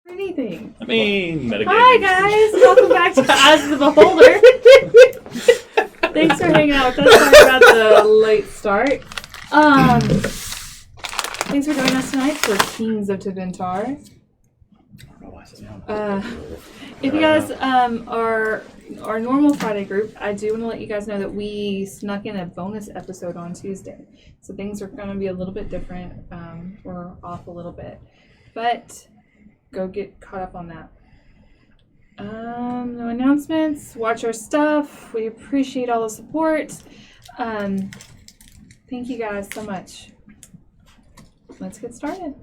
Anything. I mean, metagaming. Hi guys, welcome back to As the Beholder. Thanks for hanging out with us. Sorry about the late start. Thanks for joining us tonight for Kings of Teventor. If you guys are our normal Friday group, I do want to let you guys know that we snuck in a bonus episode on Tuesday. So things are going to be a little bit different. We're off a little bit. But go get caught up on that. No announcements. Watch our stuff. We appreciate all the support. Thank you guys so much. Let's get started.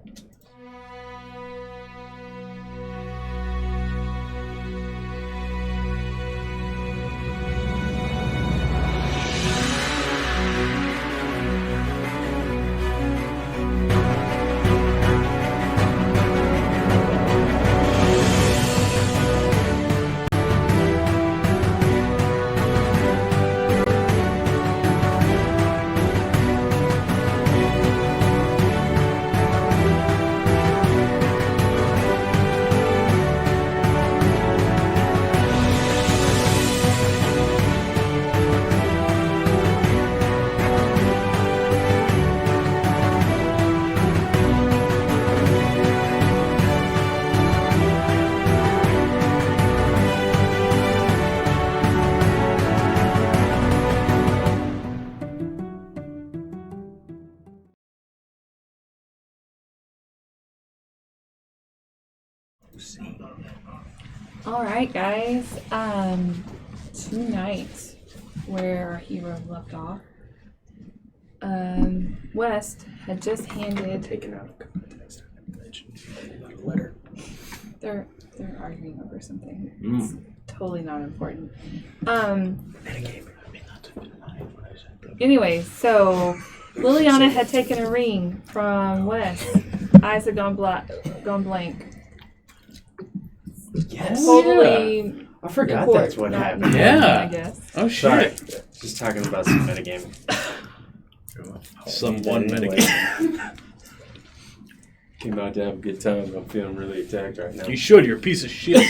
Alright guys, tonight where our hero left off, West had just handed... Taken out of context, I mentioned about a letter. They're arguing over something. It's totally not important. Anyway, so Liliana had taken a ring from West. Eyes had gone blank. Yes. Totally. Yeah. I forgot important, that's what not happened. important, Yeah. I guess. Oh, shit. Sorry. Just talking about some metagaming. Some one metagame. Came out to have a good time. I'm feeling really attacked right now. You should. You're a piece of shit.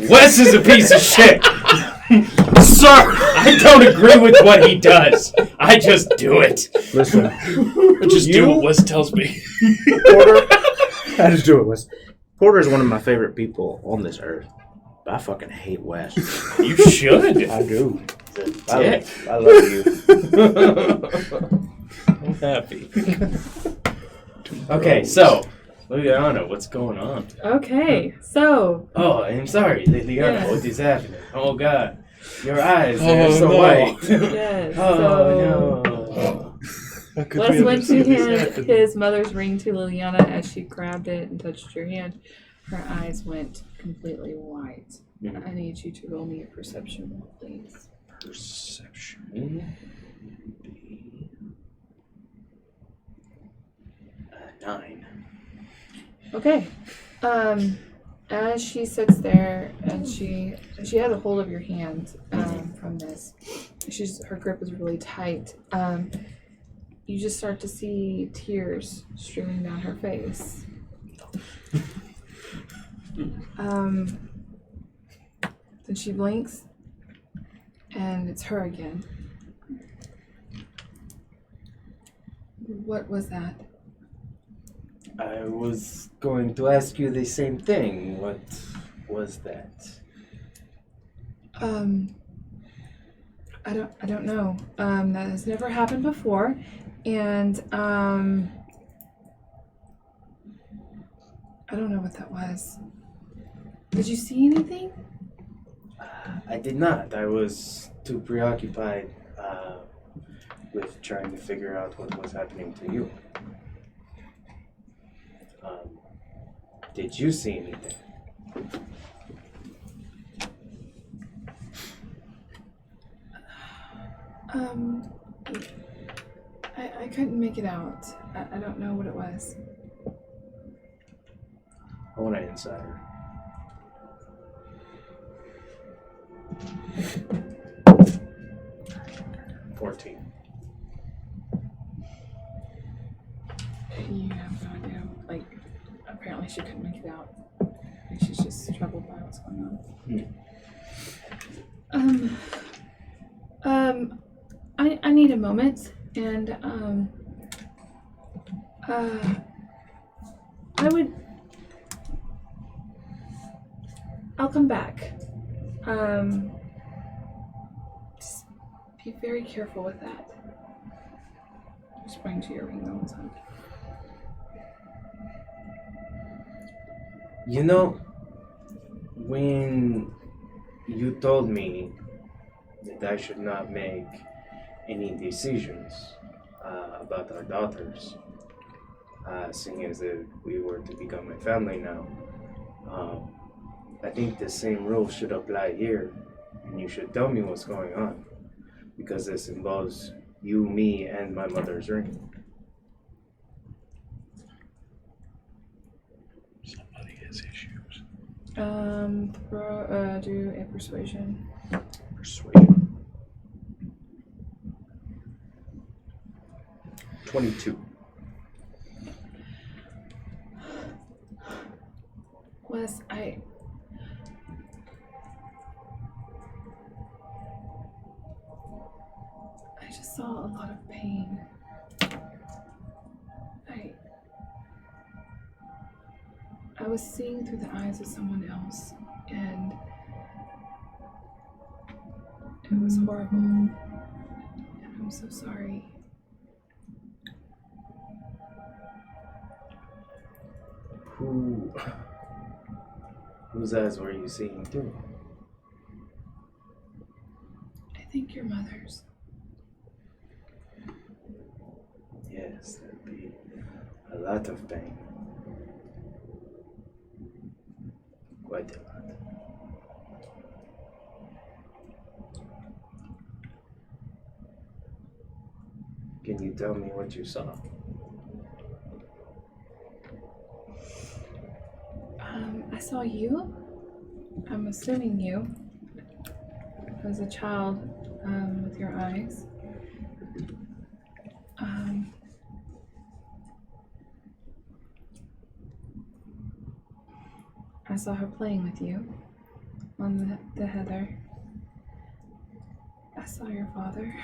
Wes is a piece of shit! Sir! I don't agree with what he does. I just do it. Listen, I just do what Wes tells me. Porter. I just do it, Wes. Porter is one of my favorite people on this earth. But I fucking hate Wes. You should. I do. Dick. I love you. I'm happy. Okay, so, Liliana, what's going on? Okay, so... Oh, I'm sorry, Liliana, Yes. what is happening? Oh, God. Your eyes Oh, are so no. white. Yes, Oh, so... no. Wes went to hand his mother's ring to Liliana as she grabbed it and touched your hand. Her eyes went completely white. Mhm. I need you to roll me a perception roll, please. Perception. 9. Okay. As she sits there and she has a hold of your hand from this. Her grip is really tight. You just start to see tears streaming down her face. Then she blinks, and it's her again. What was that? I was going to ask you the same thing. What was that? I don't know. That has never happened before, and I don't know what that was. Did you see anything? I did not. I was too preoccupied with trying to figure out what was happening to you. Did you see anything? I couldn't make it out. I don't know what it was. I want an insider. 14. You have no idea. Like, apparently she couldn't make it out. think she's just troubled by what's going on. I need a moment, and I'll come back. Just be very careful with that. Just bring to your ring the whole time. You know, when you told me that I should not make any decisions about our daughters, seeing as that we were to become a family now, I think the same rules should apply here, and you should tell me what's going on, because this involves you, me, and my mother's ring. Somebody has issues. Do a persuasion. Persuasion. 22. Wes, I just saw a lot of pain. I was seeing through the eyes of someone else, and it was horrible. And I'm so sorry. Whose eyes were you seeing through? I think your mother's. Yes, there'd be a lot of pain. Quite a lot. Can you tell me what you saw? I saw you. I'm assuming you. As a child, with your eyes. I saw her playing with you on the heather. I saw your father.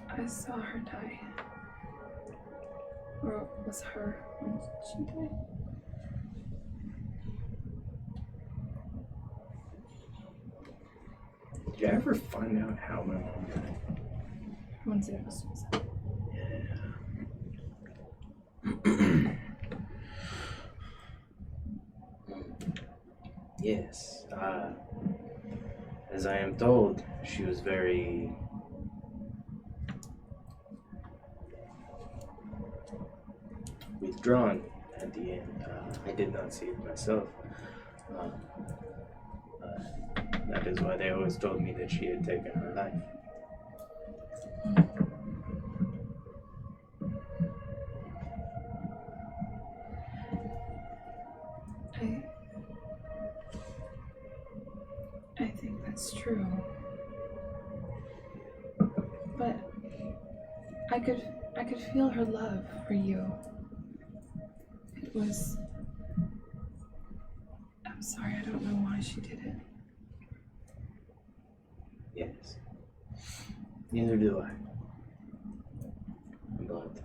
I saw her die. Or it was her when she died. Did you ever find out how my mom died? I wouldn't say it was suicide. Yes. As I am told, she was very withdrawn at the end. I did not see it myself. That is why they always told me that she had taken her life. I think that's true. But I could feel her love for you. It was... I'm sorry, I don't know why she did it. Yes. Neither do I. But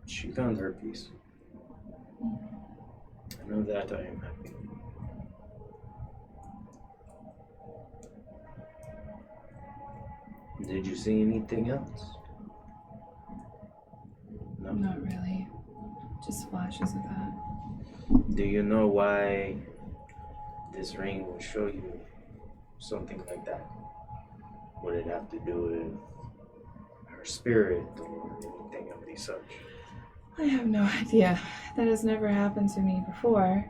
she found her peace. I know that I am happy. Did you see anything else? No. Not really. Just flashes of that. Do you know why this ring will show you something like that? Would it have to do with her spirit or anything of the such? I have no idea. That has never happened to me before.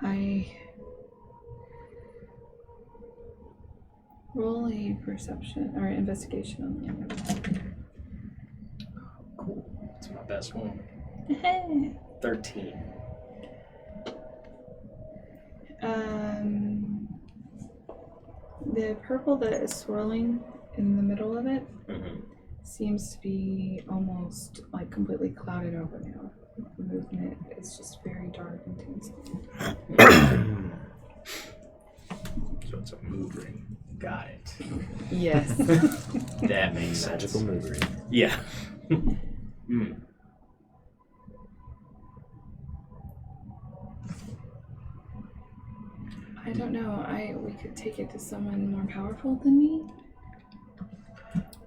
I roll a perception or investigation on the end. Cool. It's my best one. Hey. 13. The purple that is swirling in the middle of it Mm-hmm. seems to be almost like completely clouded over now. The movement is just very dark and tense. So it's a mood ring. Got it. Yes. That makes sense. Magical mood ring. Yeah. Mm. I don't know. We could take it to someone more powerful than me.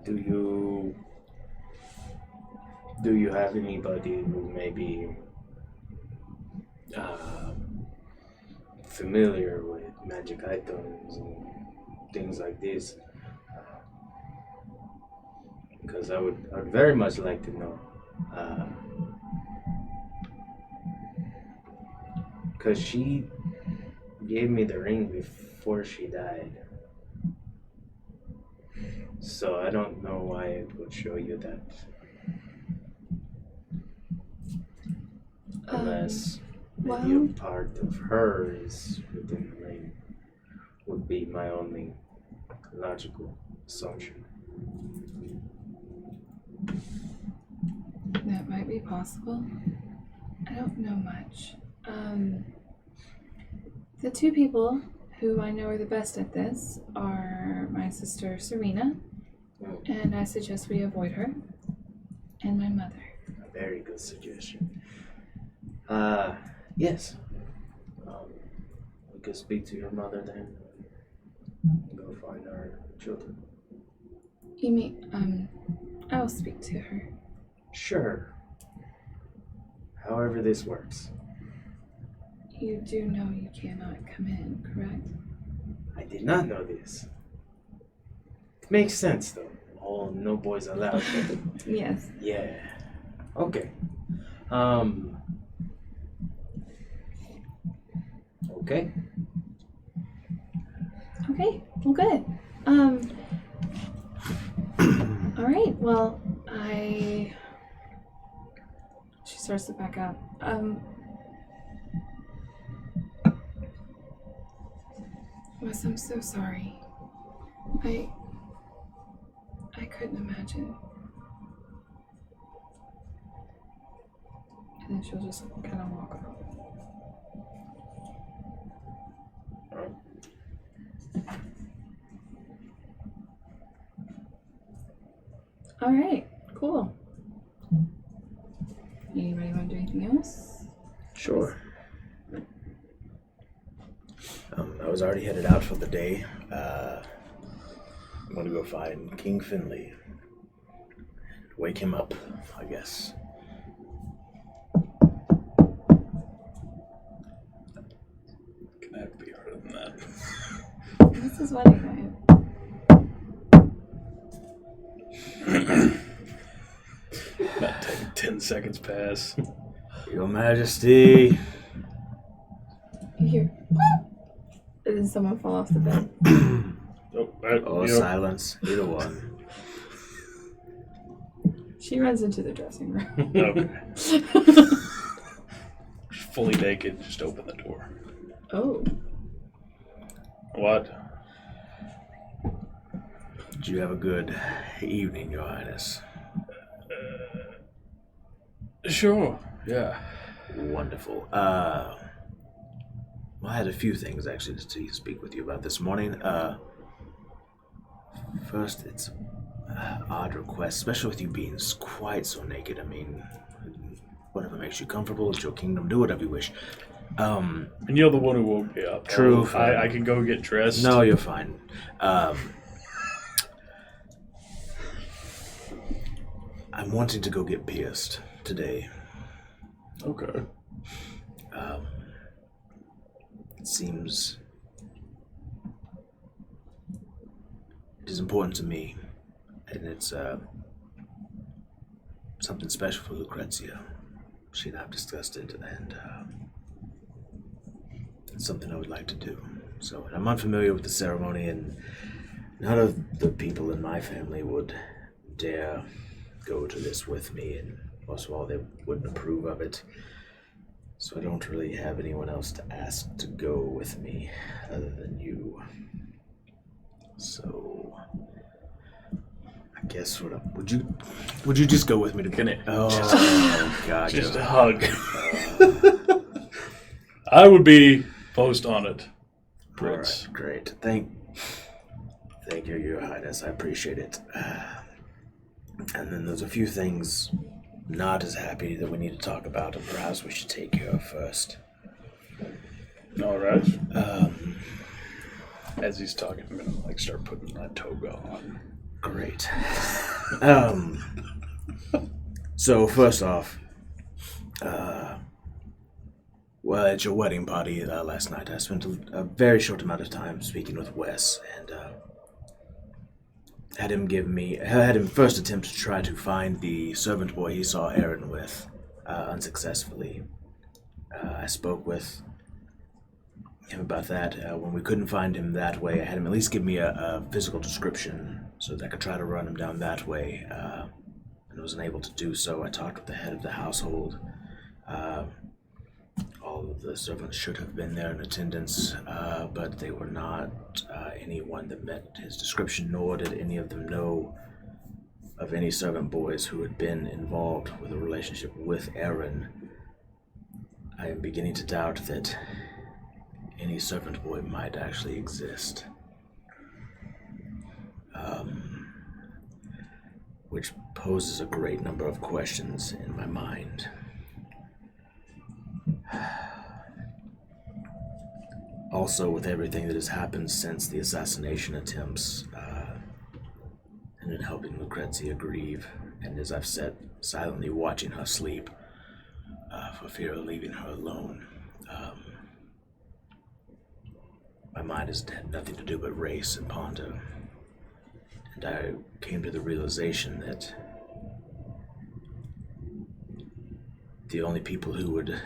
Do you have anybody who may be familiar with magic items and things like this? Because I would very much like to know. Because she gave me the ring before she died. So I don't know why it would show you that. Unless maybe a part of her is within the ring, would be my only logical assumption. That might be possible. I don't know much. The two people who I know are the best at this are my sister Serena, and I suggest we avoid her, and my mother. A very good suggestion. Yes. We could speak to your mother then. And go find our children. You mean, I'll speak to her. Sure. However this works. You do know you cannot come in, correct? I did not know this. Makes sense though. Oh, no boys allowed. Yes. Yeah. Okay. Okay. Okay, well, good. All right, well, she starts to back up. Wes, I'm so sorry. I couldn't imagine. And then she'll just kind of walk off. All right, cool. Anybody want to do anything else? Sure. I was already headed out for the day. I'm gonna go find King Finley. Wake him up, I guess. Can that be harder than that? This is wedding night. About 10 seconds pass. Your Majesty. You hear, and then someone fall off the bed. Or silence. Either one. She runs into the dressing room. Okay. Fully naked, just open the door. Oh. What? Did you have a good evening, Your Highness? Sure, yeah. Wonderful. Well, I had a few things actually to speak with you about this morning. First, it's an odd request, especially with you being quite so naked. I mean, whatever makes you comfortable, it's your kingdom. Do whatever you wish. And you're the one who woke me up. True. I can go get dressed. No, you're fine. I'm wanting to go get pierced today. Okay. It seems it is important to me, and it's something special for Lucrezia. She and I have discussed it, and it's something I would like to do. So I'm unfamiliar with the ceremony, and none of the people in my family would dare go to this with me, and most of all, they wouldn't approve of it. So I don't really have anyone else to ask to go with me other than you. So, I guess would you just go with me to? Can it? Oh, God! Just a hug. I would be post on it, Prince. All right, great. Thank you, Your Highness. I appreciate it. And then there's a few things not as happy that we need to talk about, and perhaps we should take care of first. All right. As he's talking, I'm gonna start putting my toga on. Great. So first off, well, at your wedding party last night, I spent a very short amount of time speaking with Wes, and had him first attempt to try to find the servant boy he saw Aaron with, unsuccessfully. I spoke with him about that. When we couldn't find him that way, I had him at least give me a physical description so that I could try to run him down that way, and wasn't able to do so. I talked with the head of the household. All of the servants should have been there in attendance, but they were not anyone that met his description, nor did any of them know of any servant boys who had been involved with a relationship with Aaron. I am beginning to doubt that any servant boy might actually exist. Which poses a great number of questions in my mind. Also, with everything that has happened since the assassination attempts, and in helping Lucrezia grieve, and as I've sat silently watching her sleep, for fear of leaving her alone, my mind has had nothing to do but race and ponder. And I came to the realization that the only people who would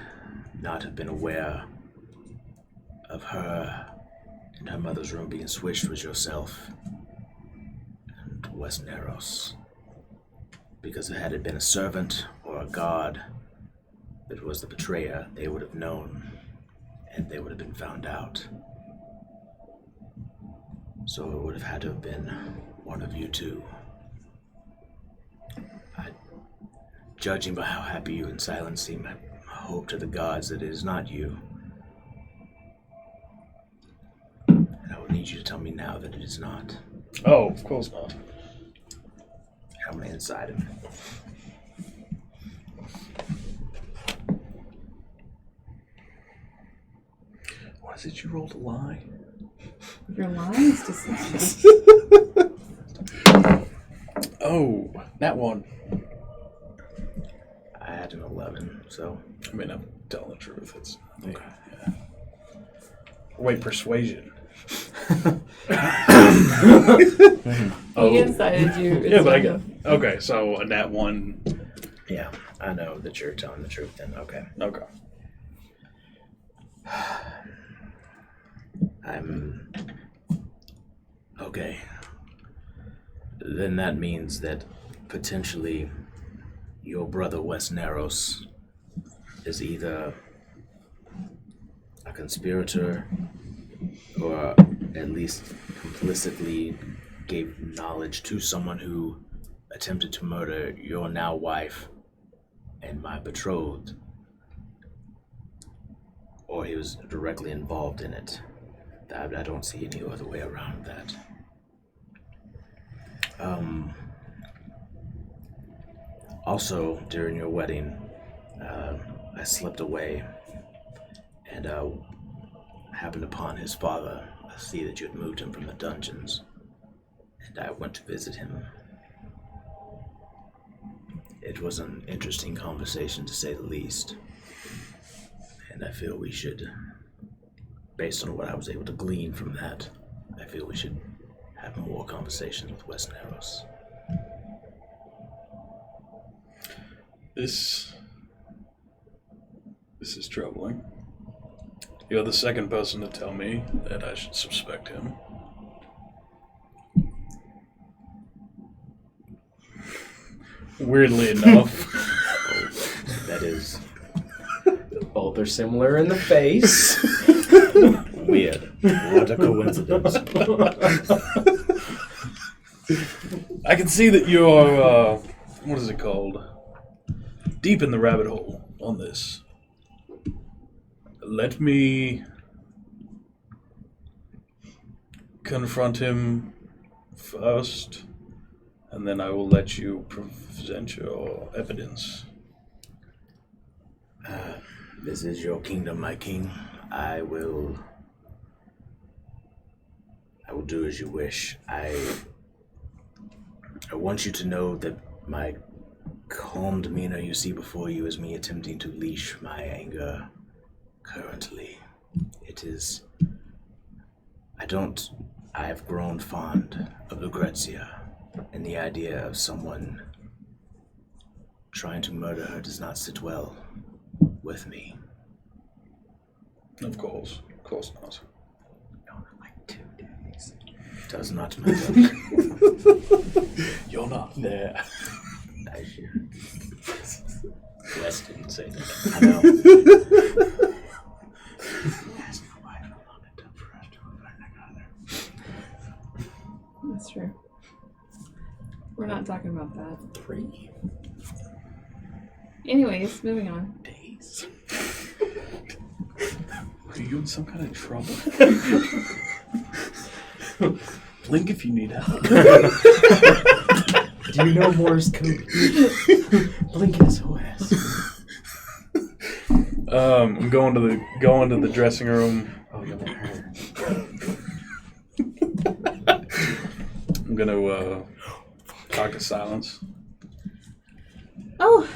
not have been aware of her and her mother's room being switched was yourself and Wes Narros. Because had it been a servant or a god that was the betrayer, they would have known, and they would have been found out. So it would have had to have been one of you two. Judging by how happy you and Silence seem, I hope to the gods that it is not you. And I would need you to tell me now that it is not. Oh, of course not. How many inside him? What is it you rolled a lie? Your lies deception. Oh, that one. I had an 11, so... I mean, I'm telling the truth. It's Okay. Yeah. Wait, persuasion. He incited you. Yeah, but I got... Okay, so a nat 1. Yeah, I know that you're telling the truth then. Okay. Okay. Okay. Then that means that potentially your brother Wes Narros is either a conspirator or at least complicitly gave knowledge to someone who attempted to murder your now wife and my betrothed, or he was directly involved in it. I don't see any other way around that. Also, during your wedding, I slipped away and happened upon his father. I see that you had moved him from the dungeons, and I went to visit him. It was an interesting conversation, to say the least, and I feel we should, based on what I was able to glean from that, I feel we should have more conversations with Wes Narros. This is troubling. You're the second person to tell me that I should suspect him. Weirdly enough. That is Both are similar in the face. weird. What a coincidence. I can see that you're, what is it called? Deep in the rabbit hole on this. Let me confront him first, and then I will let you present your evidence. This is your kingdom, my king. I will do as you wish. I want you to know that my calm demeanor you see before you is me attempting to leash my anger currently. It is... I have grown fond of Lucrezia, and the idea of someone trying to murder her does not sit well with me. Of course not. Like 2 days. Does not matter. You're not there. I hear. Wes didn't say that. I know. That's true. We're not talking about that. 3 Anyways, moving on. days. Are you in some kind of trouble? Blink if you need help. Do you know Morse code? Blink SOS. I'm going to the dressing room. Oh, you're her. I'm gonna talk to Silence. Oh,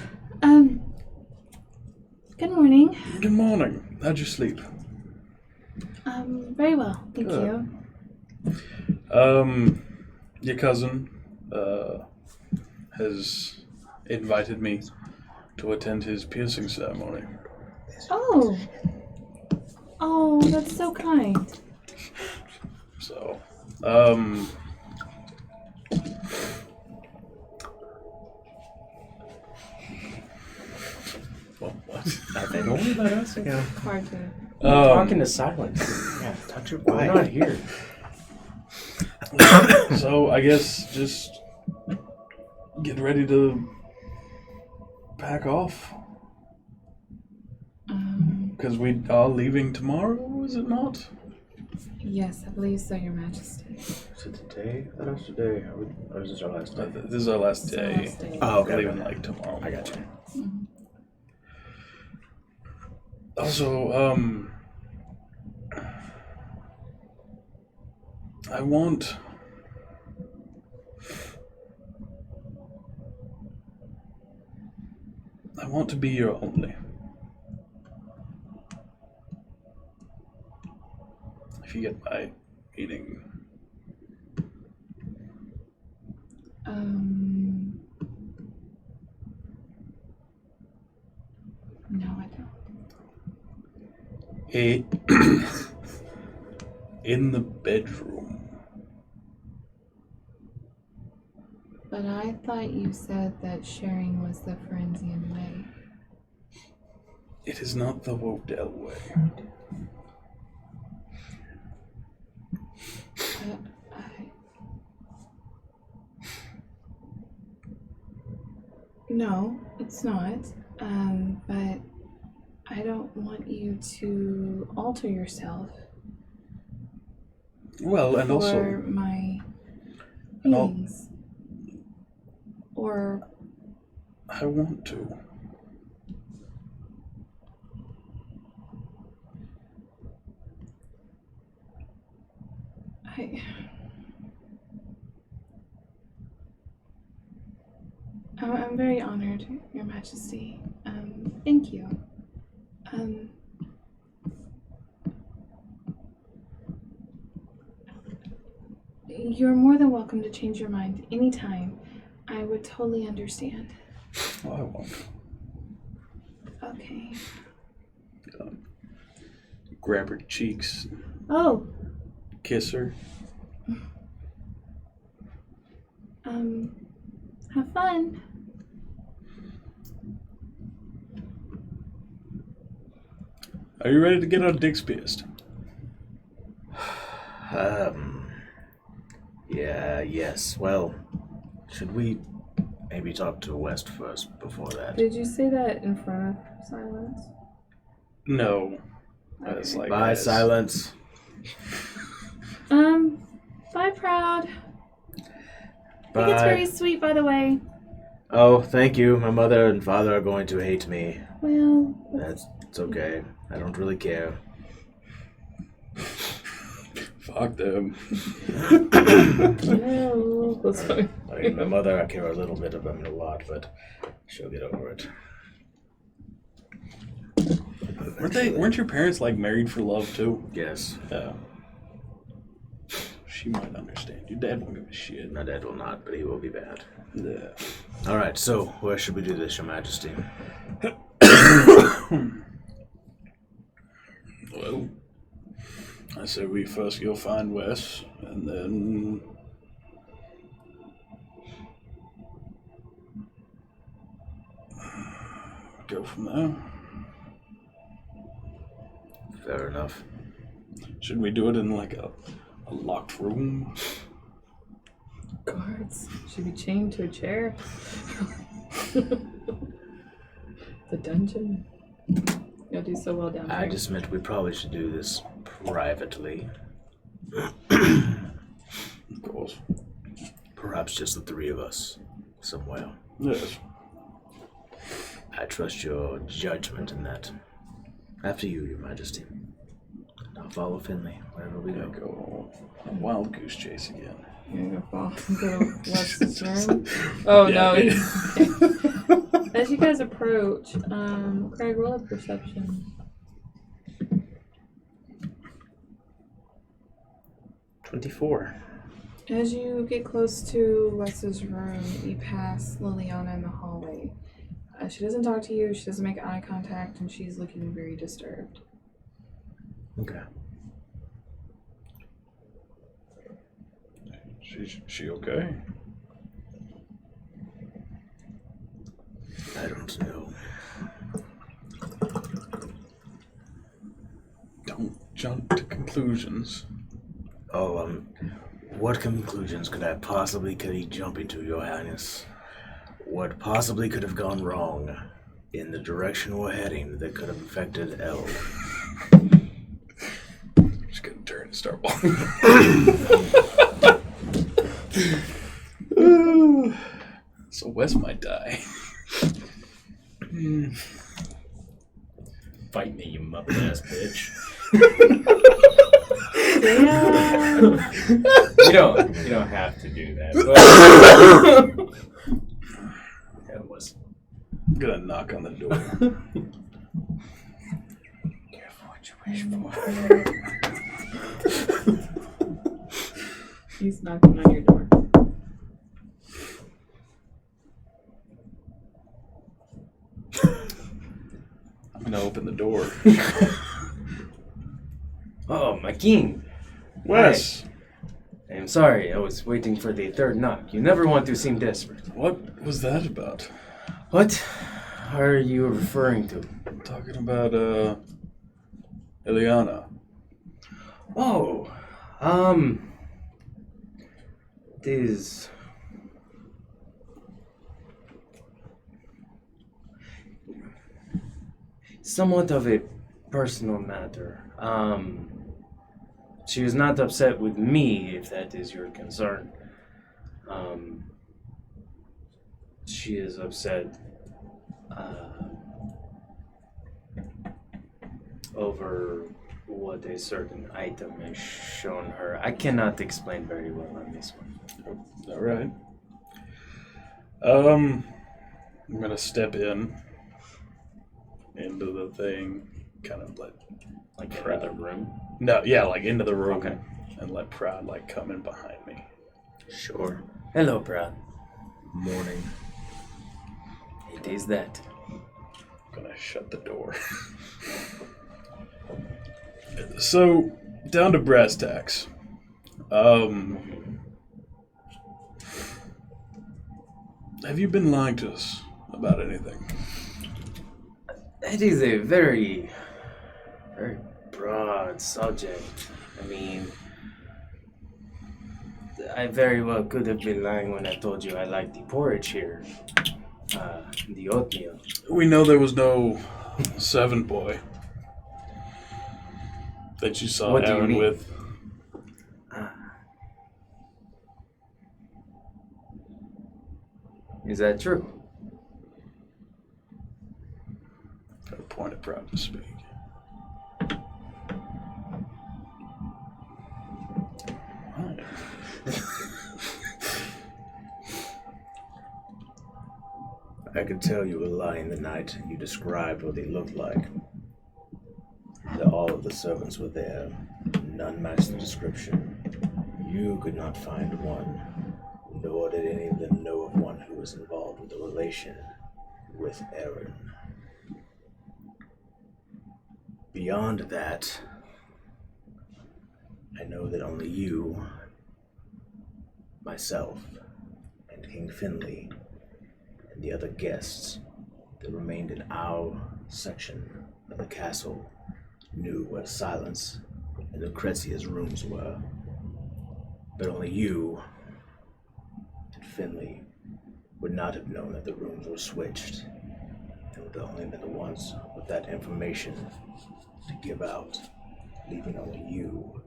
good morning. Good morning. How'd you sleep? Very well, thank Good. you. Your cousin has invited me to attend his piercing ceremony. Oh. Oh, that's so kind. So, what? They only let us. Yeah. Hard to. Talking to Silence. Yeah, touch your. We're not here. So I guess just get ready to pack off. Because we are leaving tomorrow, is it not? Yes, I believe so, Your Majesty. Is it today? I thought it was today. Or is this our last day? This is our last This is our day. last day. Oh, We're okay. leaving like tomorrow. I got you. Mhm. Also, I want to be your only. If you get my meaning. No, I don't. In the bedroom. But I thought you said that sharing was the Forensian way. It is not the Wodell way. No, it's not. But I don't want you to alter yourself Well, and for also, my and al- feelings. Or I want to. I'm very honored, Your Majesty. Thank you. You're more than welcome to change your mind anytime. I would totally understand. Oh, I won't. Okay. Grab her cheeks, Oh, kiss her. have fun. Are you ready to get our dicks pierced? Yes. Well, should we maybe talk to West first before that? Did you say that in front of Silence? No. It's like Bye, as- Silence. Bye, Proud. I Bye. think it's very sweet, by the way. Oh, thank you. My mother and father are going to hate me. Well, It's okay. I don't really care. Fuck them. no. That's fine. I mean, my mother, I care a little bit about me a lot, but she'll get over it. Weren't your parents like married for love too? Yes. Yeah. She might understand. Your dad won't give a shit. My dad will not, but he will be bad. Yeah. All right, so where should we do this, Your Majesty? Well, I say we first go find Wes, and then go from there. Fair enough. Should we do it in like a locked room? Guards should be chained to a chair. The dungeon. You'll do so well down there. I just meant we probably should do this privately. Of course. Perhaps just the three of us, somewhere. Yes. I trust your judgment in that. After you, Your Majesty. I'll follow Finley wherever we Gonna go. go on a wild goose chase again. You're gonna fall into Wes's room. Oh Yeah. no! As you guys approach, Craig, roll a perception. 24. As you get close to Wes's room, you pass Liliana in the hallway. She doesn't talk to you. She doesn't make eye contact, and she's looking very disturbed. Okay. She okay? I don't know. Don't jump to conclusions. Oh, what conclusions could I possibly be jumping to, Your Highness? What possibly could have gone wrong in the direction we're heading that could have affected Elle? I'm just gonna turn and start walking. So Wes might die. Fight me, you muppet ass bitch. You don't have to do that. But that was I'm gonna knock on the door. careful what you wish for. He's knocking on your door. I'm gonna open the door. Oh, my king. Wes, I'm sorry, I was waiting for the third knock. You never want to seem desperate. what was that about? What are you referring to? I'm talking about Ileana. Oh, it is somewhat of a personal matter. She is not upset with me, if that is your concern. She is upset over what a certain item has shown her. I cannot explain very well on this one. All right. I'm gonna step into the thing, kind of Like another room. no, yeah, like into the room, Okay. and let Proud like come in behind me. Sure. Hello, Proud. Morning. It is that. I'm gonna shut the door. So, down to brass tacks. Have you been lying to us about anything? It is a very, very broad subject. I mean, I very well could have been lying when I told you I liked the porridge here. The oatmeal. We know there was no Seven boy that you saw What do you Aaron mean? with. Is that true? Got a point of proud to speak. I could tell you were lying the night you described what they looked like. That all of the servants were there. None matched the description. You could not find one, nor did any of them know of one who was involved with a relation with Aaron. Beyond that, I know that only you, myself, and King Finley, and the other guests that remained in our section of the castle knew where Silence and Lucrezia's rooms were. But only you and Finley would not have known that the rooms were switched, and would have only been the ones with that information to give out, leaving only you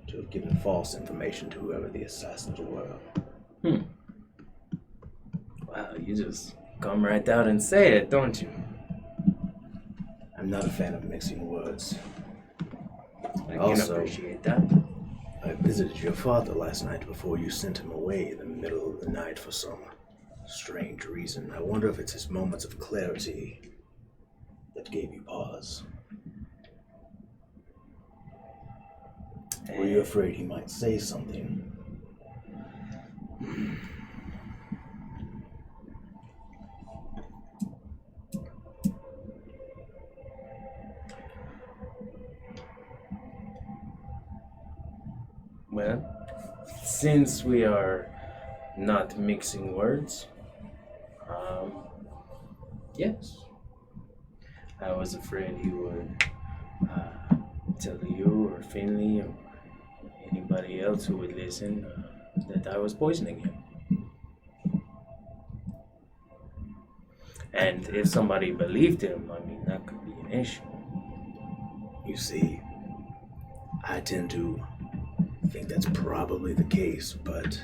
to have given false information to whoever the assassins were. Wow, you just come right out and say it, don't you? I'm not a fan of mixing words. I can Also- appreciate that. I visited your father last night before you sent him away in the middle of the night for some strange reason. I wonder if it's his moments of clarity that gave you pause. Were you afraid he might say something? Well, since we are not mixing words, yes. I was afraid he would tell you or Finley or anybody else who would listen that I was poisoning him. And if somebody believed him, I mean, that could be an issue. You see, I tend to think that's probably the case, but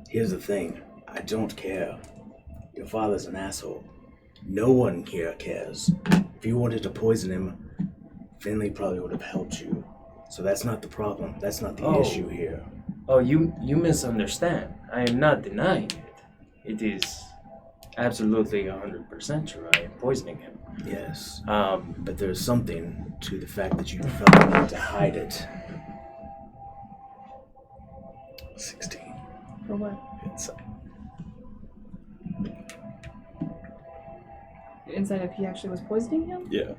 here's the thing. I don't care. Your father's an asshole. No one here cares. If you wanted to poison him, Finley probably would have helped you. So that's not the problem. That's not the issue here. Oh, you misunderstand. I am not denying it. It is absolutely 100% true. I am poisoning him. Yes. Um, But there's something to the fact that you felt the need to hide it. 16 For what? insight. Inside if he actually was poisoning him? Yeah.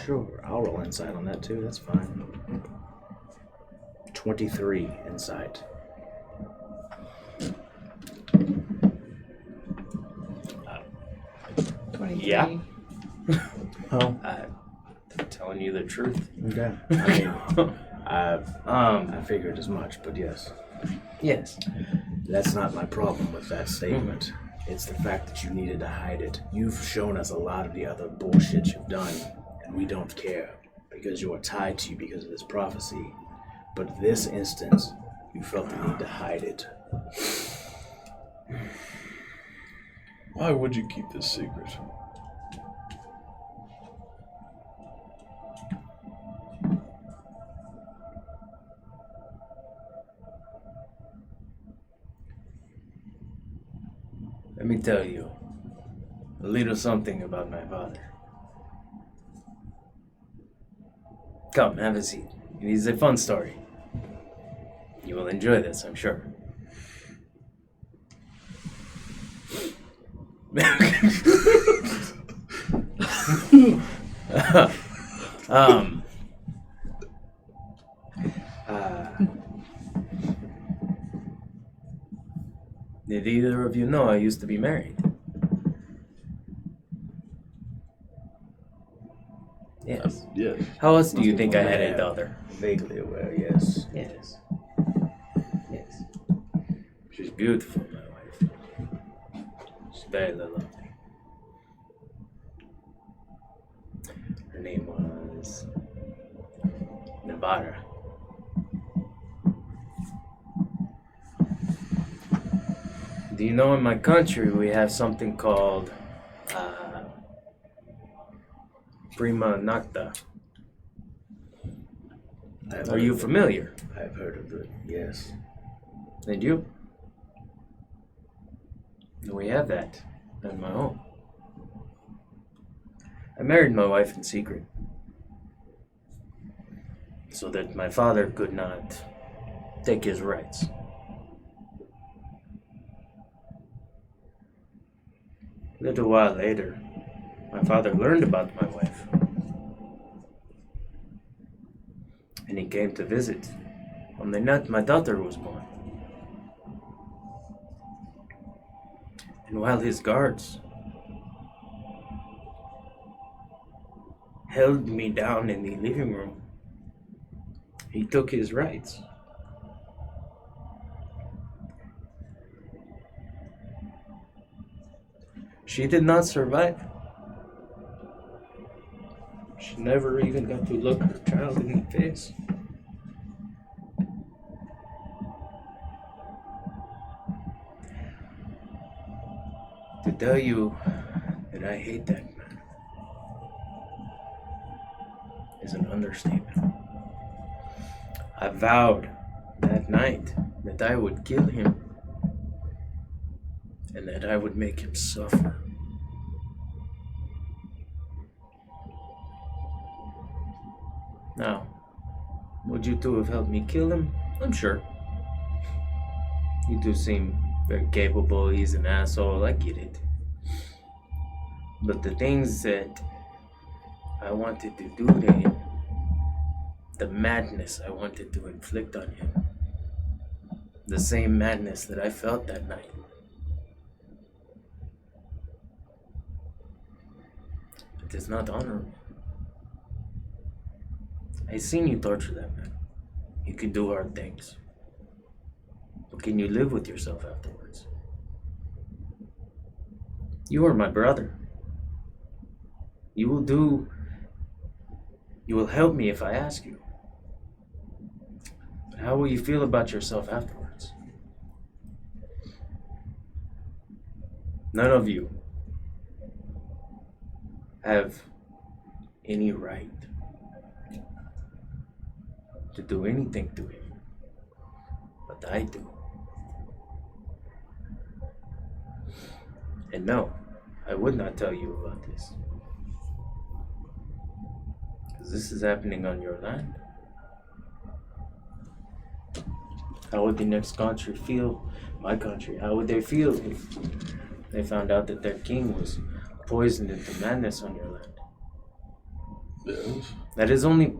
Sure, I'll roll insight on that too. That's fine. 23 insight. uh, 23. Yeah. Oh, I'm telling you the truth. okay. I mean, I Um, figured as much, but yes. yes. That's not my problem with that statement. It's the fact that you needed to hide it. You've shown us a lot of the other bullshit you've done, and we don't care, because you are tied to you because of this prophecy. But this instance, you felt the need to hide it. Why would you keep this secret? Let me tell you a little something about my father. Come, have a seat. It is a fun story. You will enjoy this, I'm sure. um, did either of you know I used to be married? Yes. Yes. How else do you Most think I people had have. a daughter? Vaguely aware, yes. Yes. Yes. She's beautiful, my wife. She's very lovely. Her name was Navarra. Do you know in my country we have something called prima nocta? Are you familiar? I've heard of it, yes. And you? We have that in my home. I married my wife in secret so that my father could not take his rights. A little while later, my father learned about my wife. And he came to visit on the night my daughter was born. And while his guards held me down in the living room, he took his rights. She did not survive. She never even got to look her child in the face. To tell you that I hate that man is an understatement. I vowed that night that I would kill him and that I would make him suffer. Now, would you two have helped me kill him? I'm sure. You two seem very capable. He's an asshole. I get it. But the things that I wanted to do to him, the madness I wanted to inflict on him, the same madness that I felt that night, it is not honorable. I seen you torture that man. You can do hard things. But can you live with yourself afterwards? You are my brother. You will help me if I ask you. But how will you feel about yourself afterwards? None of you have any right to do anything to him, but I do. And no, I would not tell you about this, because this is happening on your land. How would the next country feel? My country, how would they feel if they found out that their king was poisoned into madness on your land? Yes. That is only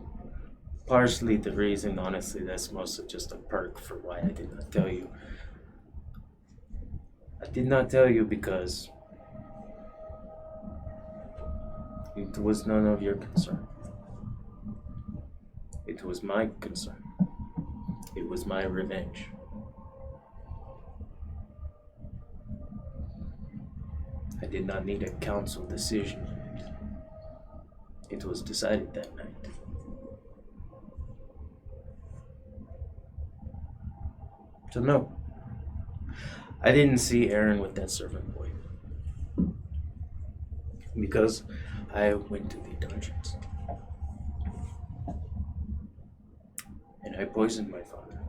partially the reason, honestly. That's mostly just a perk for why I did not tell you. I did not tell you because it was none of your concern. It was my concern. It was my revenge. I did not need a council decision. It was decided that night. So no, I didn't see Aaron with that servant boy because I went to the dungeons and I poisoned my father.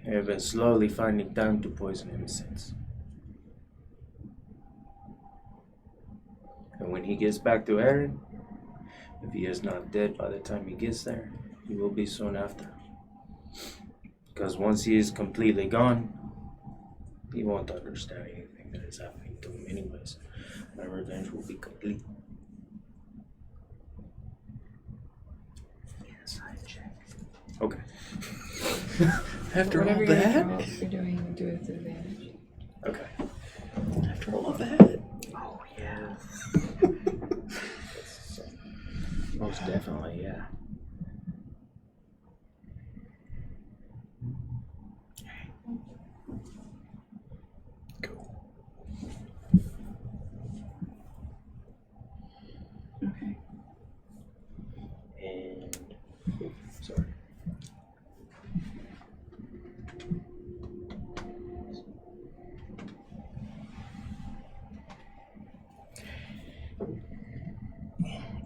I have been slowly finding time to poison him since. And when he gets back to Aaron, if he is not dead by the time he gets there, he will be soon after. Because once he is completely gone, he won't understand anything that is happening to him anyways. My revenge will be complete. Inside check. Okay. After Whatever all you're that? you're doing, do it with advantage. Okay. After all of that? Oh, yeah.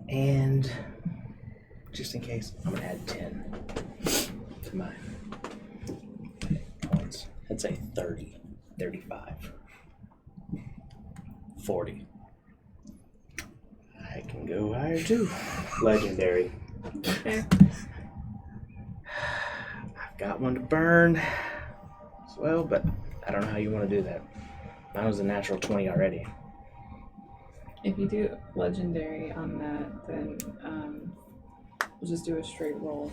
And just in case, I'm gonna add 10 to my points. I'd say 30, 35, 40. I can go higher too. Legendary. Okay. I've got one to burn as well, but I don't know how you want to do that. Mine was a natural 20 already. If you do legendary on that, then we'll just do a straight roll.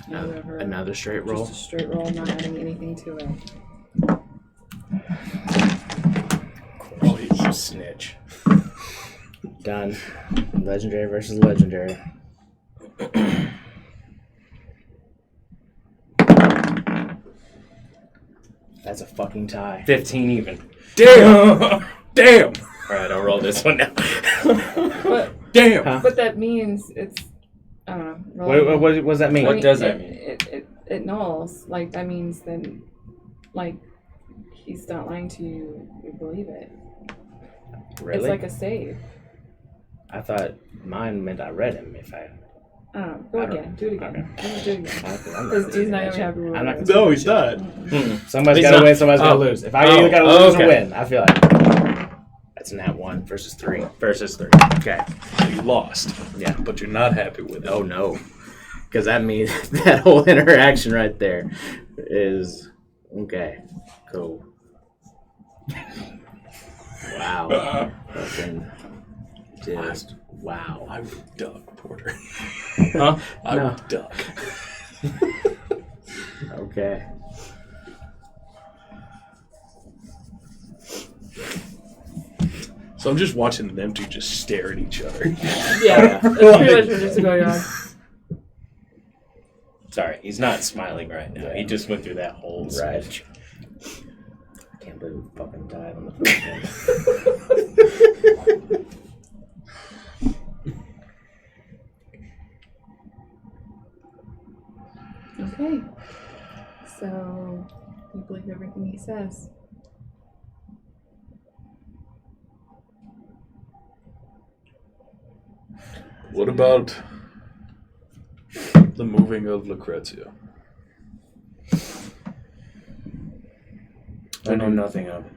Whatever. Another straight roll. Just a straight roll, not adding anything to it. Oh, you snitch. Done. Legendary versus legendary. That's a fucking tie. 15 even. Damn! Damn! Alright, I'll roll this one now. But Damn! Huh? but that means it's I don't know. rolling- What does that mean? What does that mean? It nulls. Like that means then, like he's not lying to you. You believe it. Really? It's like a save. I thought mine meant I read him if I... I don't know. Go I don't- again. Do it again. Do it again. I'm Because he's not gonna be happy with I'm not it. No, he's not. Somebody's He's got to not- win, somebody's got to oh. lose. If I Oh, either got to lose okay. or win, I feel like... That's an at 1 versus 3. Versus 3. Okay. So you lost. Yeah. But you're not happy with it. Oh, no. Because that means that whole interaction right there is... Okay. Cool. Wow. Fucking just... Wow. I would duck, Porter. Huh? I No. would duck. Okay. So I'm just watching them two just stare at each other. Yeah, that's pretty much what is going on. Sorry, he's not smiling right now. He just went through that whole Right. speech. I can't believe we fucking died on the first one. Okay. So you believe everything he says. What about the moving of Lucrezia? I know nothing of it.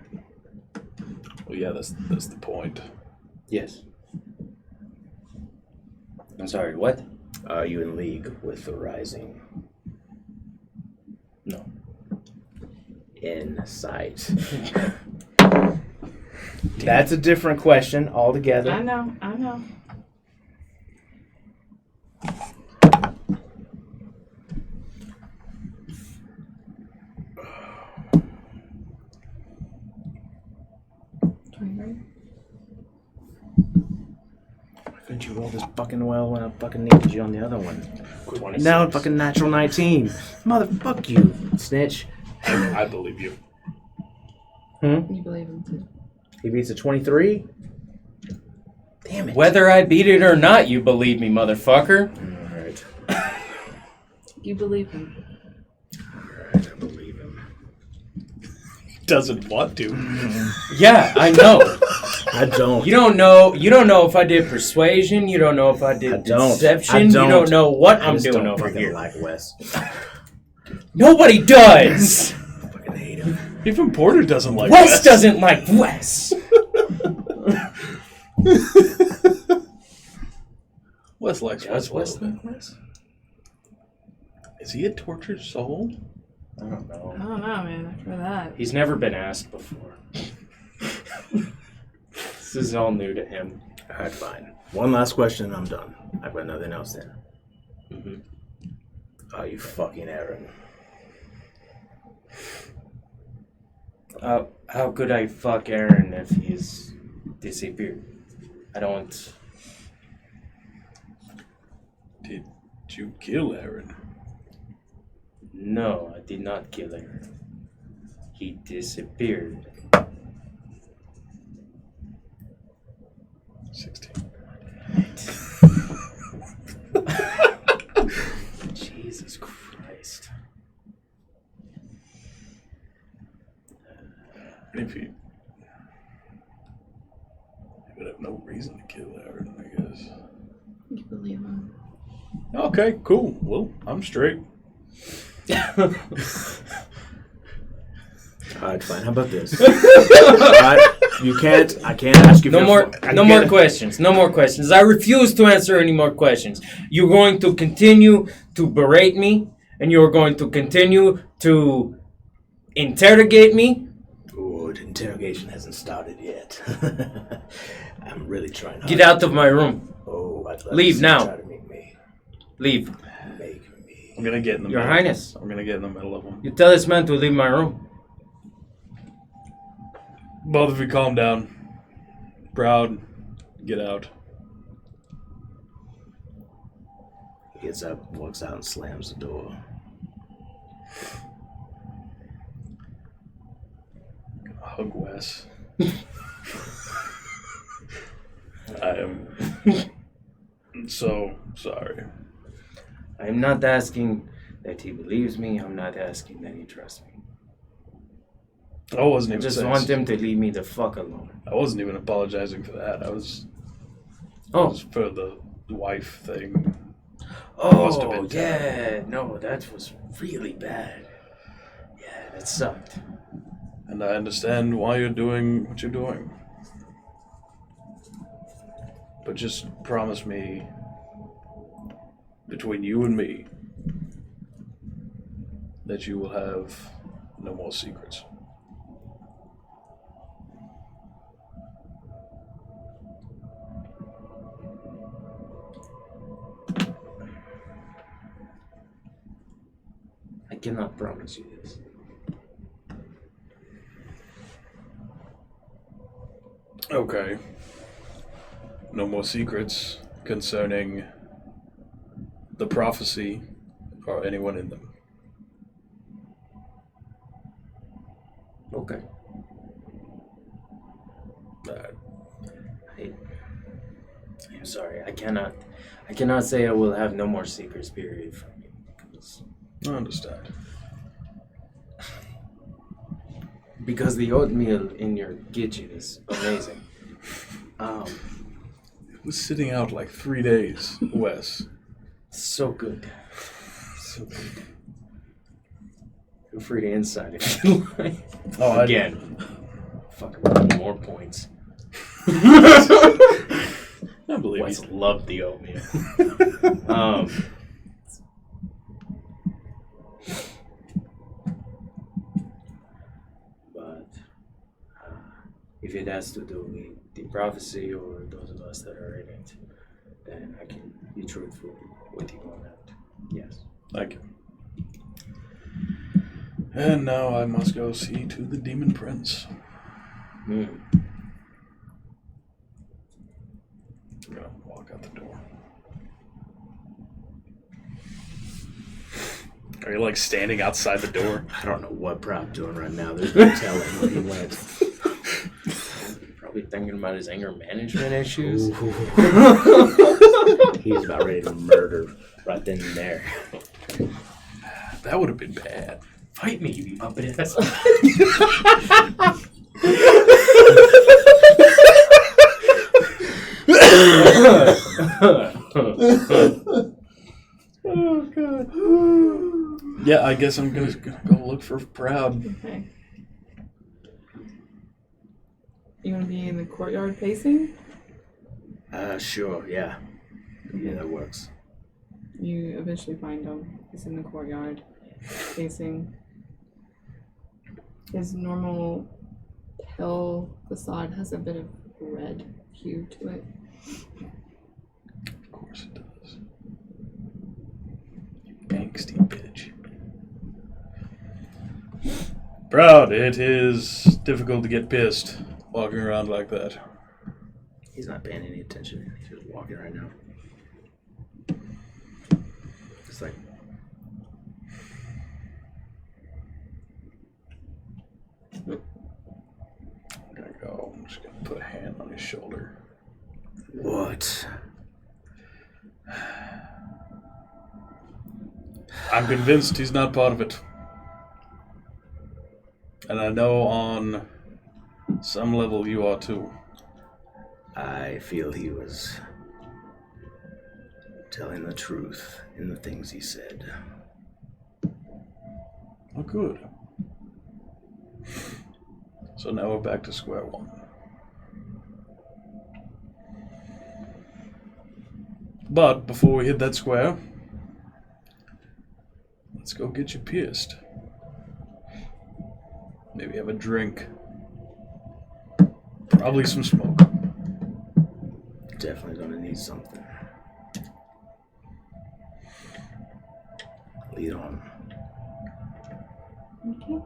Well, yeah, that's the point. Yes. I'm sorry, what? Are you in league with the Rising? No. In sight. That's a different question altogether. I know. Why couldn't you roll this fucking well when I fucking needed you on the other one? 26. Now it's fucking natural 19. Motherfuck you, snitch. I believe you. You believe him too. He beats a 23? Damn it. Whether I beat it or not, you believe me, motherfucker. Alright. You believe him. Alright, I believe him. Doesn't want to. Yeah, I know. I don't. You don't know if I did persuasion, you don't know if I did deception, you don't know what I'm doing over fucking here. like Wes. Nobody does! I fucking hate him. Even Porter doesn't like Wes Wes. doesn't like Wes! Wes likes Wes. Does Wes a little like Wes? bit. Is he a tortured soul? I don't know. I don't know, man. After that. He's never been asked before. This is all new to him. Alright, fine. One last question and I'm done. I've got nothing else then. Mhm. Are you fucking Aaron? How could I fuck Aaron if he's disappeared? I don't... Did you kill Aaron? No, I did not kill Aaron. He disappeared. 16. Jesus Christ. If he would have no reason to kill Aaron, I guess. Okay, cool. Well, I'm straight. Alright, fine. How about this? Alright, I can't ask you No more questions. No more questions. I refuse to answer any more questions. You're going to continue to berate me, and you're going to continue to interrogate me. Oh, the interrogation hasn't started yet. I'm really trying hard. Get out of my room. Oh, I'd love Leave to now. Try to make me. Leave. Make me. I'm gonna get in the Your middle. Highness. I'm gonna get in the middle of them. You tell this man to leave my room. Both of you calm down. Proud, get out. He gets up, walks out, and slams the door. Hug Wes. I am so sorry. I'm not asking that he believes me. I'm not asking that he trusts me. I wasn't I even just saying- want him to leave me the fuck alone. I wasn't even apologizing for that. I was for the wife thing. Must have Oh, been yeah. No, that was really bad. Yeah, that sucked. And I understand why you're doing what you're doing. But just promise me, between you and me, that you will have no more secrets. I cannot promise you this. Okay. No more secrets concerning the prophecy or anyone in them. Okay. I'm sorry. I cannot say I will have no more secrets, period, from you. I understand. Because the oatmeal in your kitchen is amazing. It was sitting out like 3 days, Wes. So good. So good. Feel free to inside if you like. Oh, Again. Fucking more points. I believe Wes you. loved the oatmeal. But if it has to do with the prophecy or those of us that are in it, then I can be truthful with you on that. Yes. Thank you. And now I must go see to the Demon Prince. Mm. I'm gonna walk out the door. Are you like standing outside the door? I don't know what Proud doing right now. There's no telling where he went. Probably thinking about his anger management issues. He's about ready to murder right then and there. That would have been bad. Fight me, you puppet ass. Oh god. Yeah, I guess I'm gonna go look for Proud. Okay. You want to be in the courtyard pacing? Sure, yeah. Yeah, that works. You eventually find him. He's in the courtyard pacing. His normal pale facade has a bit of red hue to it. Of course it does. You angsty bitch. Proud, it is difficult to get pissed walking around like that. He's not paying any attention. He's just walking right now. It's like, I'm gonna go. I'm just gonna put a hand on his shoulder. what? I'm convinced he's not part of it. And I know on some level you are too. I feel he was telling the truth in the things he said. Oh, good. So now we're back to square one. But before we hit that square, let's go get you pierced. Maybe have a drink. Probably some smoke. Definitely gonna need something. Lead on. Okay.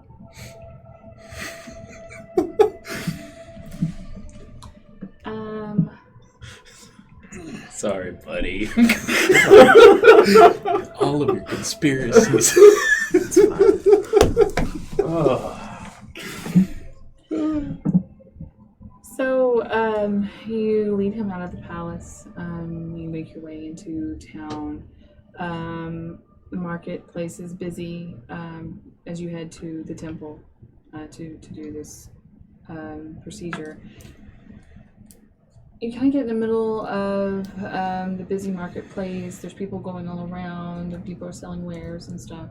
Sorry, buddy. All of your conspiracies. Oh. So, you lead him out of the palace. You make your way into town. The marketplace is busy as you head to the temple to do this procedure. You kind of get in the middle of the busy marketplace. There's people going all around, and people are selling wares and stuff.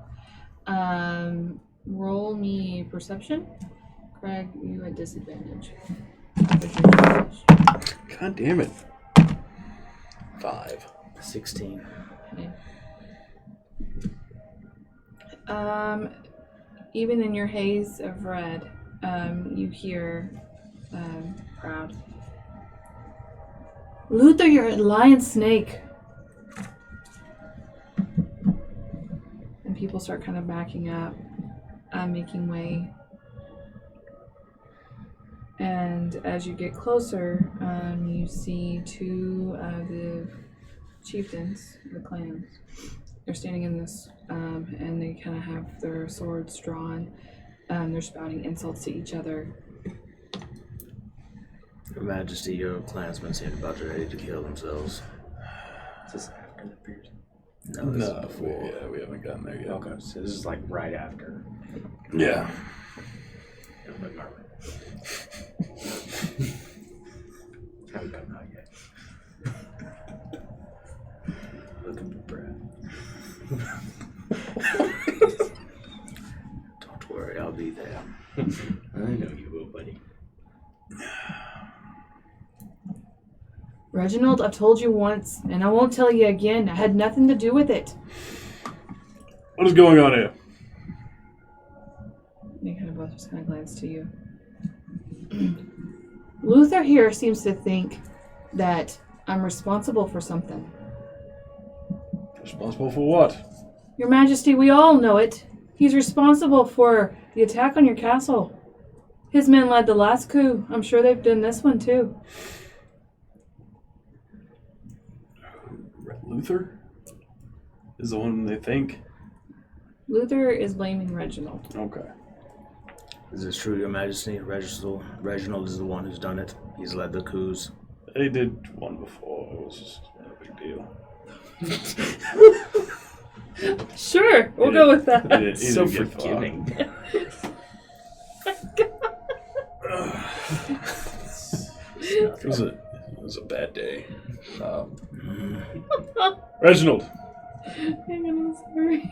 Roll me perception. Craig, you at disadvantage. God damn it. 5. 16. Okay. Even in your haze of red, you hear proud. Luther, you're a lion snake. And people start kind of backing up, making way. And as you get closer, you see two of the chieftains, the clans. They're standing in this, and they kind of have their swords drawn. They're spouting insults to each other. Your Majesty, your clansmen seem about ready to kill themselves. Is this after the piercing? No, this is No, before. we haven't gotten there yet. Okay, so this is like right after. Yeah. Haven't come out yet. Looking for breath. Don't worry, I'll be there. I know you will, buddy. Reginald, I've told you once, and I won't tell you again. I had nothing to do with it. What is going on here? They kind of both just kind of glance to you. Luther here seems to think that I'm responsible for something. Responsible for what? Your Majesty, we all know it. He's responsible for the attack on your castle. His men led the last coup. I'm sure they've done this one too. Luther? Is the one they think? Luther is blaming Reginald. Okay. Is this true, Your Majesty? Reginald is the one who's done it. He's led the coups. They did one before. It was just not a big deal. Sure, we'll go with that. He So didn't get far. forgiving. It was a bad day. Reginald. Hang on, I'm sorry.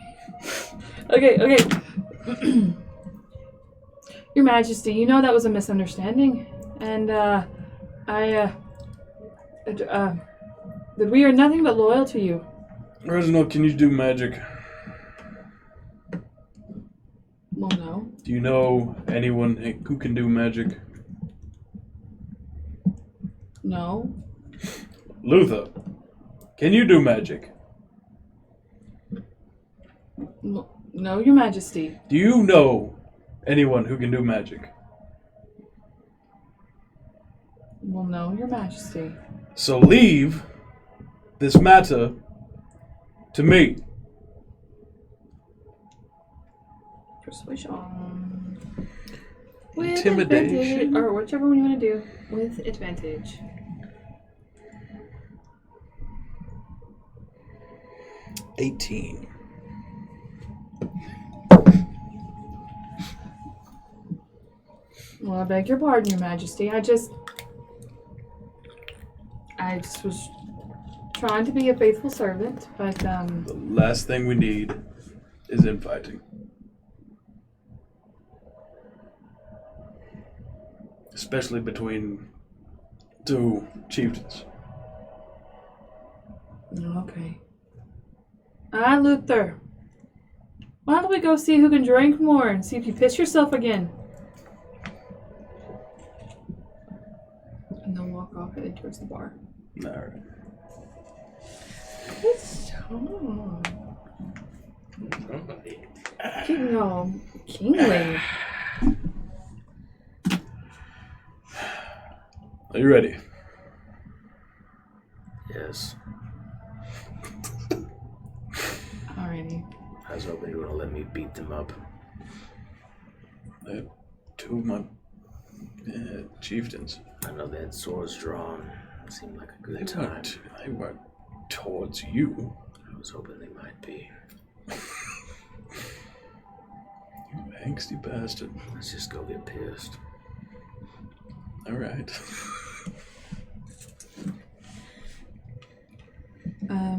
Okay. Your Majesty, you know that was a misunderstanding, and that we are nothing but loyal to you. Reginald, can you do magic? Well, no. Do you know anyone who can do magic? No. Luther, can you do magic? No, Your Majesty. Do you know anyone who can do magic? Well, no, Your Majesty. So leave this matter to me. Persuasion. With Intimidation. advantage, or whichever one you want to do. With advantage. $18. Well, I beg your pardon, Your Majesty. I just was trying to be a faithful servant, but The last thing we need is infighting. Especially between two chieftains. okay. Luther. Why don't we go see who can drink more and see if you piss yourself again? And they'll walk off heading towards the bar. Alright. Good job. Getting all kingly. Are you ready? Yes. Alrighty. I was hoping you were gonna let me beat them up. Two of my chieftains. I know they had swords drawn. It seemed like a good time. They weren't towards you. I was hoping they might be. You angsty bastard. Let's just go get pissed. Alright.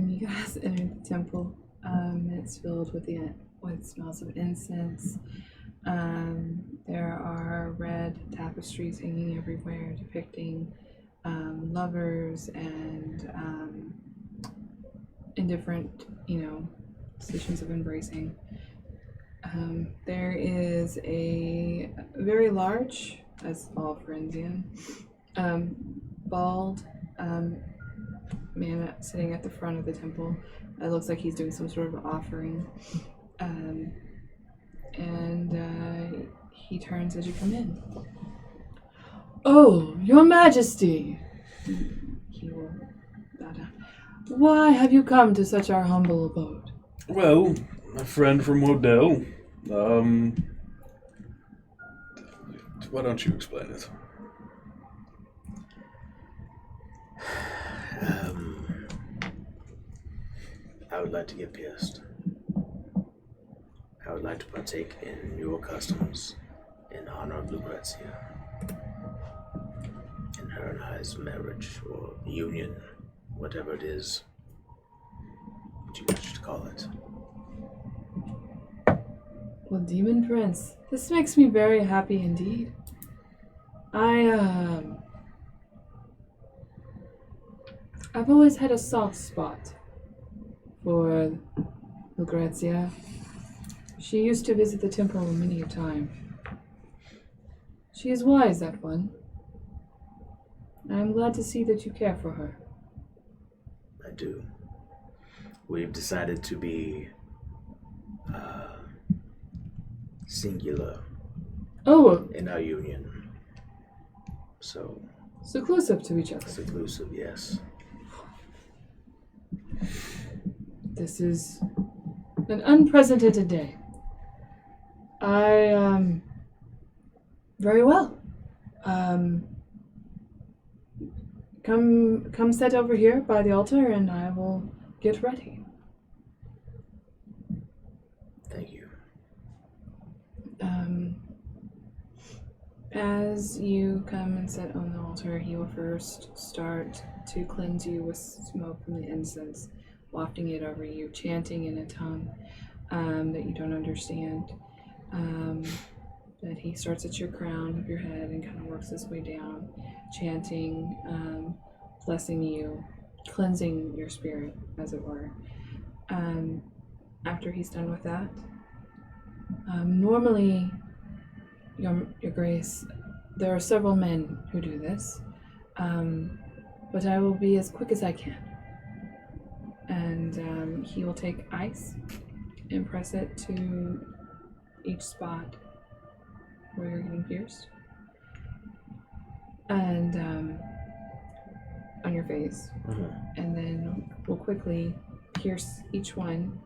You guys enter the temple. It's filled with smells of incense. There are red tapestries hanging everywhere depicting lovers and in different, positions of embracing. There is a very large, as all Forensian, bald man sitting at the front of the temple. It looks like he's doing some sort of offering. He turns as you come in. Oh, your majesty! He will bow down. Why have you come to such our humble abode? Well, a friend from Odell. Why don't you explain it? I would like to get pissed. I would like to partake in your customs in honor of Lucrezia. In her and I's marriage or union, whatever it is, what you wish to call it. Well, Demon Prince, this makes me very happy indeed. I've always had a soft spot for Lucrezia. She used to visit the temple many a time. She is wise, that one. I'm glad to see that you care for her. I do. We've decided to be singular Oh, in our union. So, seclusive to each other. seclusive, yes. This is an unprecedented day. Very well. Come sit over here by the altar and I will get ready. Thank you. As you come and sit on the altar, he will first start to cleanse you with smoke from the incense, wafting it over you, chanting in a tongue that you don't understand. That he starts at your crown of your head and kind of works his way down, chanting, blessing you, cleansing your spirit, as it were. After he's done with that, normally, Your Grace, there are several men who do this, but I will be as quick as I can. And he will take ice and press it to each spot where you're getting pierced. And on your face. And then we'll quickly pierce each one,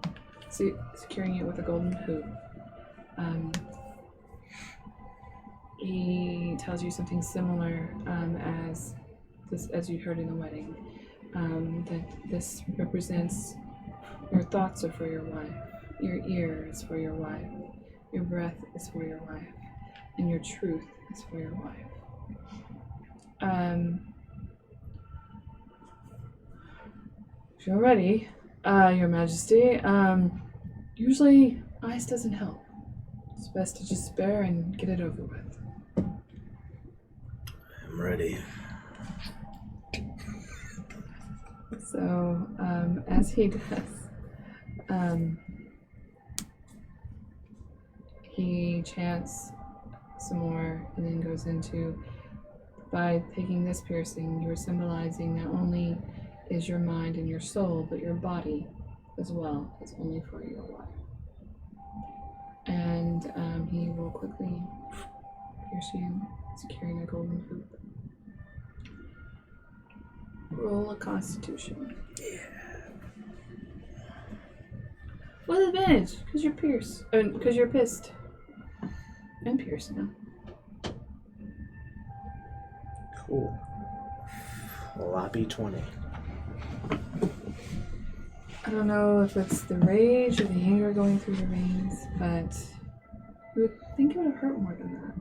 securing it with a golden hoop. He tells you something similar as you heard in the wedding, that this represents your thoughts are for your wife, your ear is for your wife, your breath is for your wife, and your truth is for your wife. If you're ready, Your Majesty, usually ice doesn't help. It's best to just spare and get it over with. I'm ready. So, as he does, he chants some more and then goes into, by taking this piercing, you are symbolizing not only is your mind and your soul, but your body as well. It's only for your wife. And he will quickly pierce you, securing a golden hoop. Roll a Constitution. Yeah. With advantage, because you're pierced. Because you're pissed. And pierced now. Cool. Floppy 20. I don't know if it's the rage or the anger going through your veins, but you would think it would have hurt more than that.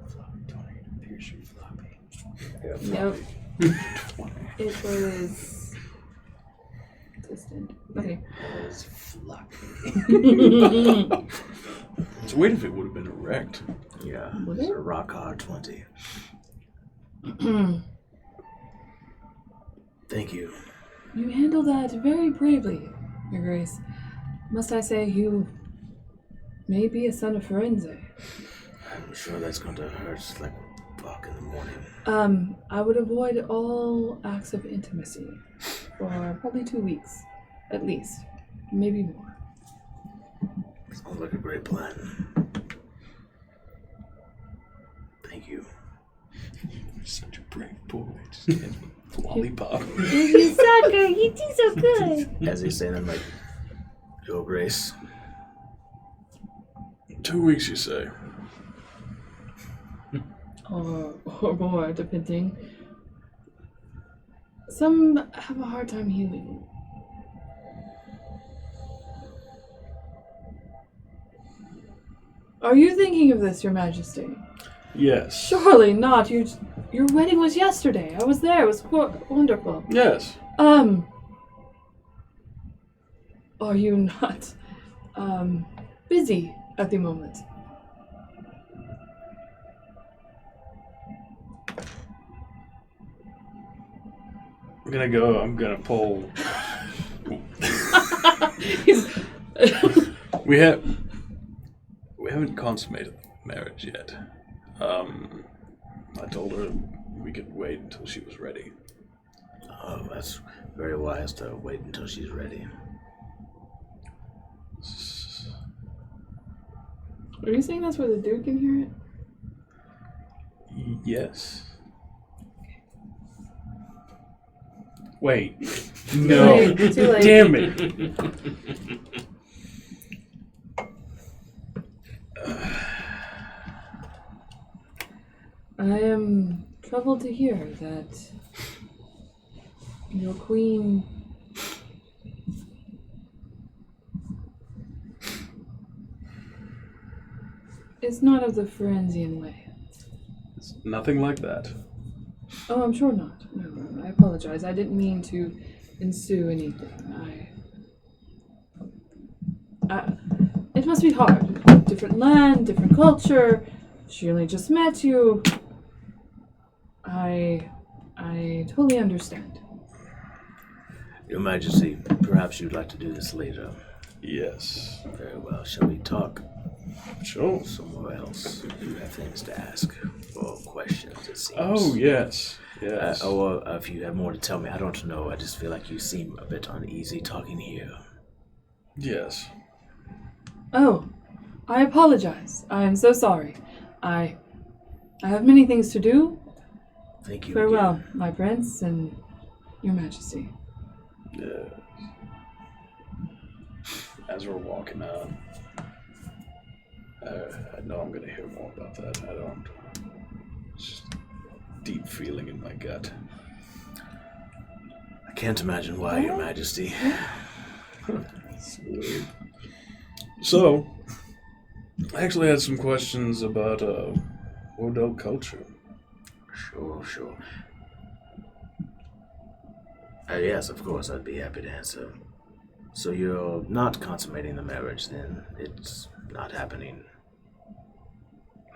Floppy 20. Pierce your floppy. Yep. It was distant. Okay. That was floppy. So wait if it would have been erect. Yeah. Was It's it? a rock hard 20. Thank you. You handled that very bravely, Your Grace. Must I say, you may be a son of Firenze. I'm sure that's going to hurt like fuck in the morning. I would avoid all acts of intimacy for probably 2 weeks, at least. Maybe more. Sounds like a great plan. Thank you. You're such a brave boy. Just can't lollipop. You sucker, you do so good. As he's saying, I'm like, Your Grace. 2 weeks, you say? Or more, depending. Some have a hard time healing. Are you thinking of this, Your Majesty? Yes. Surely not. Your wedding was yesterday. I was there. It was wonderful. Yes. Are you not, busy at the moment? I'm gonna pull. He's We haven't consummated marriage yet. I told her we could wait until she was ready. Oh, that's very wise to wait until she's ready. Are you saying that's where the dude can hear it? Yes. Wait. No. Too late. Too late. Damn it. I am troubled to hear that your queen is not of the Firenzian way. It's nothing like that. Oh, I'm sure not. No, I apologize. I didn't mean to ensue anything. It must be hard. Different land, different culture. She only just met you. I totally understand. Your Majesty, perhaps you'd like to do this later. Yes. Very well. Shall we talk Sure. somewhere else? You have things to ask or questions, it seems. Oh, yes. Yes. Or if you have more to tell me, I don't know. I just feel like you seem a bit uneasy talking here. Yes. Oh, I apologize. I am so sorry. I have many things to do. Thank you. Farewell, Again. my prince and your majesty. Yes. As we're walking out, I know I'm going to hear more about that. I don't. It's just deep feeling in my gut. I can't imagine why, Your Majesty. It's weird. So, I actually had some questions about Wardell culture. Sure. Yes, of course, I'd be happy to answer. So you're not consummating the marriage, then? It's not happening.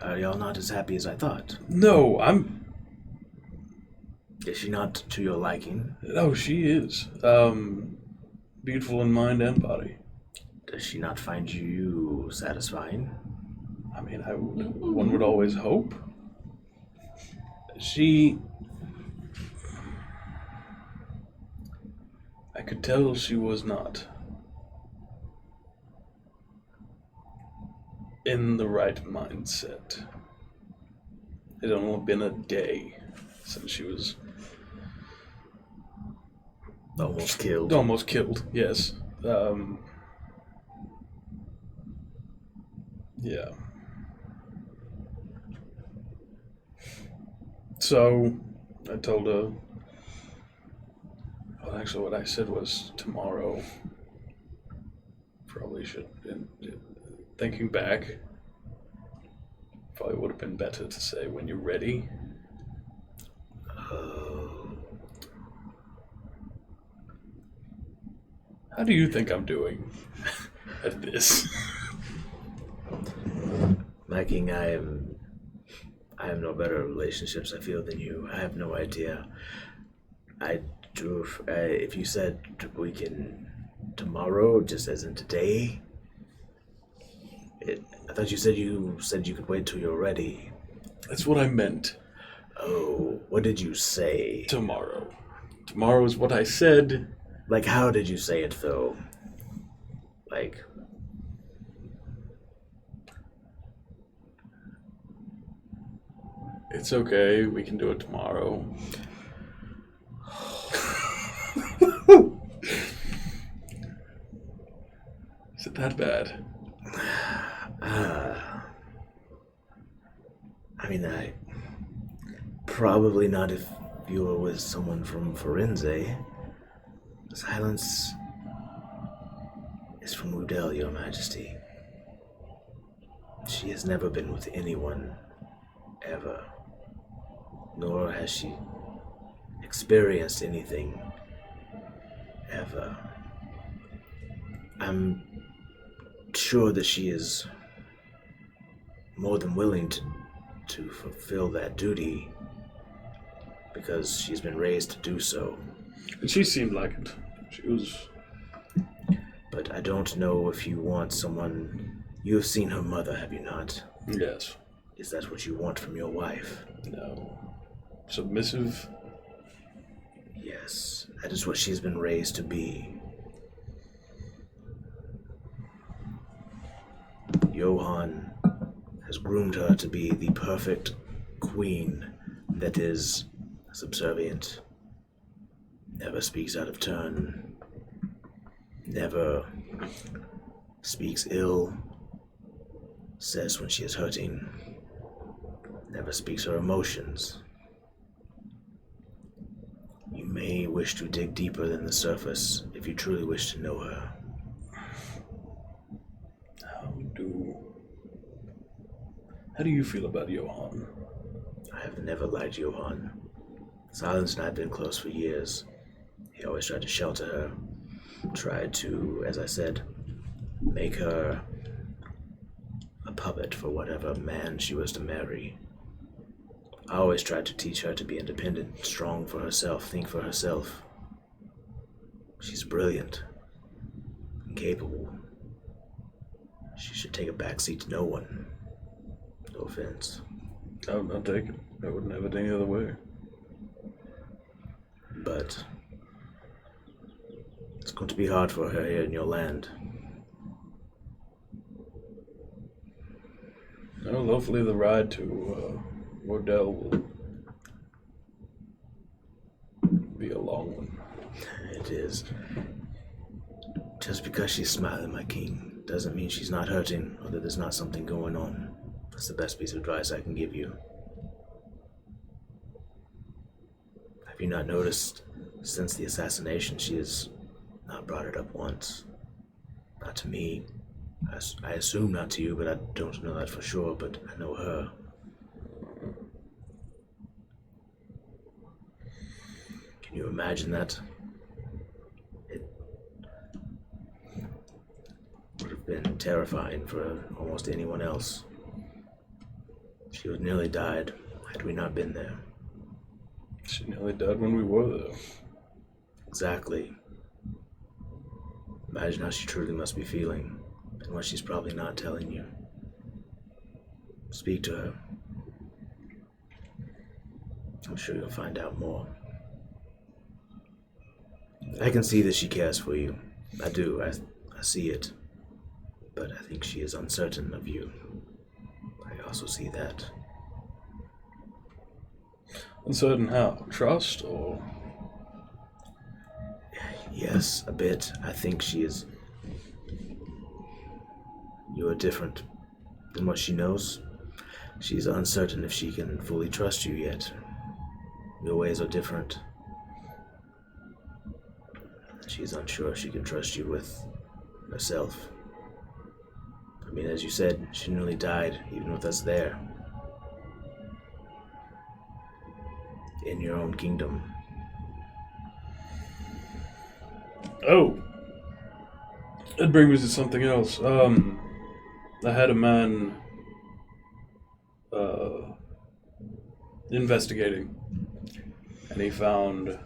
Are y'all not as happy as I thought? No, Is she not to your liking? No, she is. Beautiful in mind and body. Does she not find you satisfying? I mean, one would always hope. I could tell she was not in the right mindset. It had only been a day since she was Almost killed. almost killed, yes. Yeah. So, I told her, well, actually what I said was tomorrow. Probably should, thinking back, probably would have been better to say when you're ready. How do you think I'm doing at this? My king, I have no better relationships, I feel, than you. I have no idea. If you said we can tomorrow, just as in today, I thought you said you could wait till you're ready. That's what I meant. Oh, what did you say? Tomorrow. Tomorrow is what I said. Like, how did you say it, though? Like... It's okay, we can do it tomorrow. Is it that bad? I mean, probably not if you were with someone from Firenze. Silence is from Udell, Your Majesty. She has never been with anyone, ever. Nor has she experienced anything, ever. I'm sure that she is more than willing to fulfill that duty because she's been raised to do so. And she seemed like it. She was... But I don't know if you want someone... You have seen her mother, have you not? Yes. Is that what you want from your wife? No. Submissive? Yes, that is what she's been raised to be. Johann has groomed her to be the perfect queen that is subservient, never speaks out of turn, never speaks ill, says when she is hurting, never speaks her emotions. You may wish to dig deeper than the surface if you truly wish to know her. How do you feel about Johann? I have never liked Johann. Silence and I have been close for years. He always tried to shelter her, tried to, as I said, make her a puppet for whatever man she was to marry. I always tried to teach her to be independent, strong for herself, think for herself. She's brilliant, and capable. She should take a backseat to no one. No offense. I'll take it. I wouldn't have it any other way. But it's going to be hard for her here in your land. Well, hopefully the ride to Wardell will be a long one. It is. Just because she's smiling, my king, doesn't mean she's not hurting or that there's not something going on. That's the best piece of advice I can give you. Have you not noticed, since the assassination, she has not brought it up once? Not to me. I assume not to you, but I don't know that for sure, but I know her. imagine that? It would have been terrifying for almost anyone else. She would nearly died had we not been there. She nearly died when we were there. Exactly. Imagine how she truly must be feeling, and what she's probably not telling you. Speak to her. I'm sure you'll find out more. I can see that she cares for you. I do. I see it. But I think she is uncertain of you. I also see that. Uncertain how? Trust or? Yes, a bit. I think she is. You are different than what she knows. She's uncertain if she can fully trust you yet. Your ways are different. She's unsure if she can trust you with herself. I mean, as you said, she nearly died, even with us there. In your own kingdom. Oh! That brings me to something else. I had a man investigating, and he found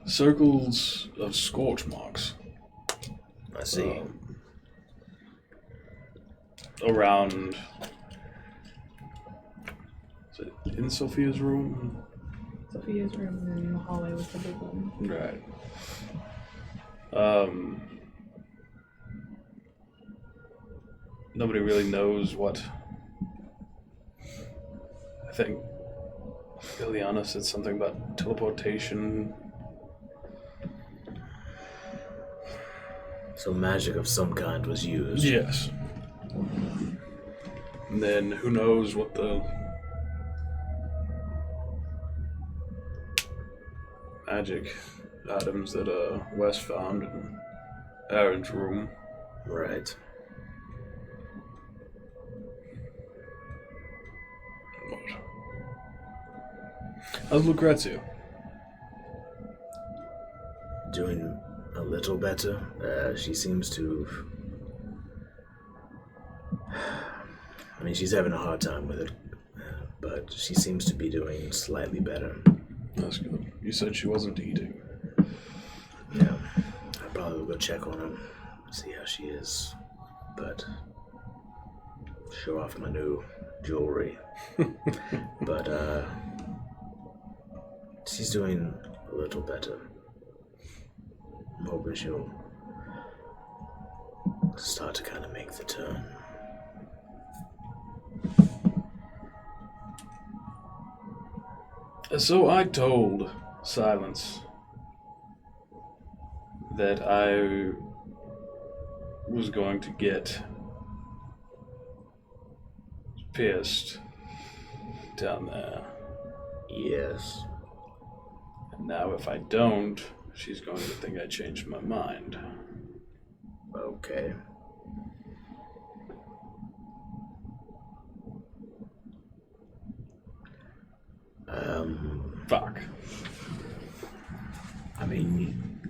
circles of scorch marks I see. around. Is it in Sophia's room? Sophia's room, and then in the hallway was the big one. Right. Nobody really knows what. I think Ileana said something about teleportation. So magic of some kind was used. Yes. And then who knows what the magic items that Wes found in Aaron's room. Right. How's Lucrezia? Doing a little better. She seems to. I mean, she's having a hard time with it, but she seems to be doing slightly better. That's good. You said she wasn't eating. Yeah, I probably will go check on her, see how she is, but show off my new jewelry. But she's doing a little better. I'm hoping she'll start to kind of make the turn. So I told Silence that I was going to get pissed down there. Yes. And now if I don't, she's going to think I changed my mind. Okay. Fuck. I mean,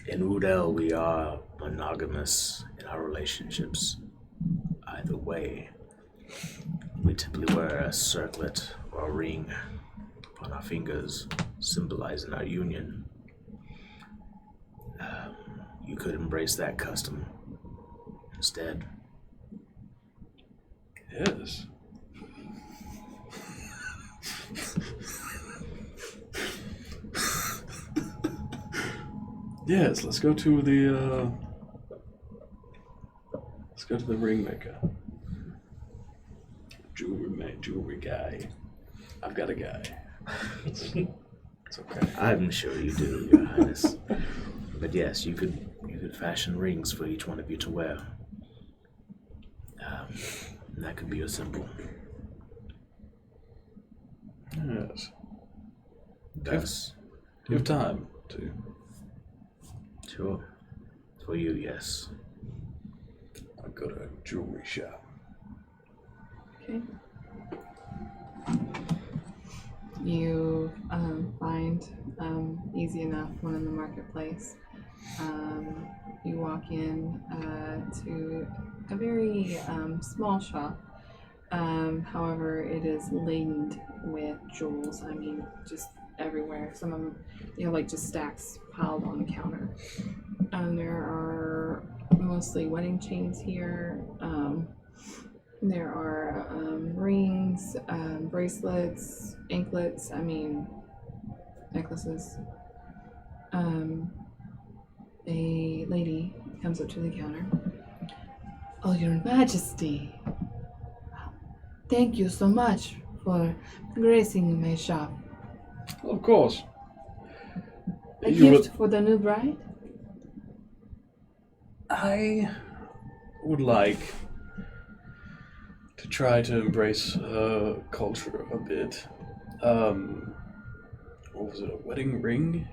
in Udel, we are monogamous in our relationships. Either way, we typically wear a circlet or a ring on our fingers, symbolizing our union. You could embrace that custom instead. Yes. Yes, let's go to the ring maker. Jewelry guy. I've got a guy. It's okay. I'm sure you do, Your Highness. But yes, you could fashion rings for each one of you to wear. And that could be your symbol. Yes. Yes. Do you have time to? Sure. For you, yes. I'll go to a jewelry shop. Okay. You find easy enough, one in the marketplace. You walk in to a very small shop. However, it is laden with jewels. I mean, just everywhere. Some of them, like just stacks piled on the counter. There are mostly wedding chains here. There are rings, bracelets, anklets, necklaces. A lady comes up to the counter. Oh, Your Majesty. Thank you so much for gracing my shop. Of course. A You gift for the new bride? I would like to try to embrace culture a bit. What was it, a wedding ring?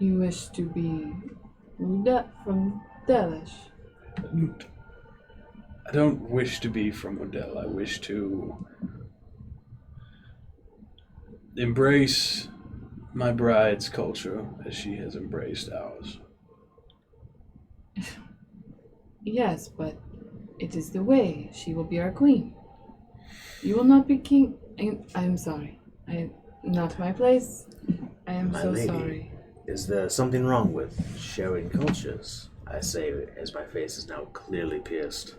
You wish to be from Delish. I don't wish to be from Odell. I wish to embrace my bride's culture as she has embraced ours. Yes, but it is the way. She will be our queen. You will not be king. I'm sorry. Not my place. I am My so lady. sorry. Is there something wrong with sharing cultures? I say as my face is now clearly pierced.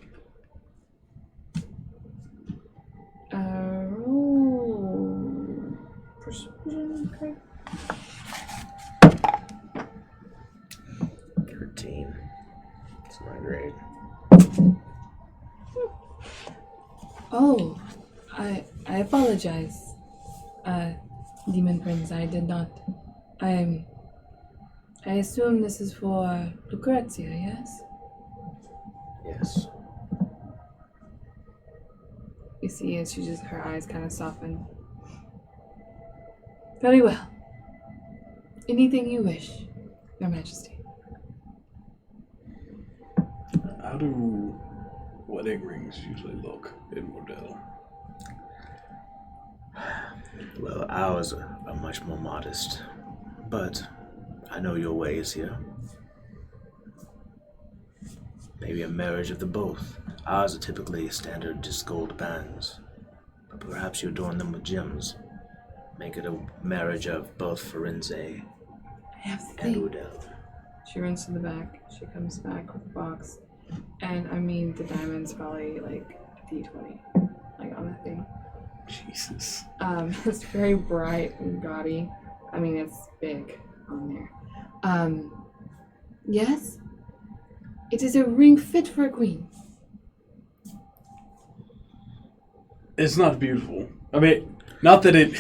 Roll persuasion, okay. 13. It's my grade. Oh, I apologize, Demon Prince. I did not. I assume this is for Lucrezia, yes? Yes. You see, as her eyes kind of soften. Very well. Anything you wish, Your Majesty. How do wedding rings usually look in Modell? Well, ours are much more modest, but I know your ways here. Maybe a marriage of the both. Ours are typically standard just gold bands, but perhaps you adorn them with gems. Make it a marriage of both Firenze I have the and thing. Udell. She runs to the back. She comes back with a box. And the diamond's probably like a D20, like on the thing. Jesus. It's very bright and gaudy. It's big on there. Yes? It is a ring fit for a queen. It's not beautiful. Not that it...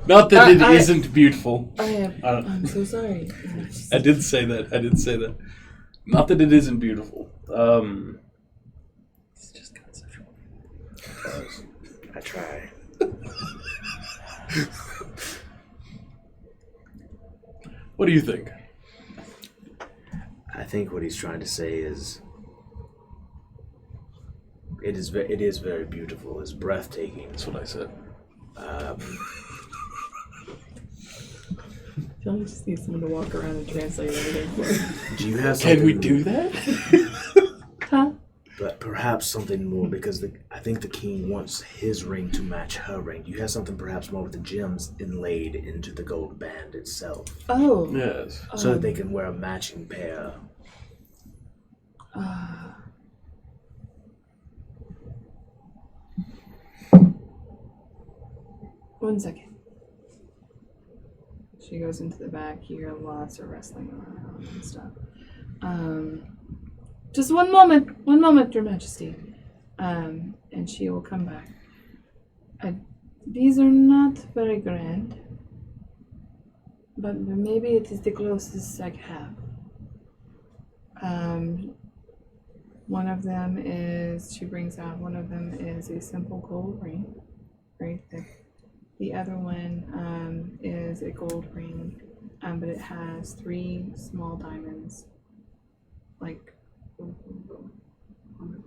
not that it isn't beautiful. I'm so sorry. I did say that. Not that it isn't beautiful. It's just conceptual. I try. What do you think? I think what he's trying to say is it is very beautiful. It's breathtaking. That's what I said. I feel like I just need someone to walk around and translate everything for me. Do you have something? Can we do that? Huh? But perhaps something more, because I think the king wants his ring to match her ring. Do you have something perhaps more with the gems inlaid into the gold band itself, Oh. Yes. so that they can wear a matching pair? One second. She goes into the back. You hear lots of wrestling around and stuff. Just one moment, Your Majesty. And she will come back. These are not very grand, but maybe it is the closest I have. One of them is, she brings out, one of them is a simple gold ring, very thick. The other one is a gold ring, but it has 3 small diamonds, like boom, boom, boom.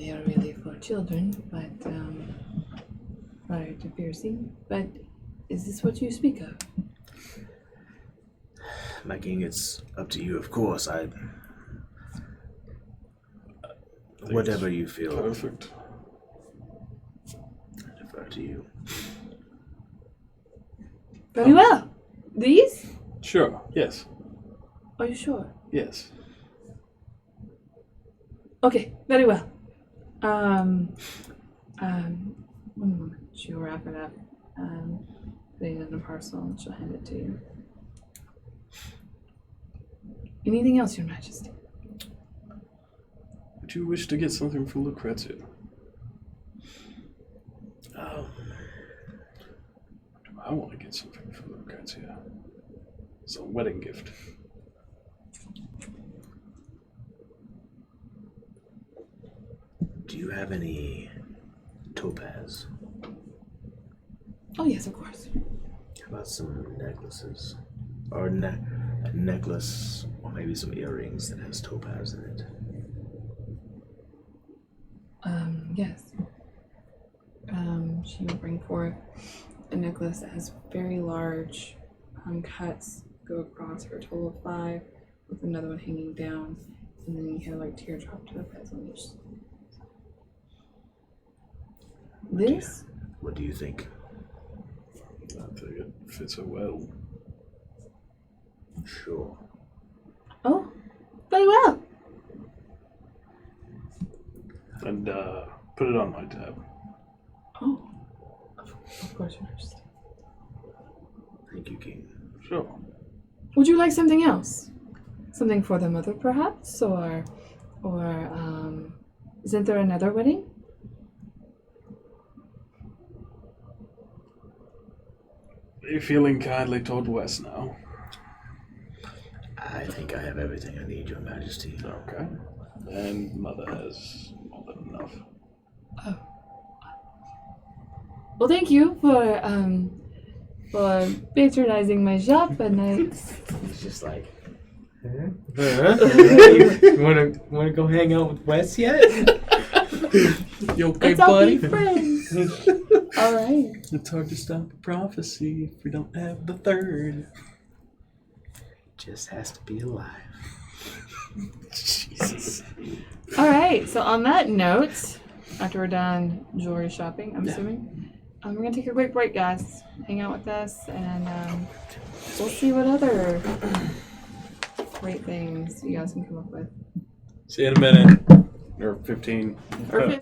they are really for children, but prior to piercing. But is this what you speak of? My king, it's up to you, of course. Whatever you feel. Perfect. I defer to you. Very well. These? Sure. Yes. Are you sure? Yes. Okay, very well. One moment. She'll wrap it up, put it in a parcel, and she'll hand it to you. Anything else, Your Majesty? Would you wish to get something for Lucrezia? I want to get something for Lucrezia. It's a wedding gift. Do you have any topaz? Oh, yes, of course. How about some necklaces? Or a necklace, or maybe some earrings that has topaz in it. Yes. She will bring forth a necklace that has very large cuts go across for a total of 5, with another one hanging down, and then you have like teardrop topaz on each. This? What do you think? I think it fits her well. Sure. Oh, very well. And put it on my tab. Oh, of course, Your Majesty. Thank you, King. Sure. Would you like something else? Something for the mother, perhaps, or isn't there another wedding? Are you feeling kindly toward West now? I think I have everything I need, Your Majesty. Okay. And Mother has more than enough. Oh. Well, thank you for patronizing my shop, and It's just like, You wanna go hang out with Wes yet? You okay, let's all buddy? be friends. All right. It's hard to stop a prophecy if we don't have the third. just has to be alive. Jesus. All right. So on that note, after we're done jewelry shopping, I'm assuming, we're gonna take a quick break, guys. Hang out with us, and we'll see what other great things you guys can come up with. See you in a minute. Or 15. Or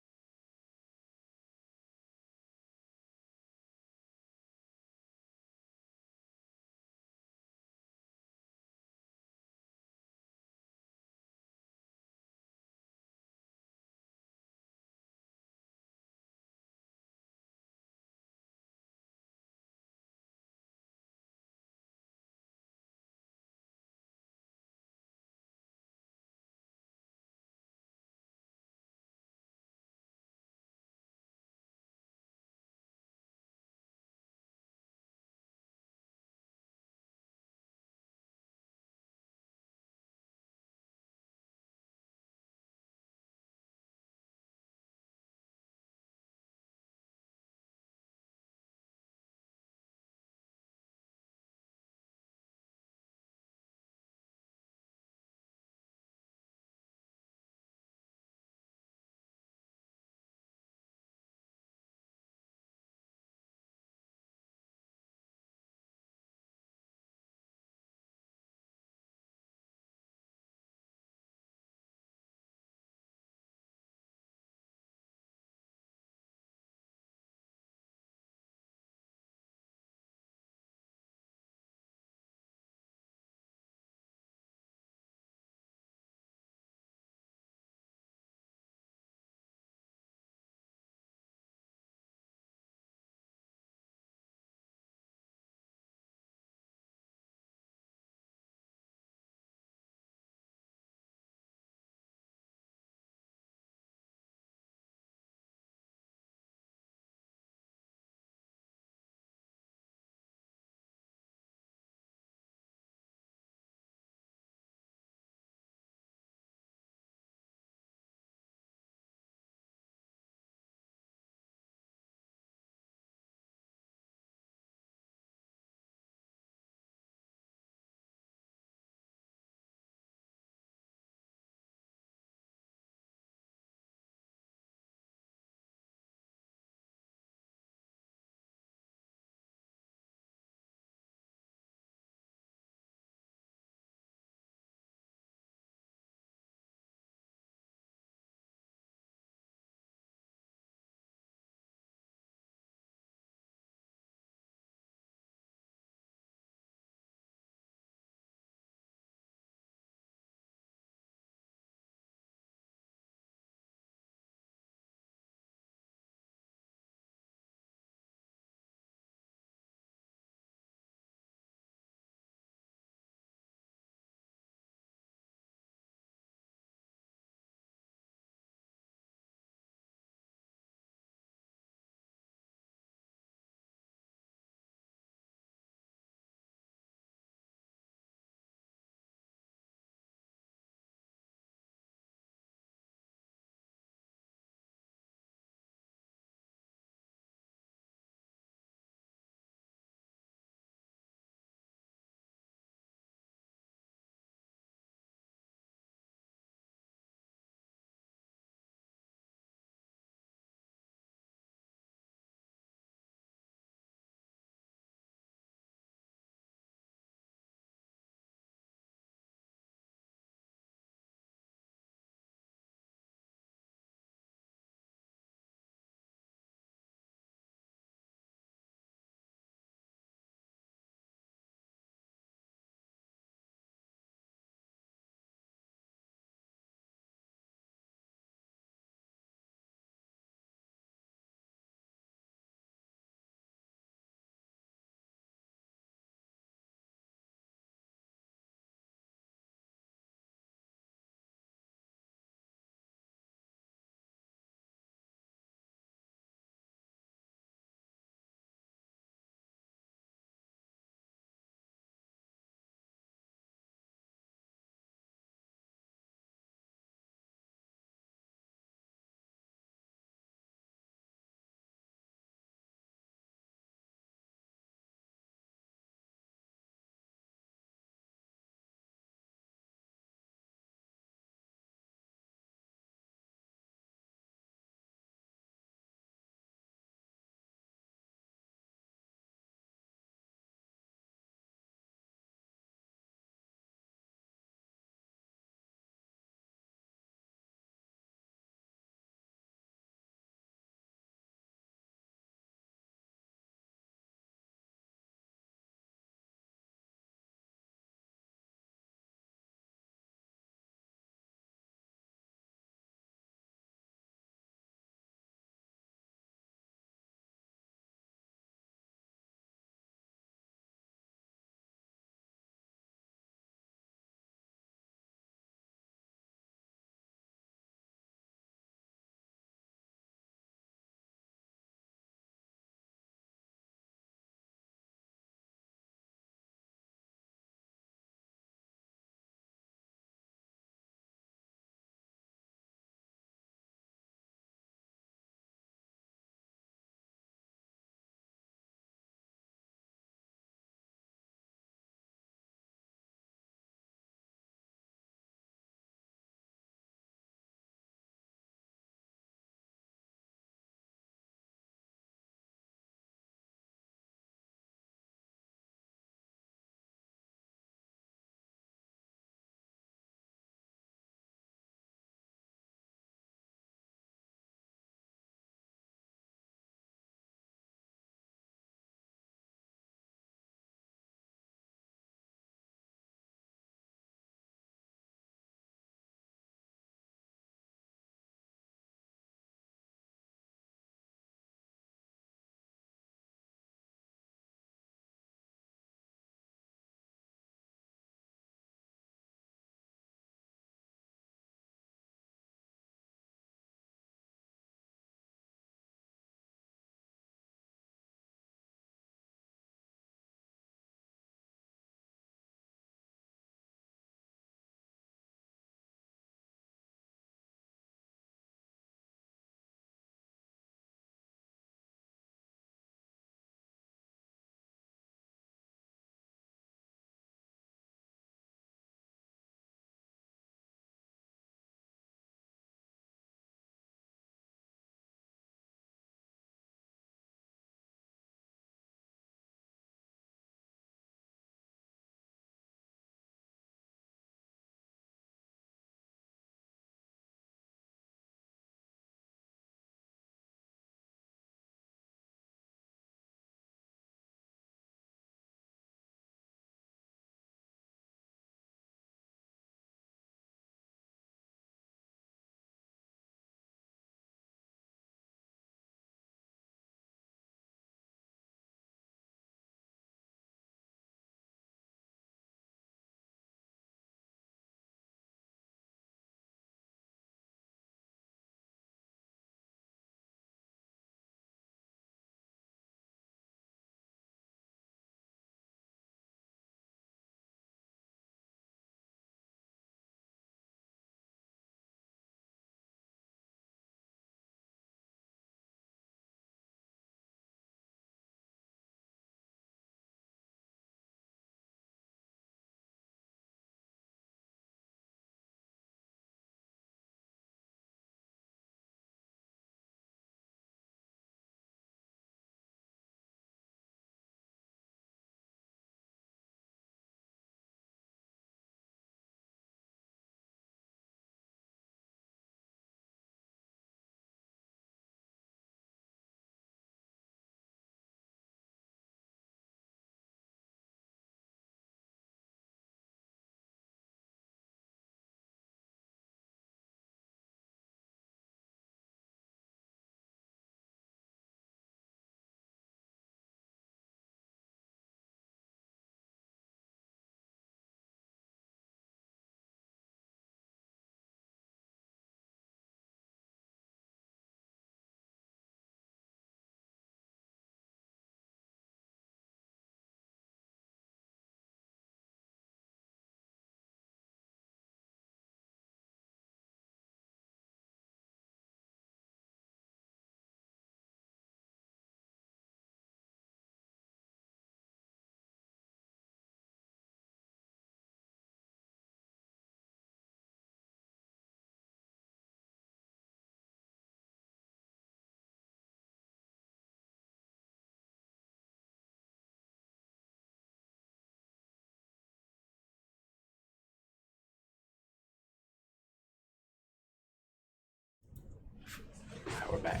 We're back.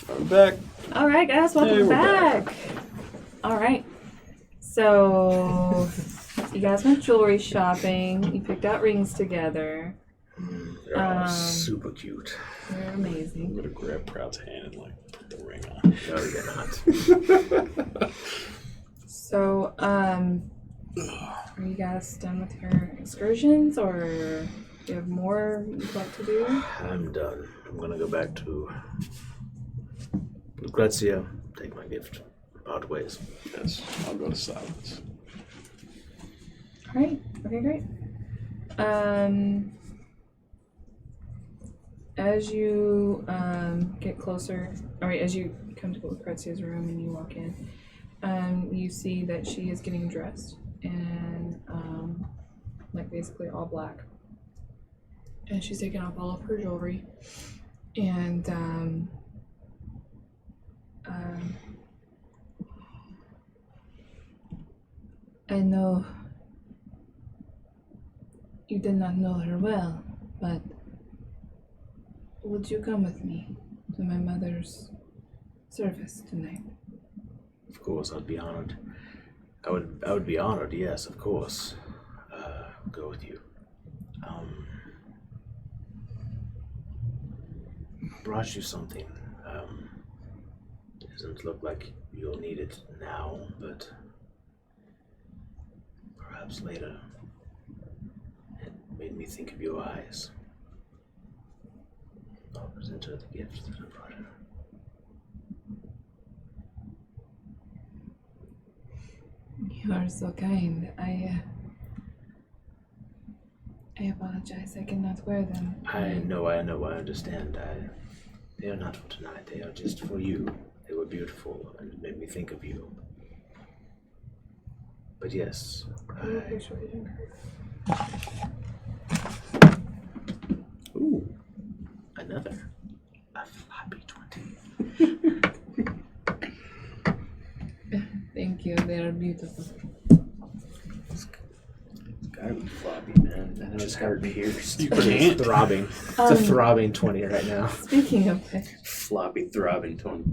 I'm back. All right, guys, welcome Hey, we're back. All right. So, you guys went jewelry shopping. You picked out rings together. They're all super cute. They're I'm amazing. gonna grab Proud's hand and like put the ring on. No, you're not. So, are you guys done with your excursions, or do you have more you'd like to do? I'm done. I'm gonna go back to Lucrezia, take my gift, part ways. Yes, I'll go to silence. All right. Okay, great. As you get closer, as you come to Lucrezia's room and you walk in, you see that she is getting dressed in like basically all black, and she's taking off all of her jewelry, and I know you did not know her well, but would you come with me to my mother's service tonight? Of course, I'd be honored. I would be honored, yes, of course. Go with you. Brought you something. Doesn't look like you'll need it now, but perhaps later. It made me think of your eyes. I'll present her the gift that I brought her. You are so kind. I apologize. I cannot wear them. I know, I understand. They are not for tonight. They are just for you. They were beautiful and made me think of you. But yes, Ooh, another. A floppy 20. Thank you. They are beautiful. It's gotta be floppy, man. That just got pierced. You It's can't. throbbing. It's a throbbing 20 right now. Speaking of which, Floppy throbbing 20.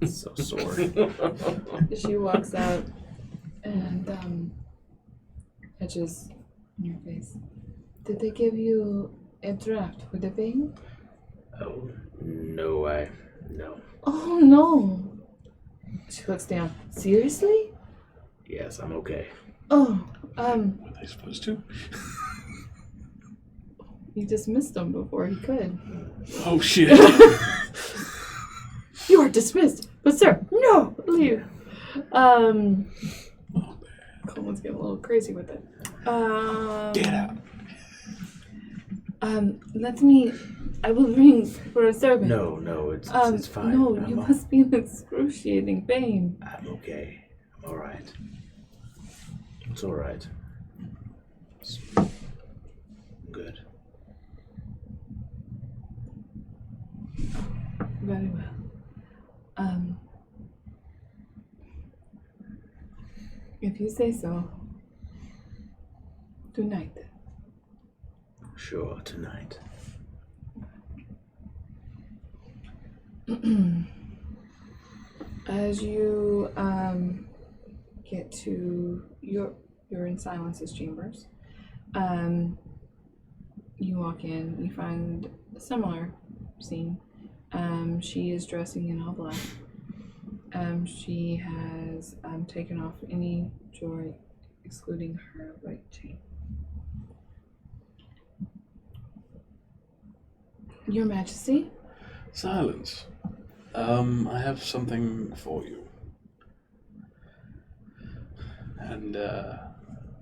So sore. she walks out and touches your face. Did they give you a draft for the vein? Oh, no, no. Oh no! She looks down. Seriously? Yes, I'm okay. Oh, Were they supposed to? you dismissed him before he could. Oh shit! You are dismissed. But sir, no! Leave. Coleman's getting a little crazy with it. Get out. I will ring for a servant. No, it's fine. No, you must be in excruciating pain. I'm okay. I'm alright. It's alright. Good. Very well. If you say so. Tonight. Sure, tonight. As you get to you're in Silence's chambers. You walk in, you find a similar scene. She is dressing in all black. She has taken off any jewelry, excluding her right chain. Your Majesty? Silence. I have something for you. And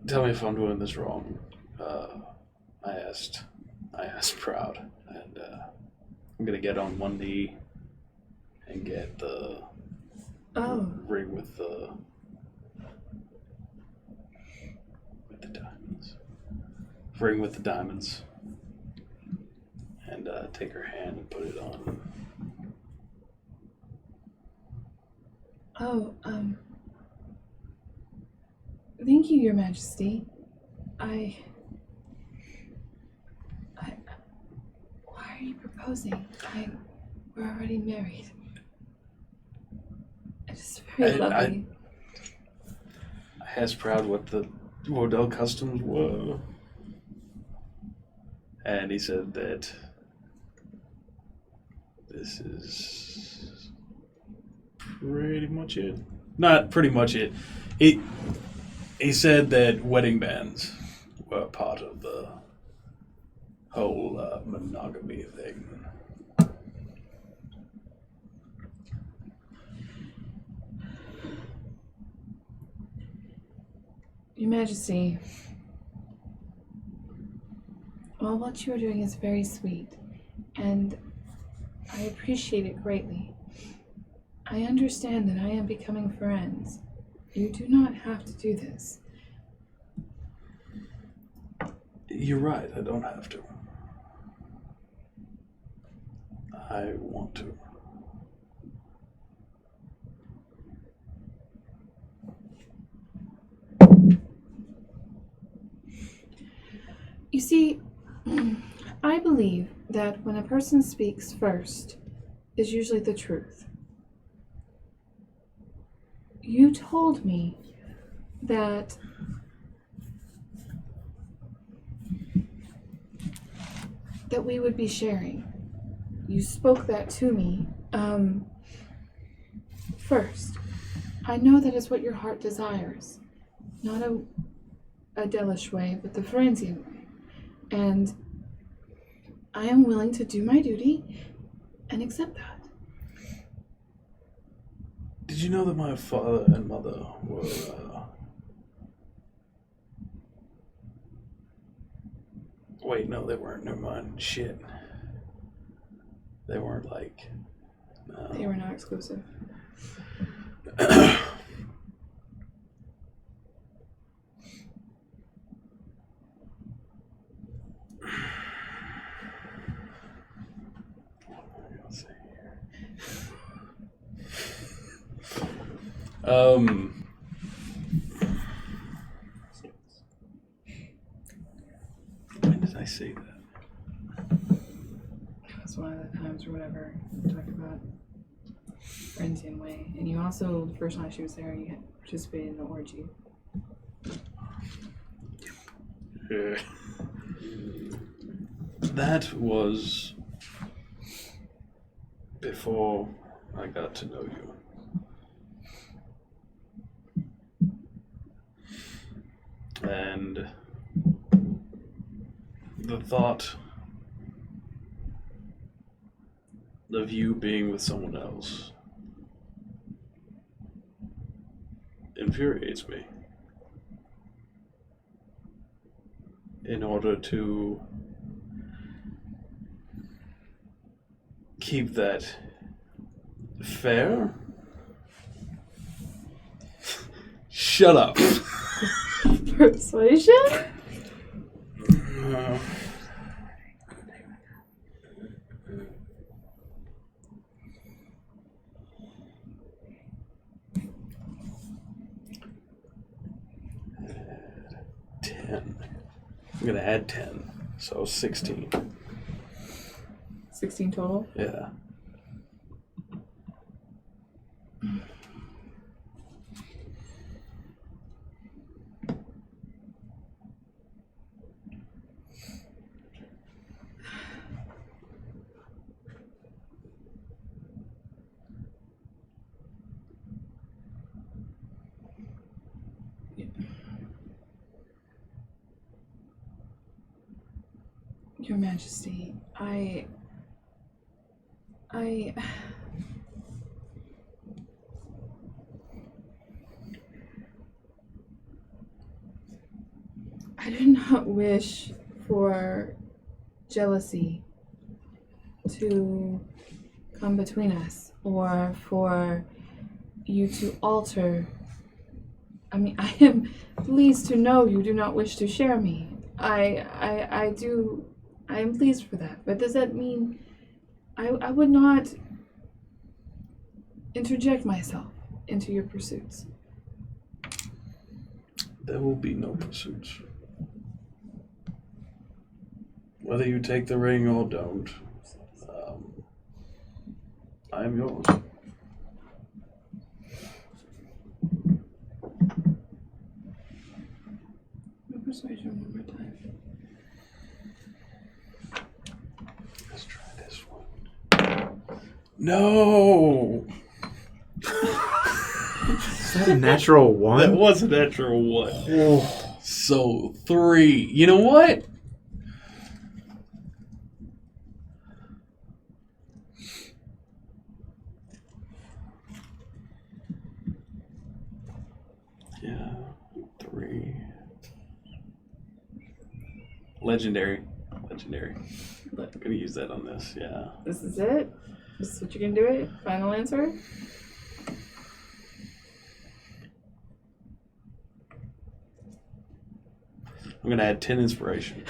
tell me if I'm doing this wrong. I asked Proud, and I'm gonna get on one knee and get the ring with the diamonds. Ring with the diamonds. And take her hand and put it on. Thank you, Your Majesty. are you proposing? We're already married. It's very lovely. I asked Proud what the Wardell customs were. And he said that this is pretty much it. Not pretty much it. He said that wedding bands were part of the whole monogamy thing. Your Majesty, well, what you are doing is very sweet, and I appreciate it greatly. I understand that I am becoming friends. You do not have to do this. You're right, I don't have to. I want to. You see, I believe that when a person speaks first is usually the truth. You told me that we would be sharing. You spoke that to me first. I know that is what your heart desires. Not a Delish way, but the Varangian way. And I am willing to do my duty and accept that. Did you know that my father and mother were wait, no, they weren't. Never mind. Shit. They weren't like... No. They were not exclusive. When did I say that? That's one of the times or whatever we talked about Varangian way. And you also, the first night she was there, you had participated in the orgy. Yeah. That was before I got to know you. And the thought of you being with someone else infuriates me. In order to keep that fair? Shut up. Persuasion? I'm gonna add 10, so 16. 16 total? Yeah. Your Majesty, I do not wish for jealousy to come between us or for you to alter. I mean, I am pleased to know you do not wish to share me. I am pleased for that. But does that mean I would not interject myself into your pursuits? There will be no pursuits. Whether you take the ring or don't, I am yours. Persuasion one more time. Let's try this one. No! Is that a natural That one? was a natural one. So 3. You know what? Yeah, 3. Legendary. I'm gonna use that on this, yeah. This is it? This is what you're gonna do it? Final answer? I'm gonna add 10 inspiration.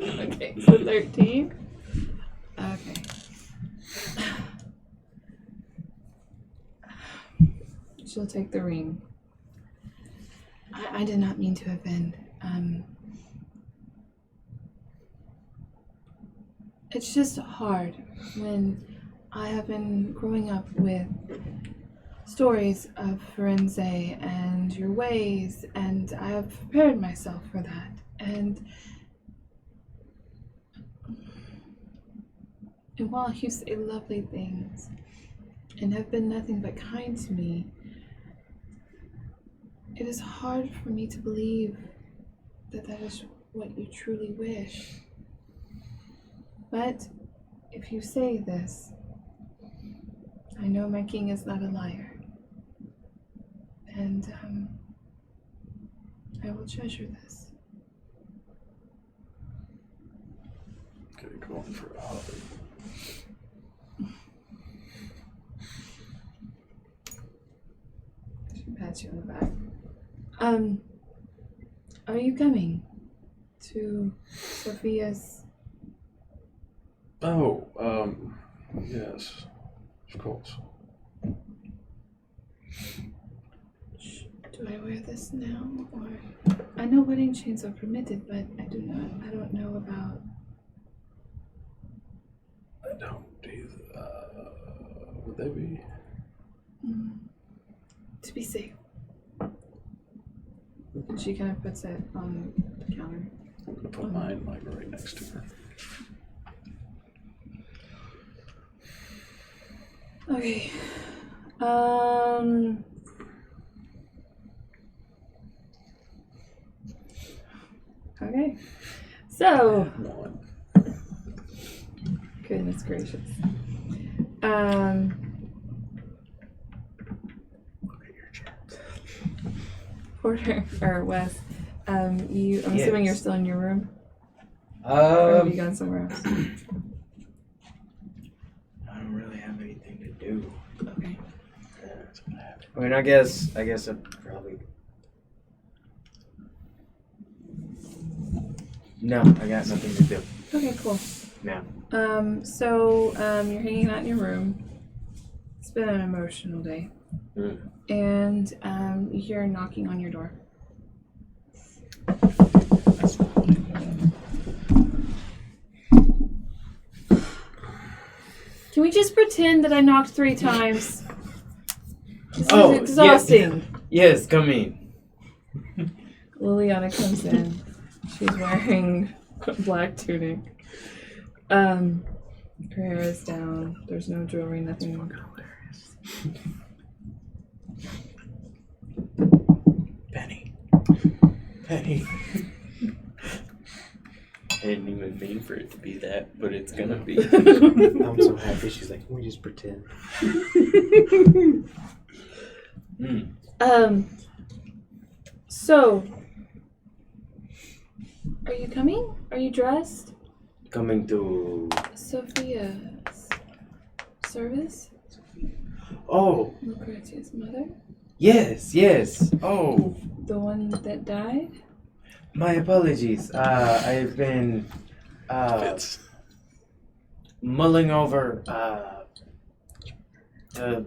Okay, so 13. Okay. She'll take the ring. I did not mean to offend. It's just hard when I have been growing up with stories of Firenze and your ways, and I have prepared myself for that. And while you say lovely things and have been nothing but kind to me, it is hard for me to believe that that is what you truly wish. But if you say this, I know my king is not a liar. And I will treasure this. Okay, going for a hug. She pats you on the back. Are you coming to Sophia's? Oh, yes, of course. Do I wear this now, or I know wedding chains are permitted, but I don't know about. I don't either. Would they be? To be safe. And she kind of puts it on the counter. I'm gonna put mine like right next to her. Okay. Okay. So, One. goodness gracious. Porter or Wes, I'm assuming you're still in your room, or have you gone somewhere else? I don't really have anything to do. Okay. I mean, I guess I probably. No, I got nothing to do. Okay, cool. Now. So you're hanging out in your room. It's been an emotional day. And you hear knocking on your door. Can we just pretend that I knocked 3 times? This is exhausting. Yes, come in. Liliana comes in. She's wearing a black tunic. Her hair is down. There's no jewelry, nothing. Penny. I didn't even mean for it to be that, but it's gonna be. I'm so happy. She's like, can we just pretend? So, are you coming? Are you dressed? Coming to. Sophia's service? Oh, Lucrezia's mother? yes. Oh, The one that died? my apologies. I've been Fits. mulling over the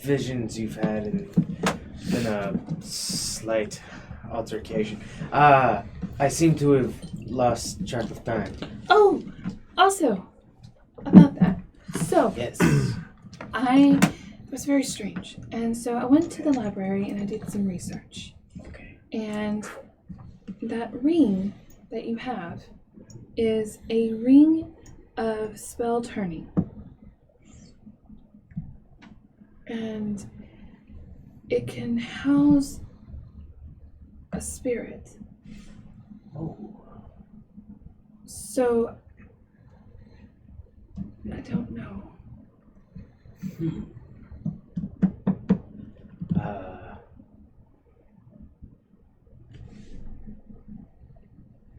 visions you've had, and been a slight altercation. I seem to have lost track of time. Oh, also, about that. So, Yes. it was very strange. And so I went to the library and I did some research. Okay. And that ring that you have is a ring of spell turning. And it can house a spirit. Oh. So I don't know.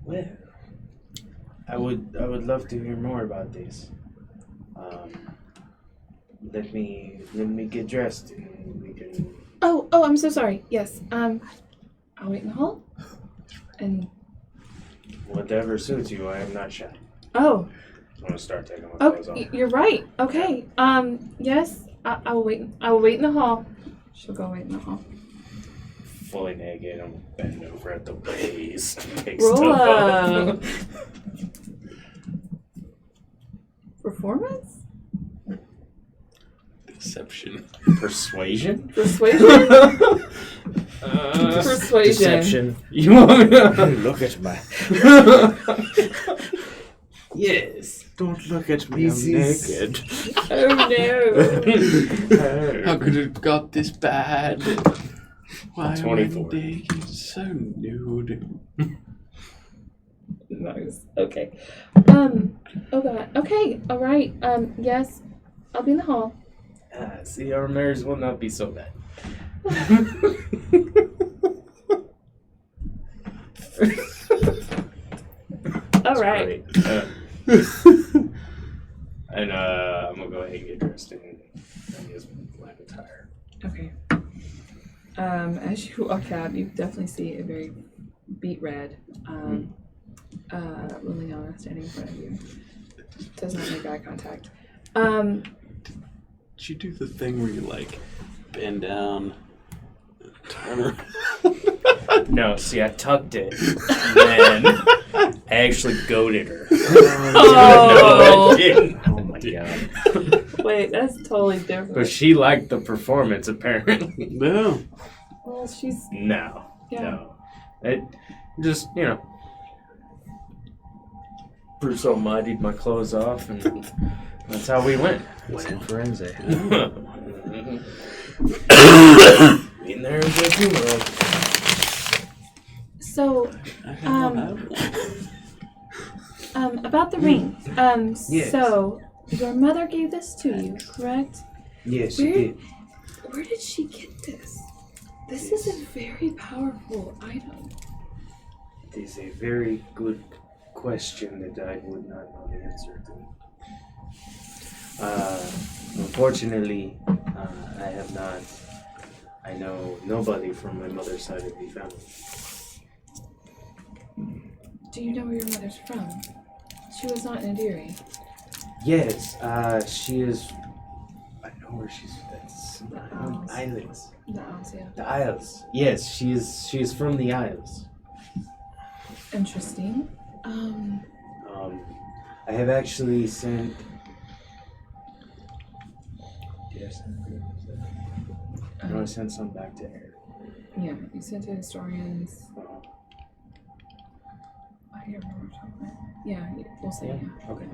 Well, I would love to hear more about this. Let me get dressed and we can. Oh, I'm so sorry. Yes. I'll wait in the hall. And Whatever suits you. I am not shy. oh, I'm gonna start taking my oh, clothes off. you're right. Okay. Yes. I will wait. I will wait in the hall. She'll go wait in the hall. Fully naked. I'm bending over at the waist. Pick Roll stuff a up. performance. Deception. Persuasion. Persuasion. Persuasion. Deception. You want me to? Look at my. Yes. Don't look at me. This I'm is- naked. Oh no. How could it have got this bad? Why am I 24. naked? So nude. Nice. Okay. Oh god. Okay. All right. Yes. I'll be in the hall. See, our marriage will not be so bad. All right. Great. And I'm gonna go ahead and get dressed in his black attire. Okay. As you walk out, you definitely see a very beet red Liliana standing in front of you. Does not make eye contact. Did you do the thing where you like bend down, turn around? No, see, I tucked it, and then I actually goaded her. Oh. No, I didn't. Oh my god. Wait, that's totally different. But she liked the performance, apparently. No. Well, she's No, yeah. no. It just, Bruce muddied my clothes off, and that's how we went. Went forensic. In there is a funeral. So, about the ring. Yes. So your mother gave this to you, correct? Yes, she did. Where did she get this? This is a very powerful item. It is a very good question that I would not know the answer to. Unfortunately, I have not. I know nobody from my mother's side of the family. Do you know where your mother's from? She was not in Adiri. Yes, she is. I know where she's. That's The Isles. islands. The Isles, yeah. The Isles. Yes, she is. She is from the Isles. Interesting. I have actually sent. Yes. I know I sent some back to her. Yeah, you sent to historians. I can't remember what you're talking about. Yeah, we'll say yeah. Okay.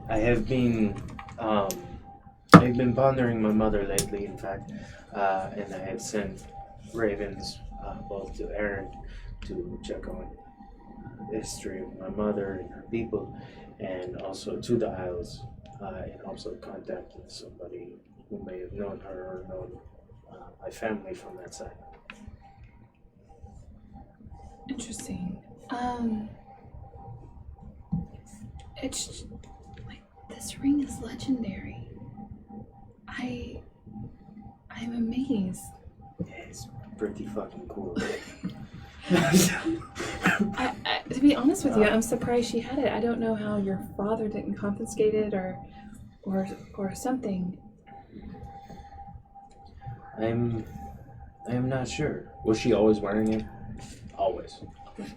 I have been. I've been pondering my mother lately, in fact, and I have sent ravens both to Aaron to check on the history of my mother and her people, and also to the Isles, and also contacted somebody who may have known her or known my family from that side. Interesting. It's like this ring is legendary. I'm amazed. Yeah, it's pretty fucking cool. To be honest with you, I'm surprised she had it. I don't know how your father didn't confiscate it or something. I am not sure. Was she always wearing it? Always. Okay.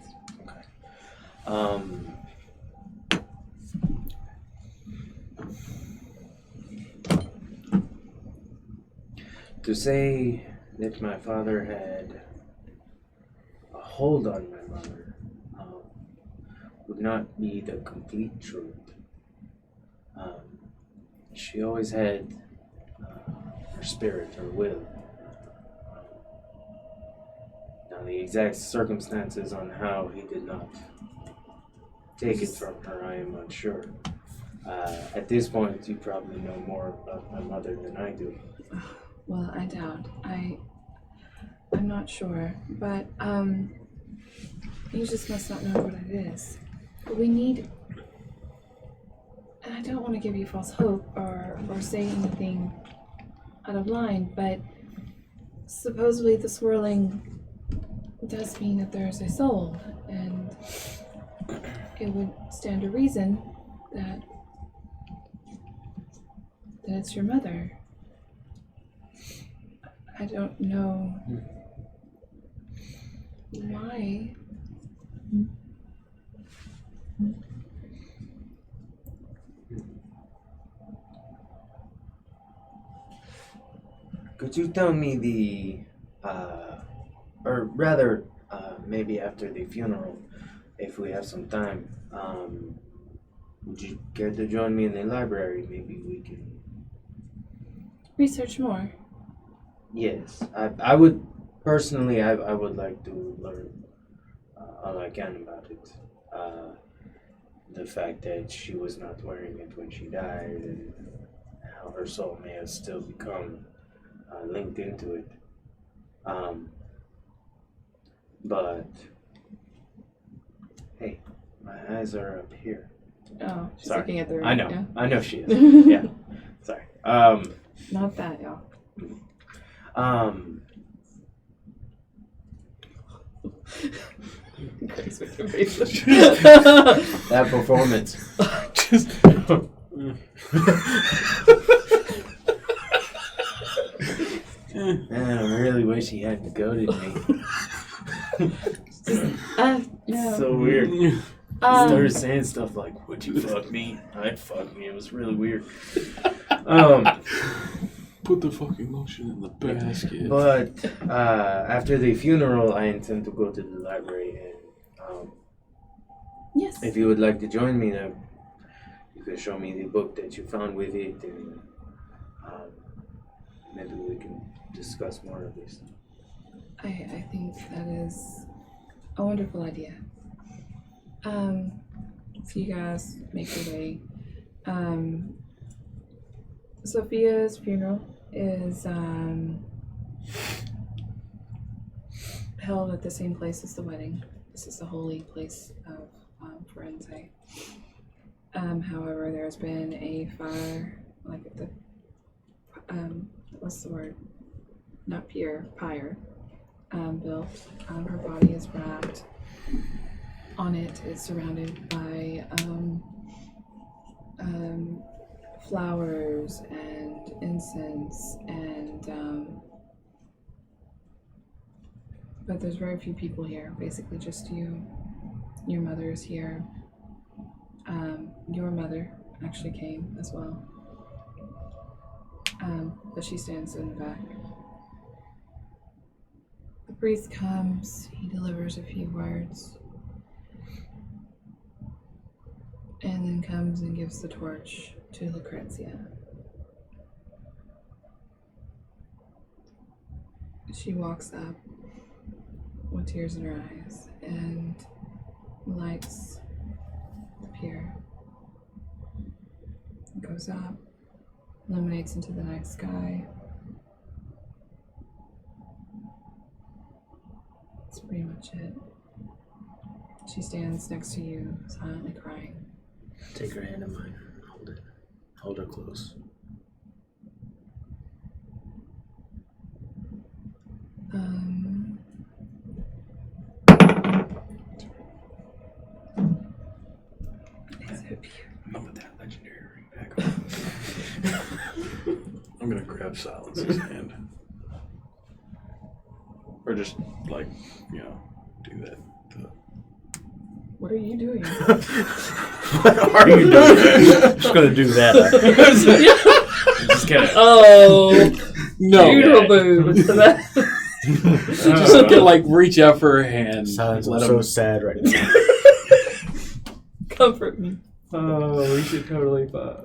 to say that my father had a hold on my mother would not be the complete truth. She always had her spirit, her will. Now, the exact circumstances on how he did not take it from her, I am unsure. At this point, you probably know more about my mother than I do. Well, I doubt. I'm not sure, but you just must not know what it is. But we need. And I don't want to give you false hope or say anything out of line, but supposedly the swirling does mean that there is a soul, and it would stand to reason that it's your mother. I don't know why. Could you tell me or rather, maybe after the funeral, if we have some time, would you care to join me in the library? Maybe we can... Research more. Yes, I would, personally, I would like to learn all I can about it. The fact that she was not wearing it when she died, and how her soul may have still become linked into it. But, hey, my eyes are up here. Oh, she's Sorry. looking at the room. I know. Yeah. I know she is. Yeah. Sorry. Not that, y'all. Grace with her face. That performance. Just. Man, I really wish he hadn't goaded me. No. So weird. He started saying stuff like, "Would you fuck me? I'd fuck me." It was really weird. Put the fucking lotion in the basket. But after the funeral, I intend to go to the library, and Yes. if you would like to join me, then you can show me the book that you found with it, and maybe we can discuss more of this. I think that is a wonderful idea. So you guys make your way. Sophia's funeral is held at the same place as the wedding. This is the holy place of Firenze. However, there's been a fire, like at the what's the word? Not pyre. Built. Her body is wrapped. On it is surrounded by flowers and incense, and but there's very few people here. Basically, just you. Your mother is here. Your mother actually came as well, but she stands in the back. The priest comes, he delivers a few words, and then comes and gives the torch to Lucrezia. She walks up with tears in her eyes and lights the pier. It goes up, illuminates into the night sky. That's pretty much it. She stands next to you, silently crying. Take her hand in mine. Hold it. Hold her close. Is it you? I'm with that legendary ring back on. I'm gonna grab Silence's hand. Or just, like, do that. What are you doing? What are you doing? Just gonna do that. I'm just gonna. Oh. No. Doodle boo. Just gonna like reach out for her hand. Silence. I'm let so him. sad right now. Comfort me. Oh, we should totally fuck.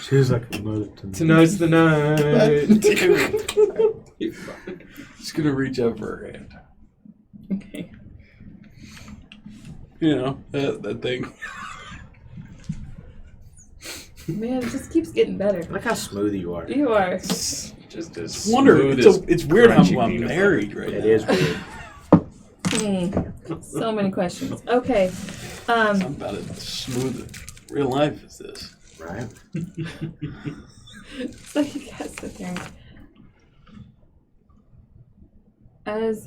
She was like a mother to me. Tonight's the night. Just gonna reach out for her hand. Okay. You know that thing. Man, it just keeps getting better. Look how smooth you are. You are. Just as Wonder. smooth It's, as it's weird how crunchy I'm peanut married right It now. is weird. So many questions. Okay. Something about it smooth. Real life is this. Right? So you guys sit there. As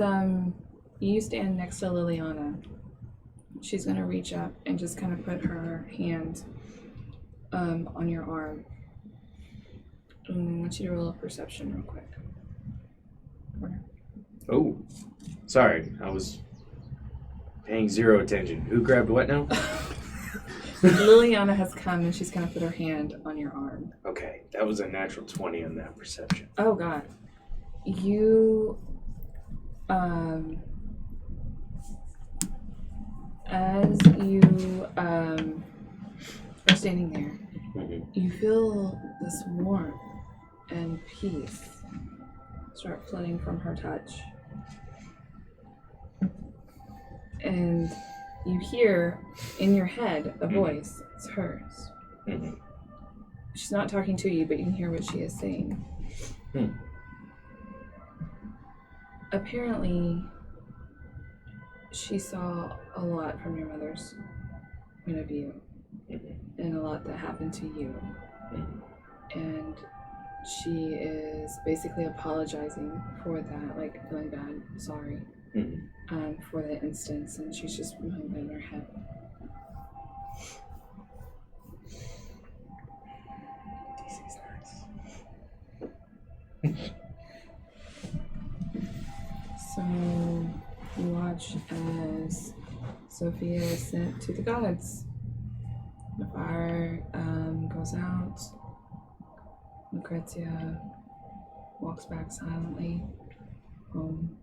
you stand next to Liliana, she's gonna reach up and just kind of put her hand on your arm. And I want you to roll a perception real quick. Oh, sorry. I was paying zero attention. Who grabbed what now? Liliana has come and she's gonna put her hand on your arm. Okay, that was a natural 20 on that perception. Oh God. You as you are standing there, you feel this warmth and peace start flooding from her touch. And you hear in your head a voice. It's hers. She's not talking to you, but you can hear what she is saying. Apparently, she saw a lot from your mother's point of view, and a lot that happened to you. And she is basically apologizing for that, like feeling bad, sorry, for that instance, and she's just moving in her head. So you watch as Sophia is sent to the gods. The fire goes out. Lucrezia walks back silently home.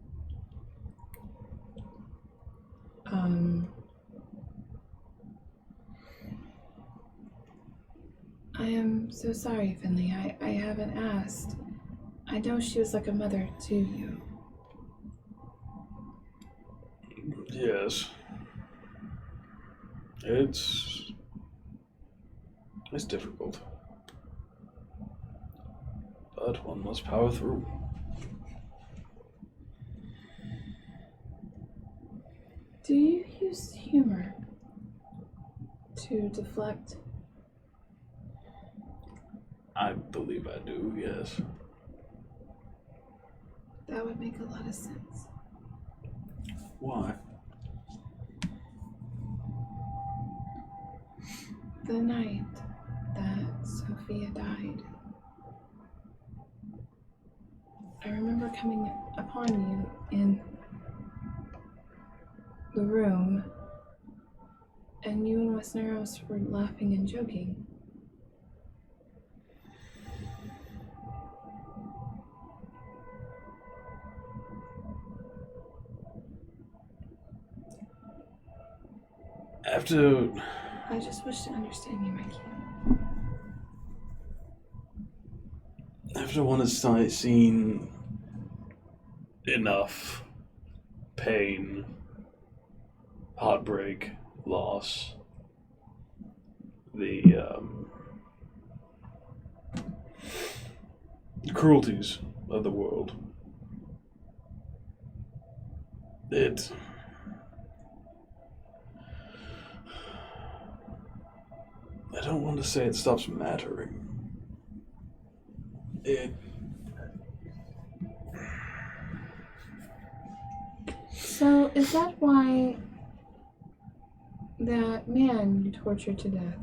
I am so sorry, Finley. I haven't asked. I know she was like a mother to you. Yes. It's difficult. But one must power through. Do you use humor to deflect? I believe I do, yes. That would make a lot of sense. Why? The night that Sophia died, I remember coming upon you in the room, and you and Wesneros were laughing and joking. After I just wish to understand you, Mikey. one has seen enough pain, heartbreak, loss, the cruelties of the world, I don't want to say it stops mattering. So, is that why that man you tortured to death,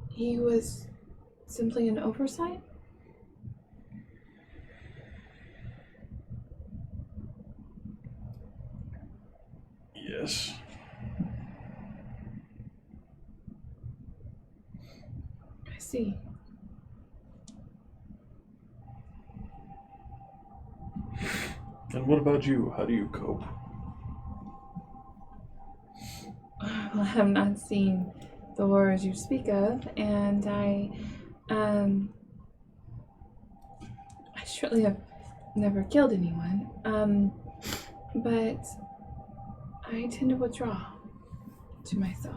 he was simply an oversight? Yes. I see. What about you? How do you cope? Well, I have not seen the horrors you speak of, and I surely have never killed anyone. But I tend to withdraw to myself.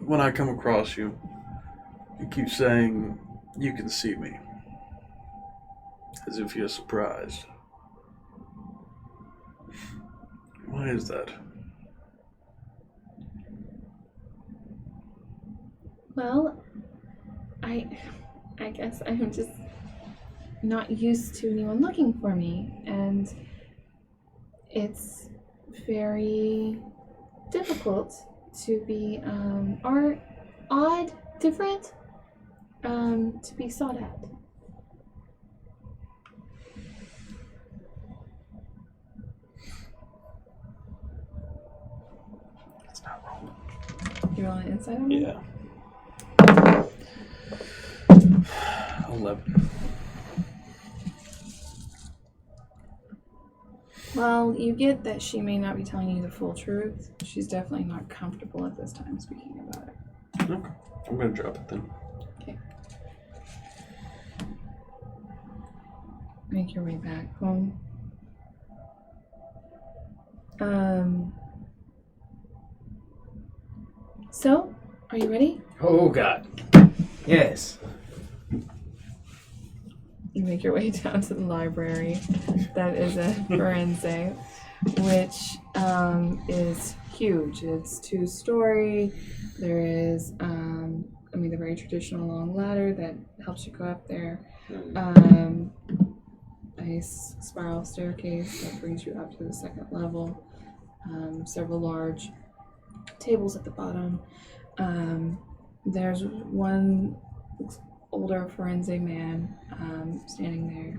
When I come across you, you keep saying you can see me. As if you're surprised. Why is that? Well, I guess I'm just not used to anyone looking for me, and it's very difficult to be different, to be sought at. It's not wrong. You're on the inside of me? Yeah. 11. Well, you get that she may not be telling you the full truth. She's definitely not comfortable at this time speaking about it. Okay. I'm gonna drop it then. Okay. Make your way back home. So, are you ready? Oh, God. Yes. You make your way down to the library. That is a forensic, which is huge. It's 2-story. There is, the very traditional long ladder that helps you go up there. Nice spiral staircase that brings you up to the second level. Several large tables at the bottom. There's one older forensic man standing there.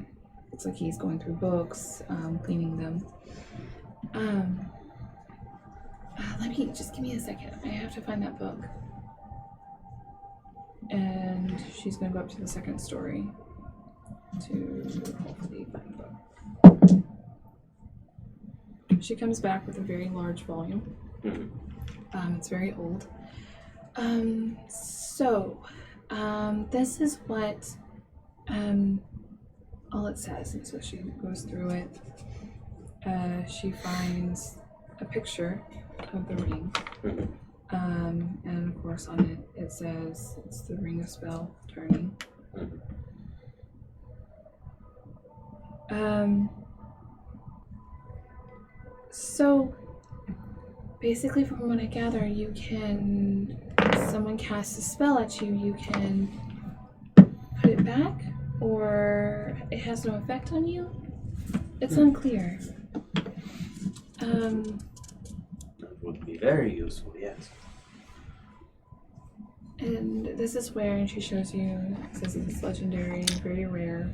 Looks like he's going through books, cleaning them. Just give me a second. I have to find that book. And she's going to go up to the second story to hopefully find the book. She comes back with a very large volume. It's very old. This is what all it says, and so she goes through it. She finds a picture of the ring, and of course on it it says it's the ring of spell turning. So basically, from what I gather, if someone casts a spell at you, you can put it back, or it has no effect on you. It's unclear. That would be very useful, yes. And this is where, and she shows you, it says it's legendary, very rare.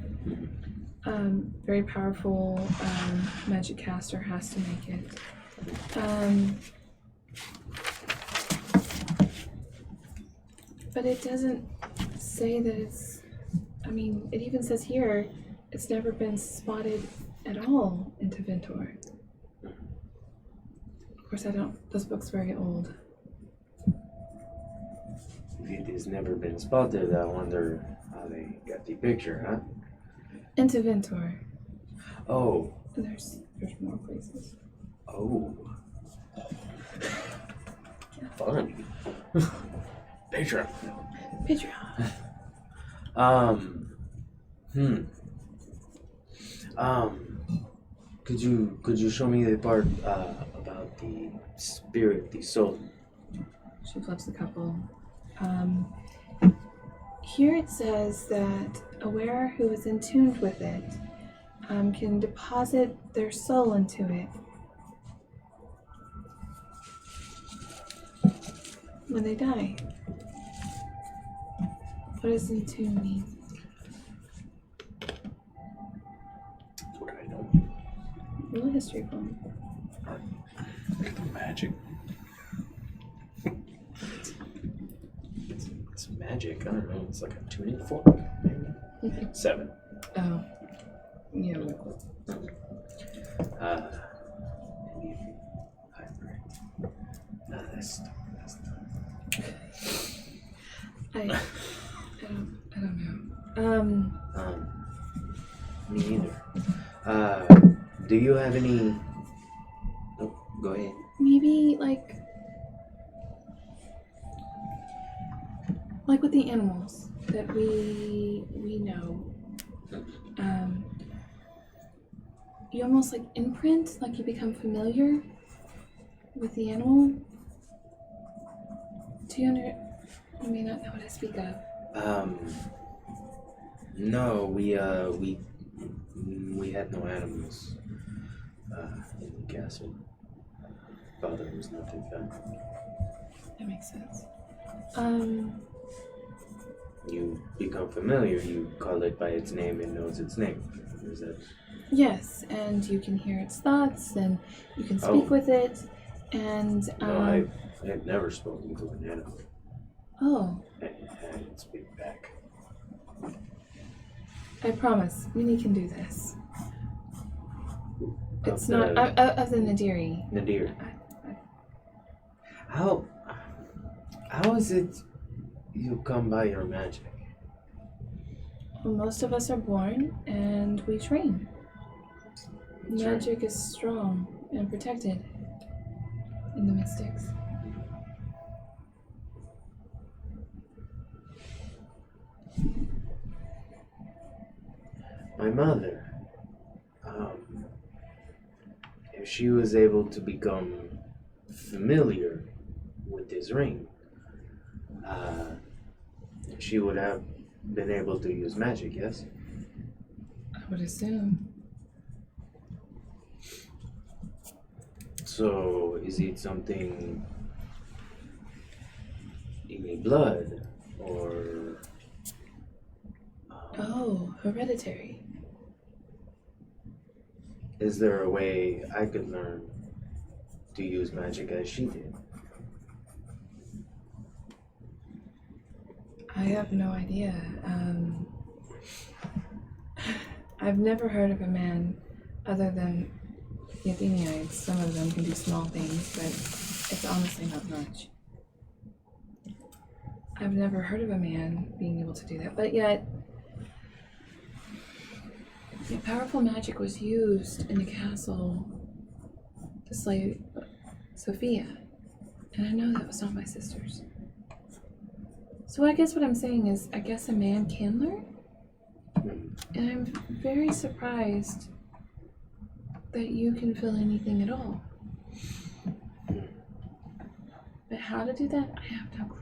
Very powerful magic caster has to make it. But it doesn't say that it's, it even says here, it's never been spotted at all in Teventor. Of course, this book's very old. If it has never been spotted, I wonder how they got the picture, huh? In Teventor. Oh. There's more places. Oh. Fun. Patreon. Could you show me the part about the spirit, the soul? She flips a couple. Here it says that a wearer who is in tune with it can deposit their soul into it when they die. What does in tune mean? That's what I know. Roll a history for me. Look at the magic. magic. I don't know. It's like a tuning fork, maybe. 7. Oh. Yeah. no clue. Maybe if you hybrid. That's I don't know. Me either. Do you have any? Oh, go ahead. Maybe like with the animals that we know. You almost like imprint, like you become familiar with the animal. Do you may not know what I speak of. No, we had no animals in the castle. Father was not too fat. That makes sense. You become familiar. You call it by its name and knows its name. Is that? Yes, and you can hear its thoughts, and you can speak with it, and No, I had never spoken to an animal. Oh, I didn't speak back. I promise, Minnie can do this. It's Of not the- of the Nadiri. Nadir. How is it you come by your magic? Well, most of us are born, and we train. That's right. Magic is strong and protected in the mystics. My mother, if she was able to become familiar with this ring, she would have been able to use magic, yes? I would assume. So, is it something in the blood, or... Oh, hereditary. Is there a way I could learn to use magic as she did? I have no idea. I've never heard of a man other than the Atheniites. Some of them can do small things, but it's honestly not much. I've never heard of a man being able to do that, but yet powerful magic was used in the castle to slay Sophia, and I know that was not my sister's. So I guess what I'm saying is, I guess a man can learn, and I'm very surprised that you can feel anything at all. But how to do that, I have no clue.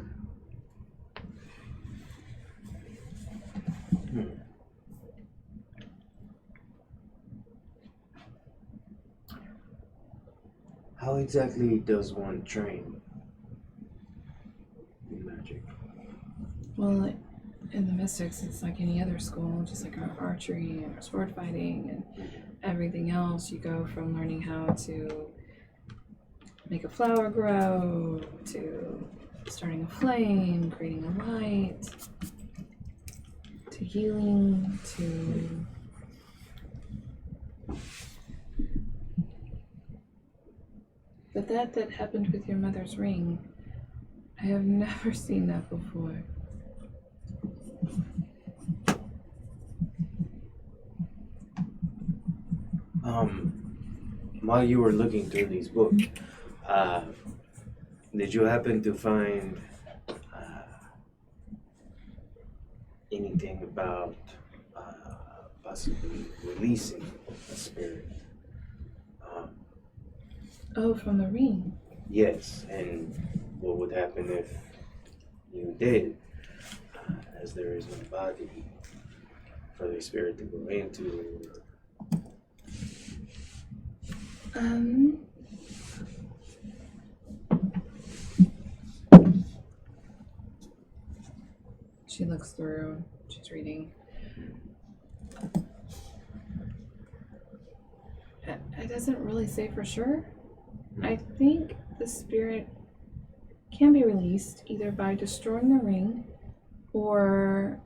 How exactly does one train in magic? Well, in the mystics, it's like any other school, just like our archery and our sword fighting and everything else. You go from learning how to make a flower grow to starting a flame, creating a light, to healing, to but that happened with your mother's ring. I have never seen that before. While you were looking through these books, did you happen to find anything about possibly releasing a spirit? Oh, from the ring. Yes, and what would happen if you did, as there is no body for the spirit to go into? She looks through. She's reading. It doesn't really say for sure. I think the spirit can be released either by destroying the ring or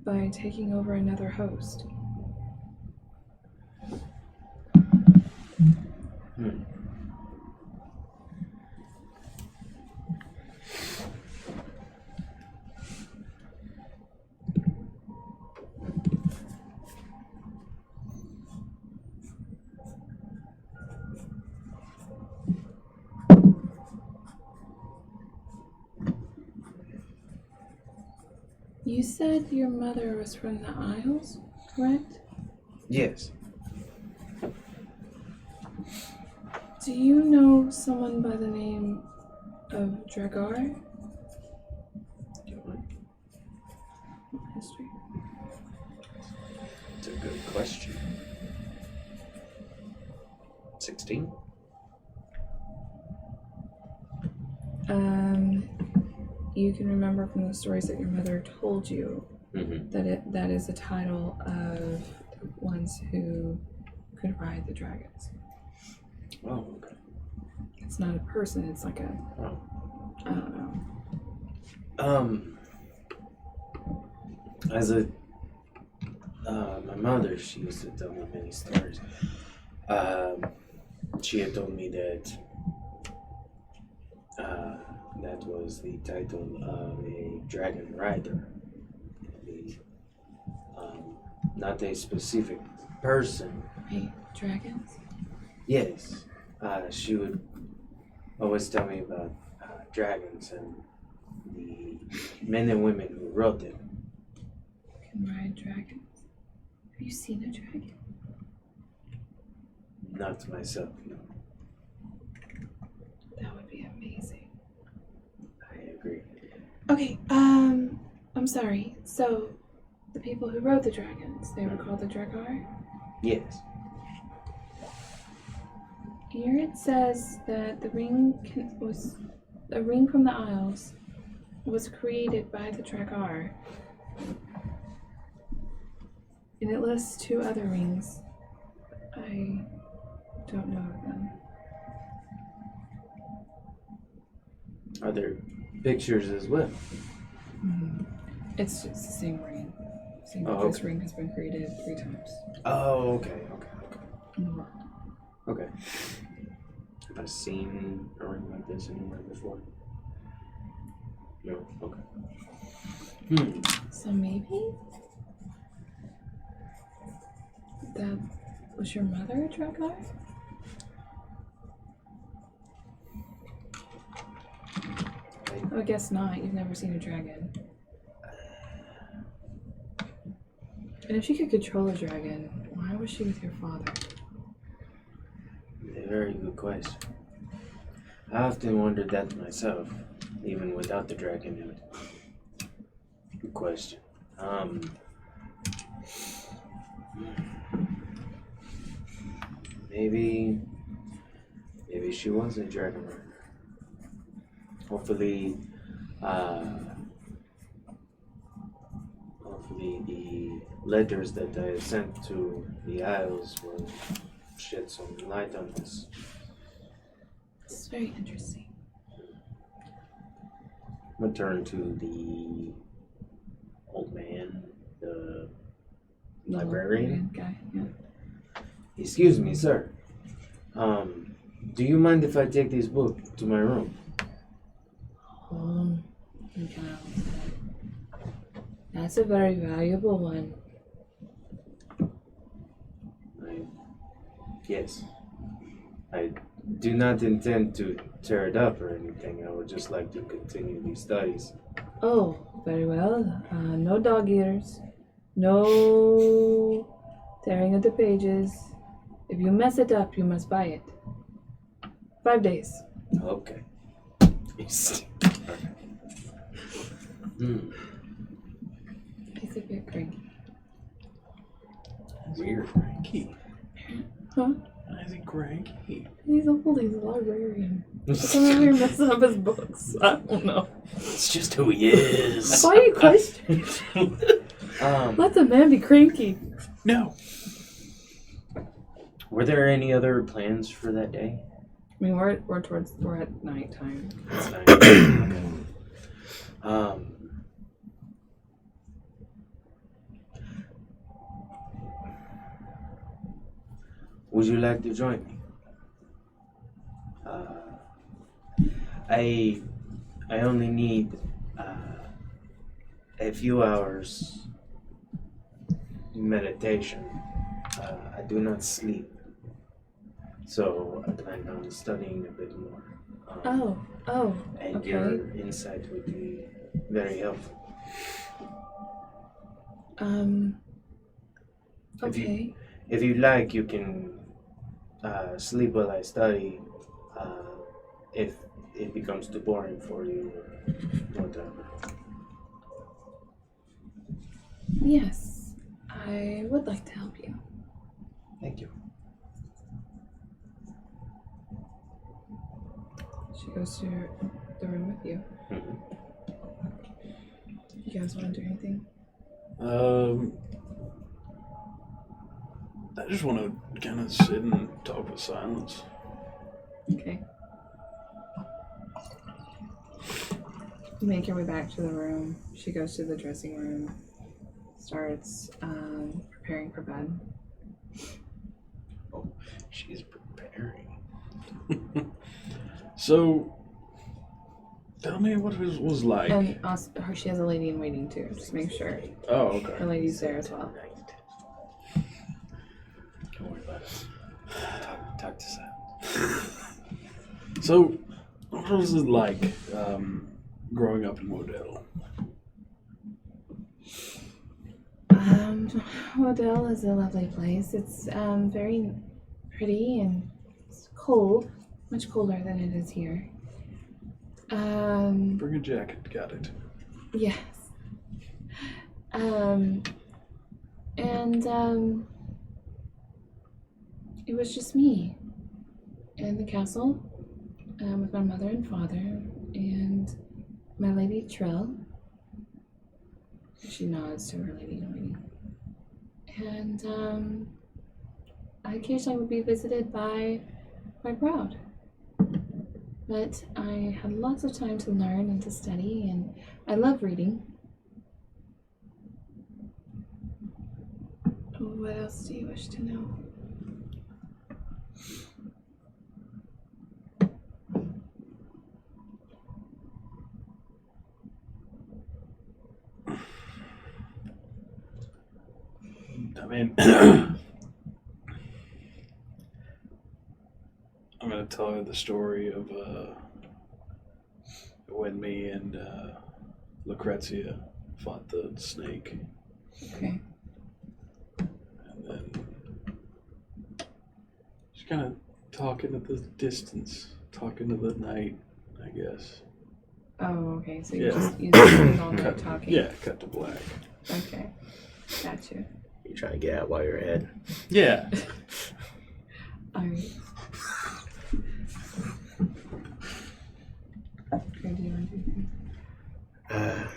by taking over another host. You said your mother was from the Isles, correct? Yes. Do you know someone by the name of Dragar? History. It's a good question. 16? You can remember from the stories that your mother told you Mm-hmm. that is a title of the ones who could ride the dragons. Oh, okay. It's not a person, it's like a, Oh. I don't know. As a, my mother, she used to tell me many stories. She had told me that that was the title of a dragon rider. Not a specific person. Wait, dragons? Yes. She would always tell me about dragons and the men and women who rode them. Can ride dragons. Have you seen a dragon? Not myself, no. That would be amazing. I agree. Okay, I'm sorry. So, the people who rode the dragons, they were called the Dragar? Yes. Here it says that the ring from the Isles was created by the Dragar. And it lists 2 other rings. I don't know of them. Are there pictures as well? It's just the same ring. Oh, This okay. ring has been created 3 times Oh, okay. in the world. Okay. Have I seen a ring like this anywhere before? No. Okay. So maybe that was your mother a Dragar? I guess not. You've never seen a dragon. And if she could control a dragon, why was she with your father? A very good question. I often wondered that myself, even without the dragon in it. Good question. Maybe she was a dragon rider. Hopefully the letters that I sent to the Isles will shed some light on this. This is very interesting. I'm gonna turn to the old man, the librarian. Guy, yeah. Excuse me, sir. Do you mind if I take this book to my room? Okay. That's a very valuable one. Yes. I do not intend to tear it up or anything. I would just like to continue these studies. Oh, very well. No dog eaters. No tearing of the pages. If you mess it up, you must buy it. 5 days. Okay. He's a bit cranky. Weird. Cranky. Huh? Why is he cranky? He's old. He's a librarian. Come over here messing up his books. I don't know. It's just who he is. Why are you questioning? Let the man be cranky. No. Were there any other plans for that day? I mean, we're at nighttime. It's nice. Would you like to join me? I only need a few hours meditation. I do not sleep, so I plan on studying a bit more. And okay. your insight would be very helpful. Okay. If you like, you can sleep while I study. If it becomes too boring for you, or whatever. Yes, I would like to help you. Thank you. She goes to the room with you. You guys want to do anything? I just want to kind of sit and talk with silence. Okay. You make your way back to the room. She goes to the dressing room, starts preparing for bed. Oh, she's preparing. So, tell me what it was like. And also, she has a lady in waiting too. Just make sure Oh, okay. the lady's there as well. Don't worry about it. Talk to Sam. So, what was it like growing up in Modell? Modell is a lovely place. It's very pretty and it's cold, much colder than it is here. Bring a jacket, got it. Yes. It was just me in the castle with my mother and father and my lady Trill. She nods to her lady in waiting. And I occasionally would be visited by my Proud. But I had lots of time to learn and to study, and I love reading. What else do you wish to know? I mean, I'm going to tell you the story of when me and Lucrezia fought the snake. Okay. And then just kind of talking at the distance, talking to the night, I guess. Oh, okay. So Yeah. you just stayed all night Cut, talking. yeah, cut to black. Okay. Got you. You're trying to get out while you're ahead. Yeah. All right. Okay, do you want to do anything?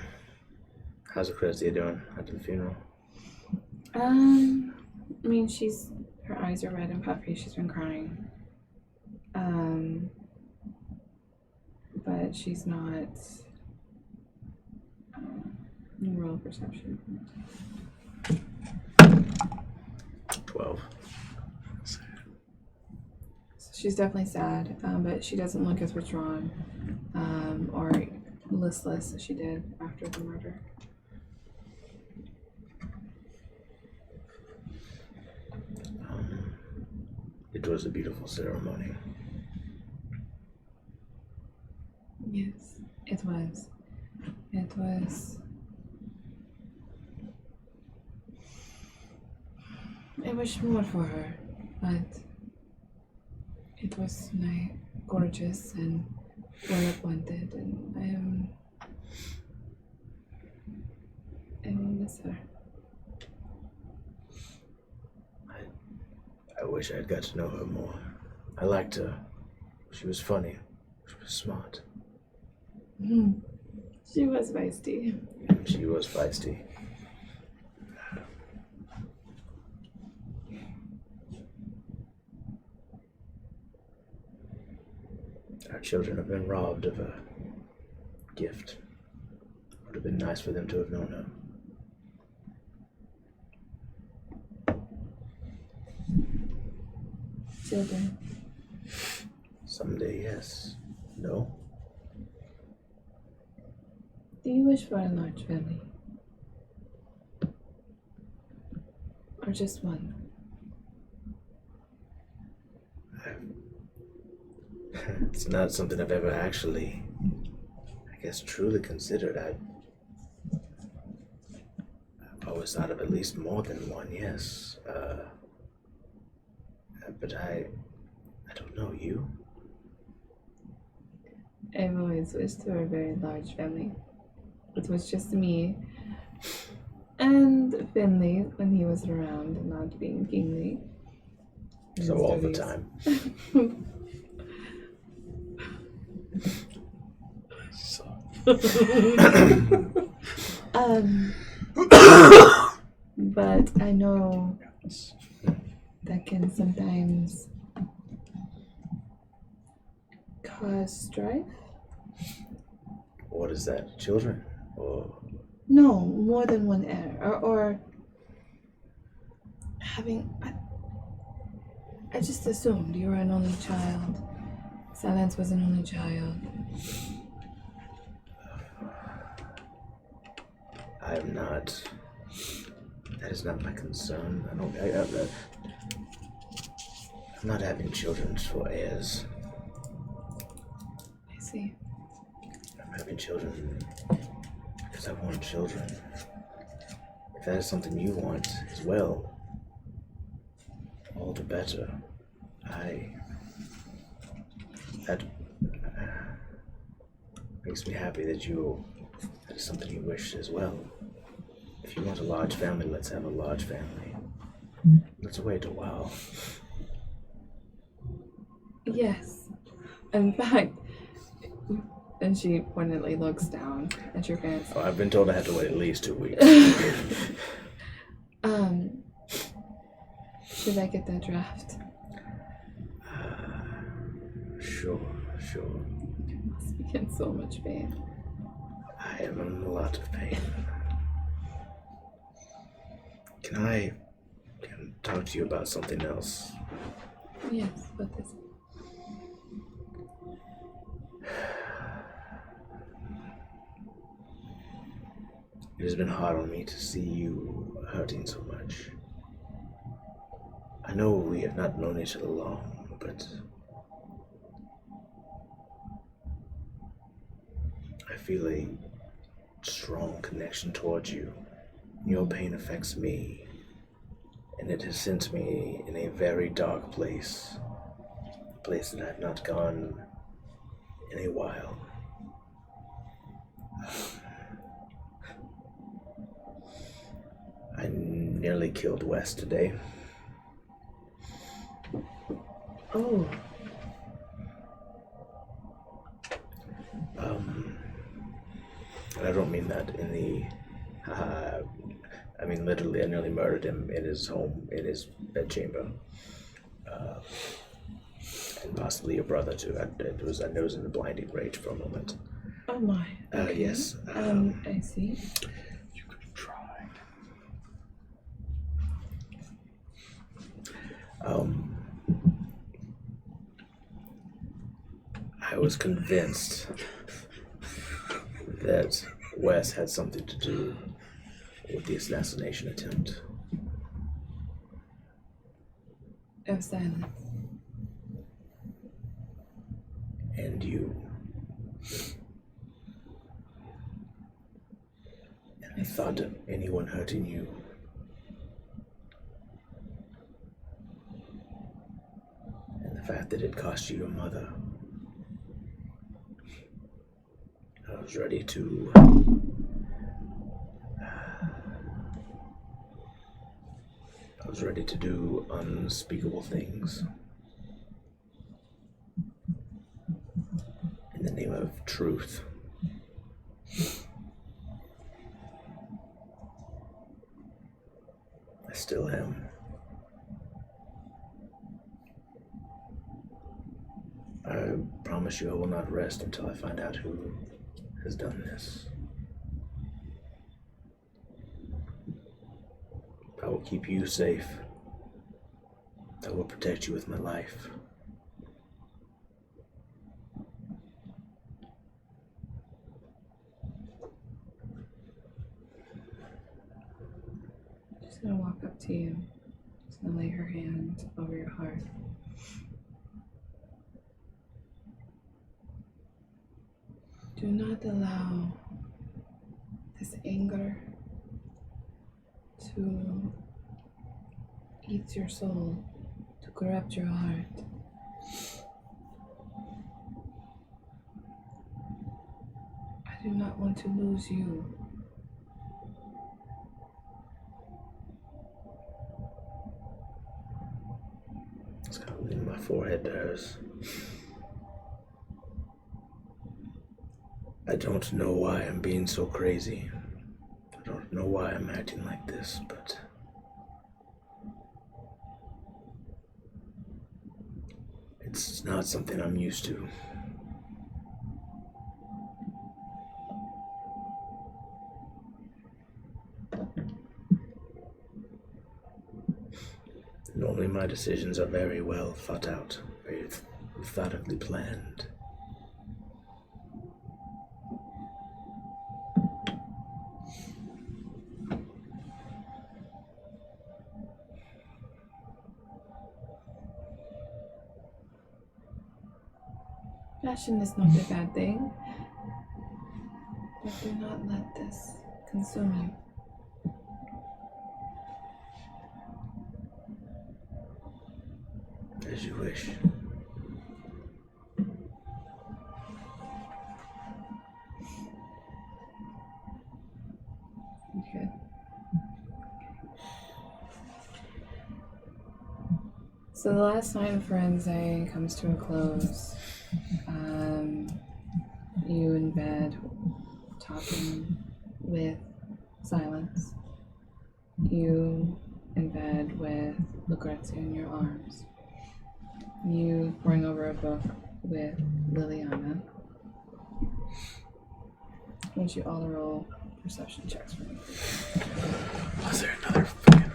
How's Lucrezia doing after the funeral? I mean, her eyes are red and puffy. She's been crying. But she's not neural perception. 12. So she's definitely sad, but she doesn't look as withdrawn or listless as she did after the murder. It was a beautiful ceremony. Yes, it was. It was. I wish more for her, but it was gorgeous and well appointed, and I will miss her. I wish I had got to know her more. I liked her. She was funny. She was smart. She was feisty. She was feisty. our children have been robbed of a gift. Would have been nice for them to have known her. Children. Someday, yes. No? Do you wish for a large family? Or just one? It's not something I've ever actually, truly considered. I've always thought of at least more than one, yes. But I don't know you. I've always wished for a very large family. It was just me and Finley when he was around and not being kingly. So all the time. But I know that can sometimes cause strife. What is that? Children? Or No, more than one heir. Or having. I just assumed you were an only child. Silence was an only child. I'm not. That is not my concern. I'm not having children for heirs. I see. I'm having children because I want children. If that is something you want as well, all the better. That makes me happy that that is something you wish as well. If you want a large family, let's have a large family. Let's wait a while. Yes. In fact, and she pointedly looks down at your pants. Oh, I've been told I have to wait at least 2 weeks. Should I get that draft? Sure. You must be in so much pain. I am in a lot of pain. Can I talk to you about something else? Yes, what is it? It has been hard on me to see you hurting so much. I know we have not known each other long, but I feel a strong connection towards you. Your pain affects me, and it has sent me in a very dark place. A place that I have not gone in a while. I nearly killed Wes today. Oh. And I don't mean that in the I mean literally I nearly murdered him in his home, in his bedchamber. And possibly your brother too. I was in a blinding rage for a moment. Oh my. Okay. Yes. I see. You could have tried. I was convinced that Wes had something to do with the assassination attempt. Of silence. And you. And I thought of anyone hurting you. And the fact that it cost you your mother. I was ready to do unspeakable things in the name of truth. I still am. I promise promise you I will not rest until I find out who has done this. I will keep you safe. I will protect you with my life. She's gonna walk up to you. She's gonna lay her hand over your heart. Do not allow this anger to eat your soul, to corrupt your heart. I do not want to lose you. It's kind of leaning my forehead to hers. I don't know why I'm being so crazy. I don't know why I'm acting like this, but it's not something I'm used to. Normally my decisions are very well thought out, very methodically planned. Passion is not a bad thing, but do not let this consume you. As you wish. Okay. So the last night of Firenze comes to a close. You in bed, talking with Silence. You in bed with Lucrezia in your arms. You poring over a book with Liliana. I want you all to roll perception checks for me. Was there another fucking...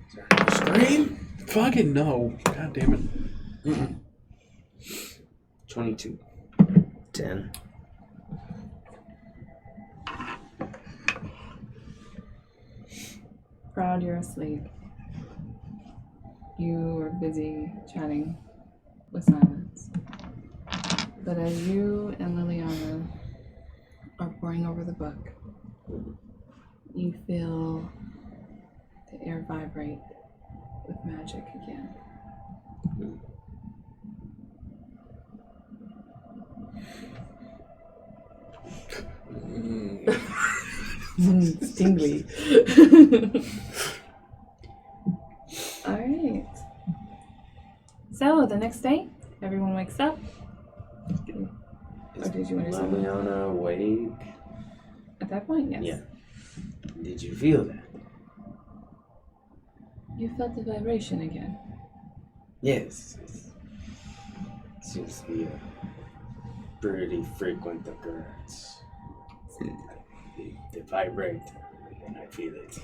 Is there another scream? Fucking no. God damn it. Mm-mm. 22. 10. Proud you're asleep. You are busy chatting with Silence. But as you and Liliana are poring over the book, you feel the air vibrate with magic again. It's tingly. Alright. So, the next day, everyone wakes up. Or did you want to say Liliana awake? at that point? Yes. Yeah. Did you feel that? You felt the vibration again. Yes. It seems to be a pretty frequent occurrence. They vibrate, and I feel it.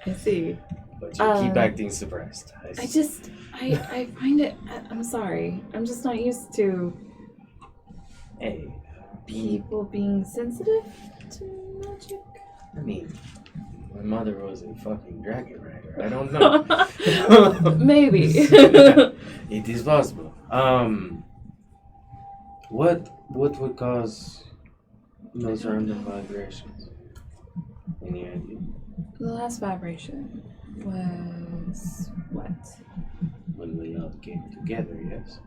I see. But you keep acting surprised. I find it, I'm sorry. I'm just not used to Hey, people being sensitive to magic. I mean, my mother was a fucking dragon rider. I don't know. Maybe. It is possible. What would cause those random vibrations? Any idea? The last vibration was what? When we all came together, yes?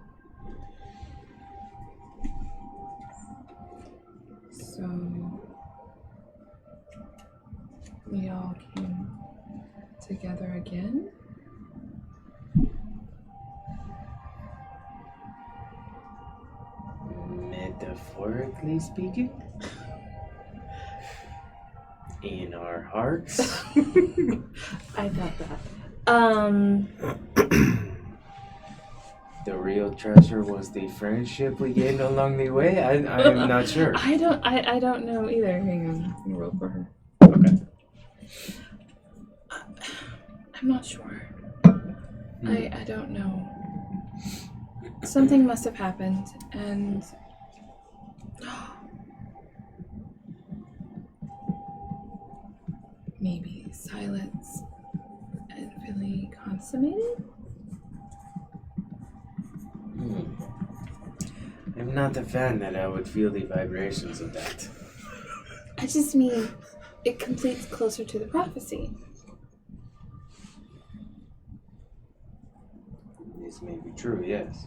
So we all came together again. Metaphorically speaking? In our hearts? I got that. The the real treasure was the friendship we gained along the way? I'm not sure. I don't know either. Hang on, let me roll for her. Okay. I'm not sure. I don't know. Something must have happened, and maybe silence and really consummated? I'm not a fan that I would feel the vibrations of that. I just mean it completes closer to the prophecy. This may be true, yes.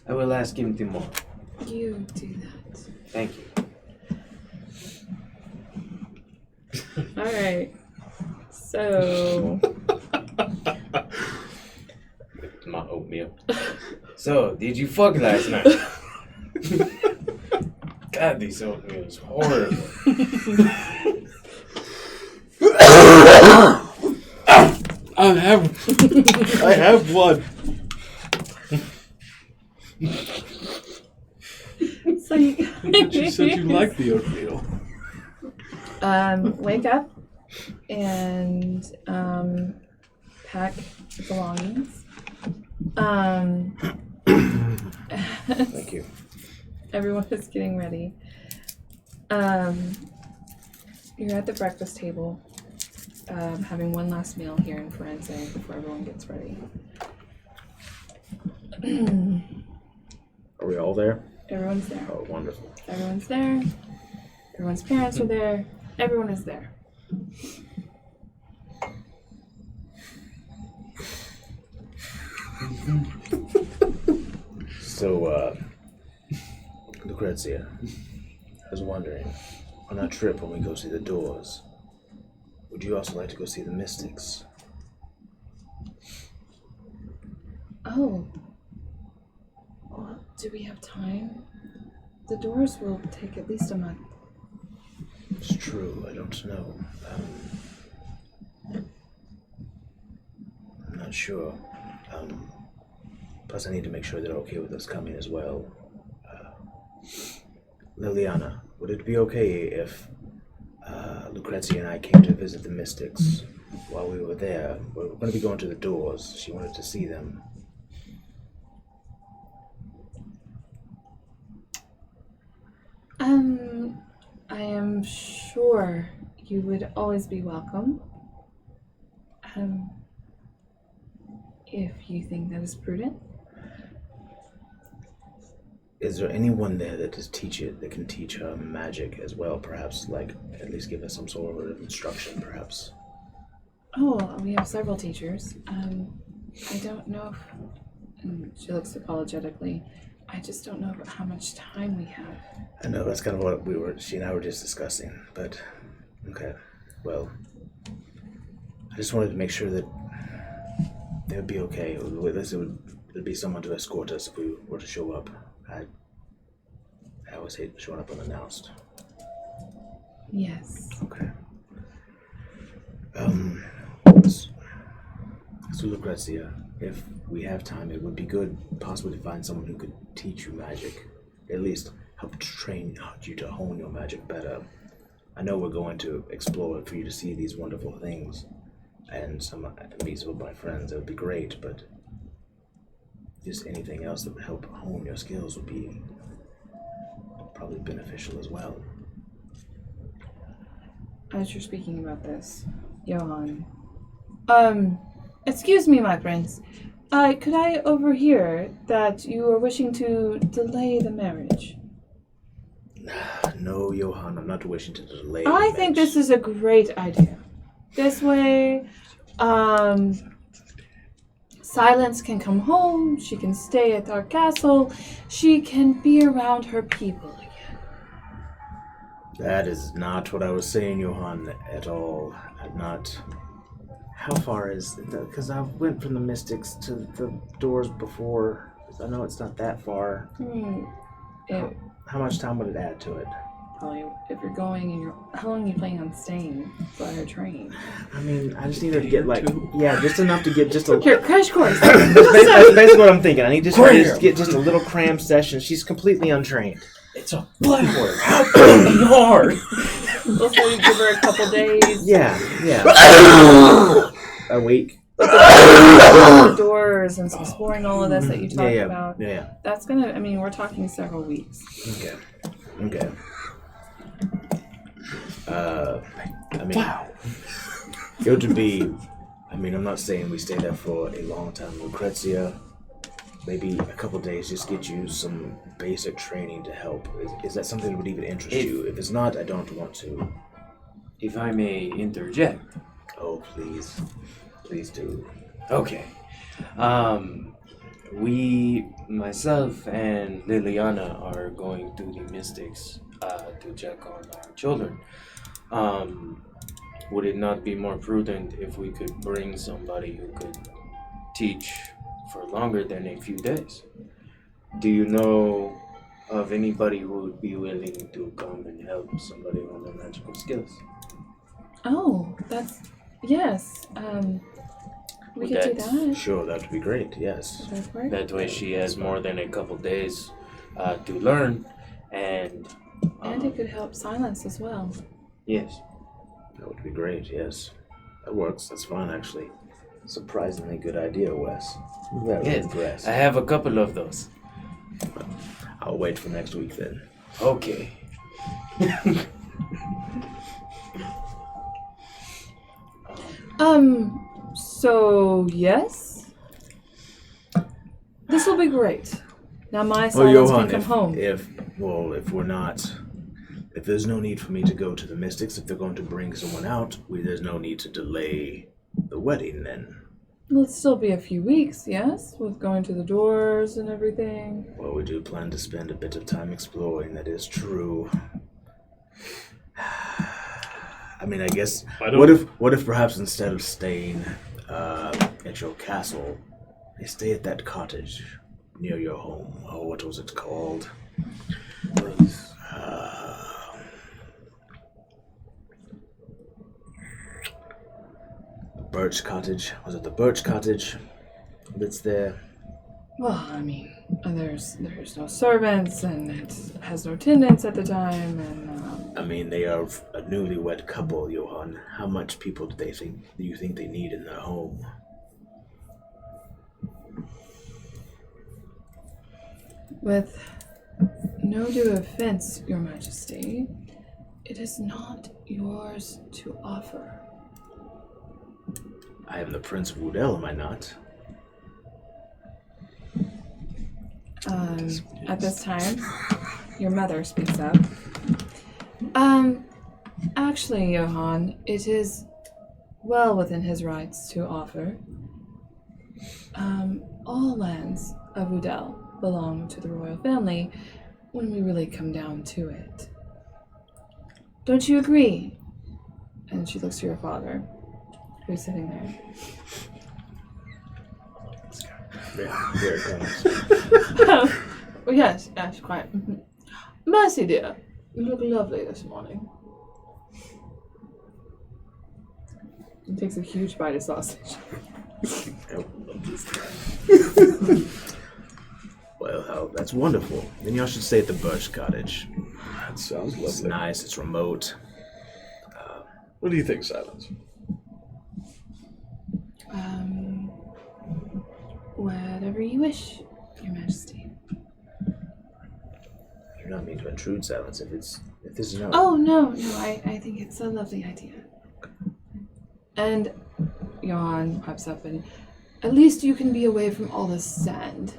I will ask him tomorrow. You do that. Thank you. All right. So, My oatmeal. So, did you fuck last night? God, this oatmeal is horrible. I have one. so you You said you liked the oatmeal. wake up and pack belongings. Thank you. Everyone is getting ready. You're at the breakfast table, having one last meal here in Forensic before everyone gets ready. Are we all there? Everyone's there. Oh, wonderful. Everyone's there. Everyone's parents are there. Everyone is there. So, Lucrezia, I was wondering, on our trip when we go see the doors, would you also like to go see the mystics? Oh. Well, do we have time? The doors will take at least a month. It's true, I don't know. I'm not sure. Plus I need to make sure they're okay with us coming as well. Liliana, would it be okay if Lucrezia and I came to visit the mystics while we were there? We're going to be going to the doors. She wanted to see them. I am sure you would always be welcome. If you think that is prudent. Is there anyone there that can teach her magic as well? Perhaps, like, at least give us some sort of instruction, perhaps. Oh, we have several teachers. I don't know if... And she looks apologetically. I just don't know how much time we have. I know, that's kind of what she and I were just discussing, but, okay. Well, I just wanted to make sure that they would be okay. With us, it'd be someone to escort us if we were to show up. I always hate showing up unannounced. Yes. Okay. So Lucrezia, if we have time, it would be good possibly to find someone who could teach you magic. At least help train you to hone your magic better. I know we're going to explore for you to see these wonderful things and meet some of my friends. That would be great, but just anything else that would help hone your skills would be probably beneficial as well. As you're speaking about this, Johan. Excuse me, my prince. Could I overhear that you are wishing to delay the marriage? No, Johan, I'm not wishing to delay. I think this is a great idea. This way, Silence can come home, she can stay at our castle, she can be around her people again. That is not what I was saying, Johan, at all. Not... How far is it? Because I went from the Mystics to the doors before. I know it's not that far. How much time would it add to it? probably, if you're going and how long are you planning on staying while you're training? I mean, I just need her to get like, just enough to get just a. Here, crash course. That's basically what I'm thinking. I need to get just a little cram session. She's completely untrained. It's a flower. How fucking hard? We'll say give her a couple days. Yeah. A week. The doors and exploring all of this that you talked about. Yeah. That's gonna. I mean, we're talking several weeks. Okay. I mean, it would be. I mean, I'm not saying we stay there for a long time. Lucrezia, maybe a couple days, just get you some basic training to help. Is that something that would even interest you? If it's not, I don't want to. If I may interject. Oh, please. Please do. Okay. Myself and Liliana are going to the Mystics to check on our children. Would it not be more prudent if we could bring somebody who could teach for longer than a few days? Do you know of anybody who would be willing to come and help somebody on their magical skills? Oh, yes. We could do that. Sure, that would be great, yes. That way she has more than a couple days to learn, and it could help silence as well. yes. That would be great, yes. That works, that's fine actually. Surprisingly good idea, Wes. Very Yes, impressed. I have a couple of those. I'll wait for next week then. Okay. So yes, this will be great. Now my silence can come home. If there's no need for me to go to the Mystics, if they're going to bring someone out, there's no need to delay the wedding then. It'll still be a few weeks, yes, with going to the doors and everything. Well, we do plan to spend a bit of time exploring, that is true. I mean, I guess, what if perhaps instead of staying at your castle, they stay at that cottage near your home? Oh, what was it called? Birch Cottage. Was it the Birch Cottage that's there? Well, I mean, there's no servants, and it has no attendants at the time, and I mean, they are a newlywed couple, Johann. How much people do you think they need in their home? with no due offense, Your Majesty, it is not yours to offer. I am the Prince of Woodell, am I not? At this time, your mother speaks up. Actually, Johann, it is well within his rights to offer. All lands of Woodell belong to the royal family when we really come down to it. Don't you agree? And she looks to your father, who's sitting there. Yeah, here it comes. Well, yes, quite. Mercy, dear, you look lovely this morning. He takes a huge bite of sausage. Well, that's wonderful. Then y'all should stay at the Birch Cottage. That sounds It's lovely. nice, it's remote. What do you think, Silence? Whatever you wish, Your Majesty. I do not mean to intrude, Silence, if this is not... Oh, no, I think it's a lovely idea. And Johann pops up and, at least you can be away from all this sand.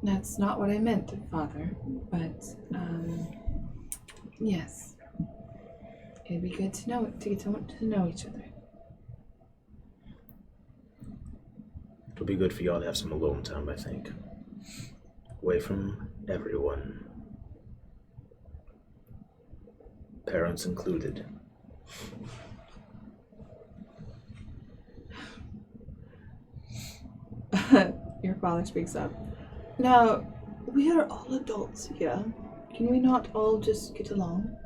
That's not what I meant, Father, but, yes. It'd be good to get to know each other. It'll be good for y'all to have some alone time, I think. Away from everyone. Parents included. Your father speaks up. Now, We are all adults here. Can we not all just get along?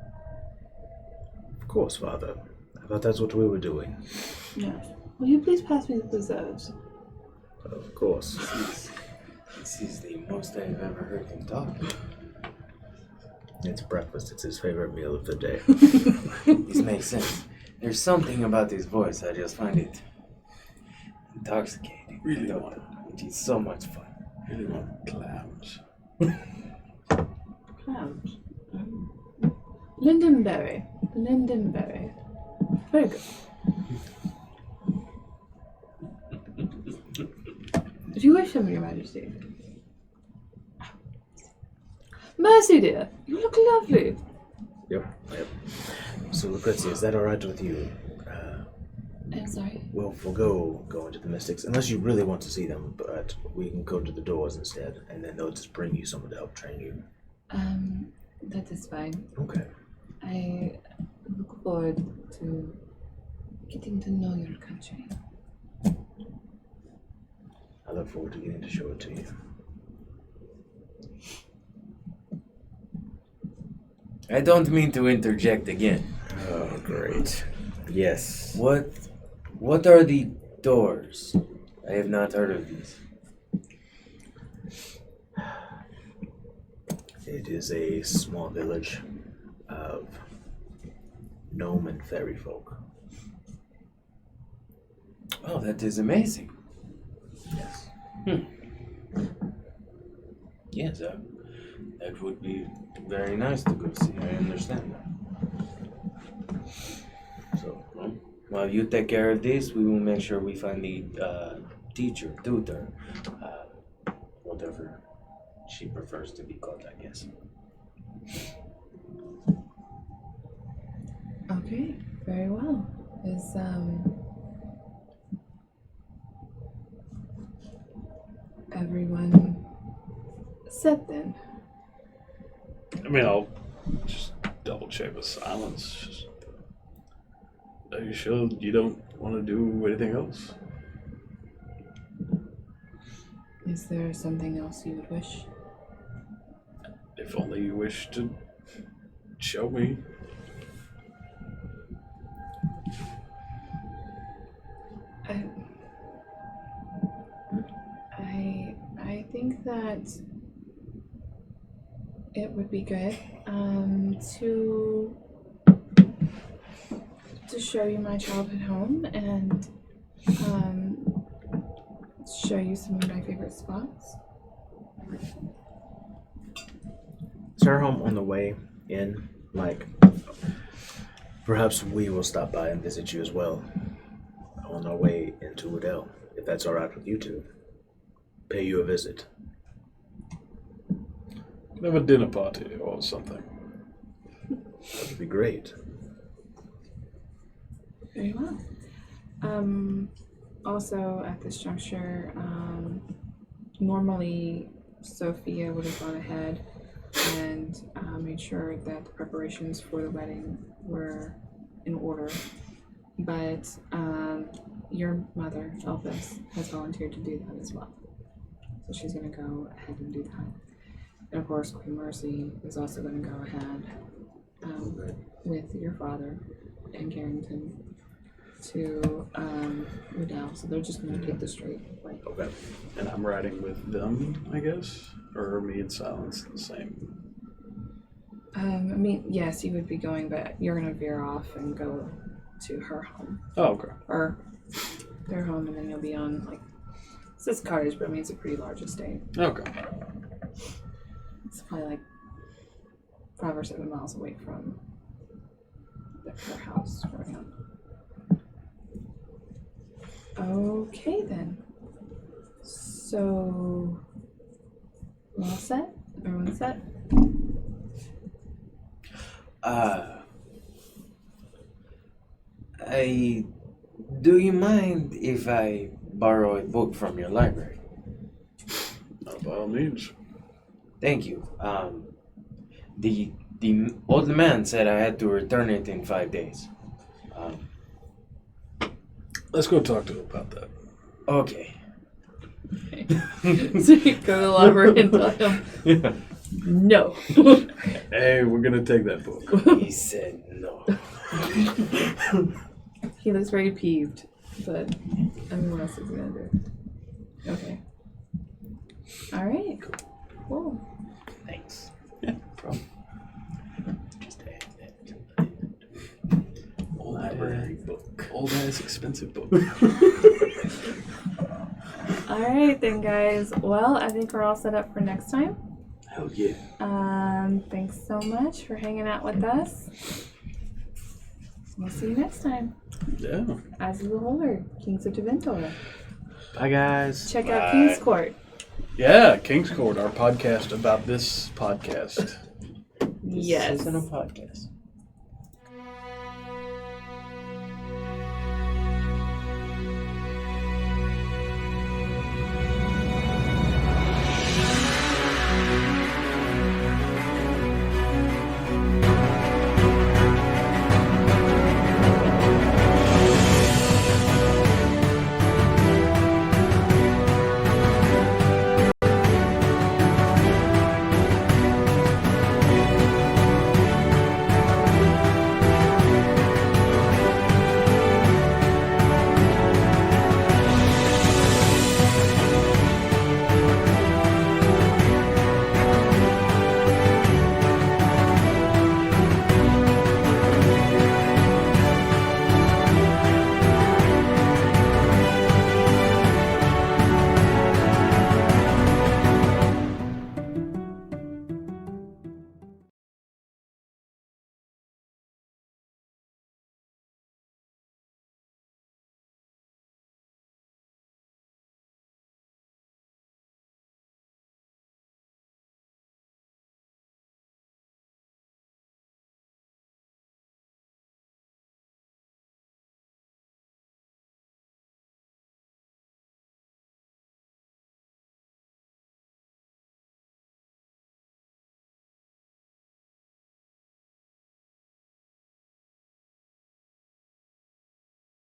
Of course, Father. I thought that's what we were doing. Yes. Will you please pass me the preserves? Of course. This is the most I've ever heard him talk. It's breakfast. It's his favorite meal of the day. This makes sense. There's something about his voice. I just find it intoxicating. Really And want it is so much fun. Really want clams. Clams. Lindenberry. Lindenberry. Very good. If you wish them, Your Majesty. Mercy, dear. You look lovely. Yep. So, Lucrezia, is that all right with you? I'm sorry. We'll forgo going to the Mystics, unless you really want to see them, but we can go to the doors instead, and then they'll just bring you someone to help train you. That is fine. Okay. I look forward to getting to know your country. I look forward to getting to show it to you. I don't mean to interject again. Oh, great. Yes. What are the doors? I have not heard of these. It is a small village of gnome and fairy folk. Oh, that is amazing. Yes. Yes, that would be very nice to go see. I understand that. So, while you take care of this, we will make sure we find the teacher, tutor, whatever she prefers to be called, I guess. Okay, very well. Is everyone set then? I mean, I'll just double check with silence. Just, are you sure you don't want to do anything else? Is there something else you would wish? If only you wish to show me. I think that it would be good to show you my childhood home and show you some of my favorite spots. Is our home on the way in? Like, perhaps we will stop by and visit you as well on our way into Woodell, if that's all right with you two. Pay you a visit. Have a dinner party or something. That would be great. Very well. Also, at this juncture, normally Sophia would have gone ahead and made sure that the preparations for the wedding were in order. But your mother, Elvis, has volunteered to do that as well. So she's going to go ahead and do that. And of course, Queen Mercy is also going to go ahead with your father and Carrington to Udall. So they're just going to take the straight way. Okay. And I'm riding with them, I guess? Or are me and Silence the same? I mean, yes, you would be going, but you're going to veer off and go to her home. Oh, okay. Or their home, and then you'll be on, like, it says cottage, but I mean, it's a pretty large estate. Okay. It's probably like 5 or 7 miles away from her house growing up. Okay, then. So, we're all set? Everyone's set? Do you mind if I borrow a book from your library? By all means. Thank you. The old man said I had to return it in 5 days. Let's go talk to him about that. Okay. So you go to the library and tell him, Yeah. no. Hey, we're gonna take that book. He said no. He looks very peeved, but I mean, what else is he gonna do? Okay. All right. Cool. Thanks. Yeah, problem. Just add that. Old Library ass, book. old ass expensive book. All right then, guys. Well, I think we're all set up for next time. Hell yeah. Thanks so much for hanging out with us. We'll see you next time. Yeah. As you older, Kings of Teventor. Bye, guys. Check out Bye. King's Court. Yeah, King's Court, our podcast about this podcast. Yes. This isn't a podcast.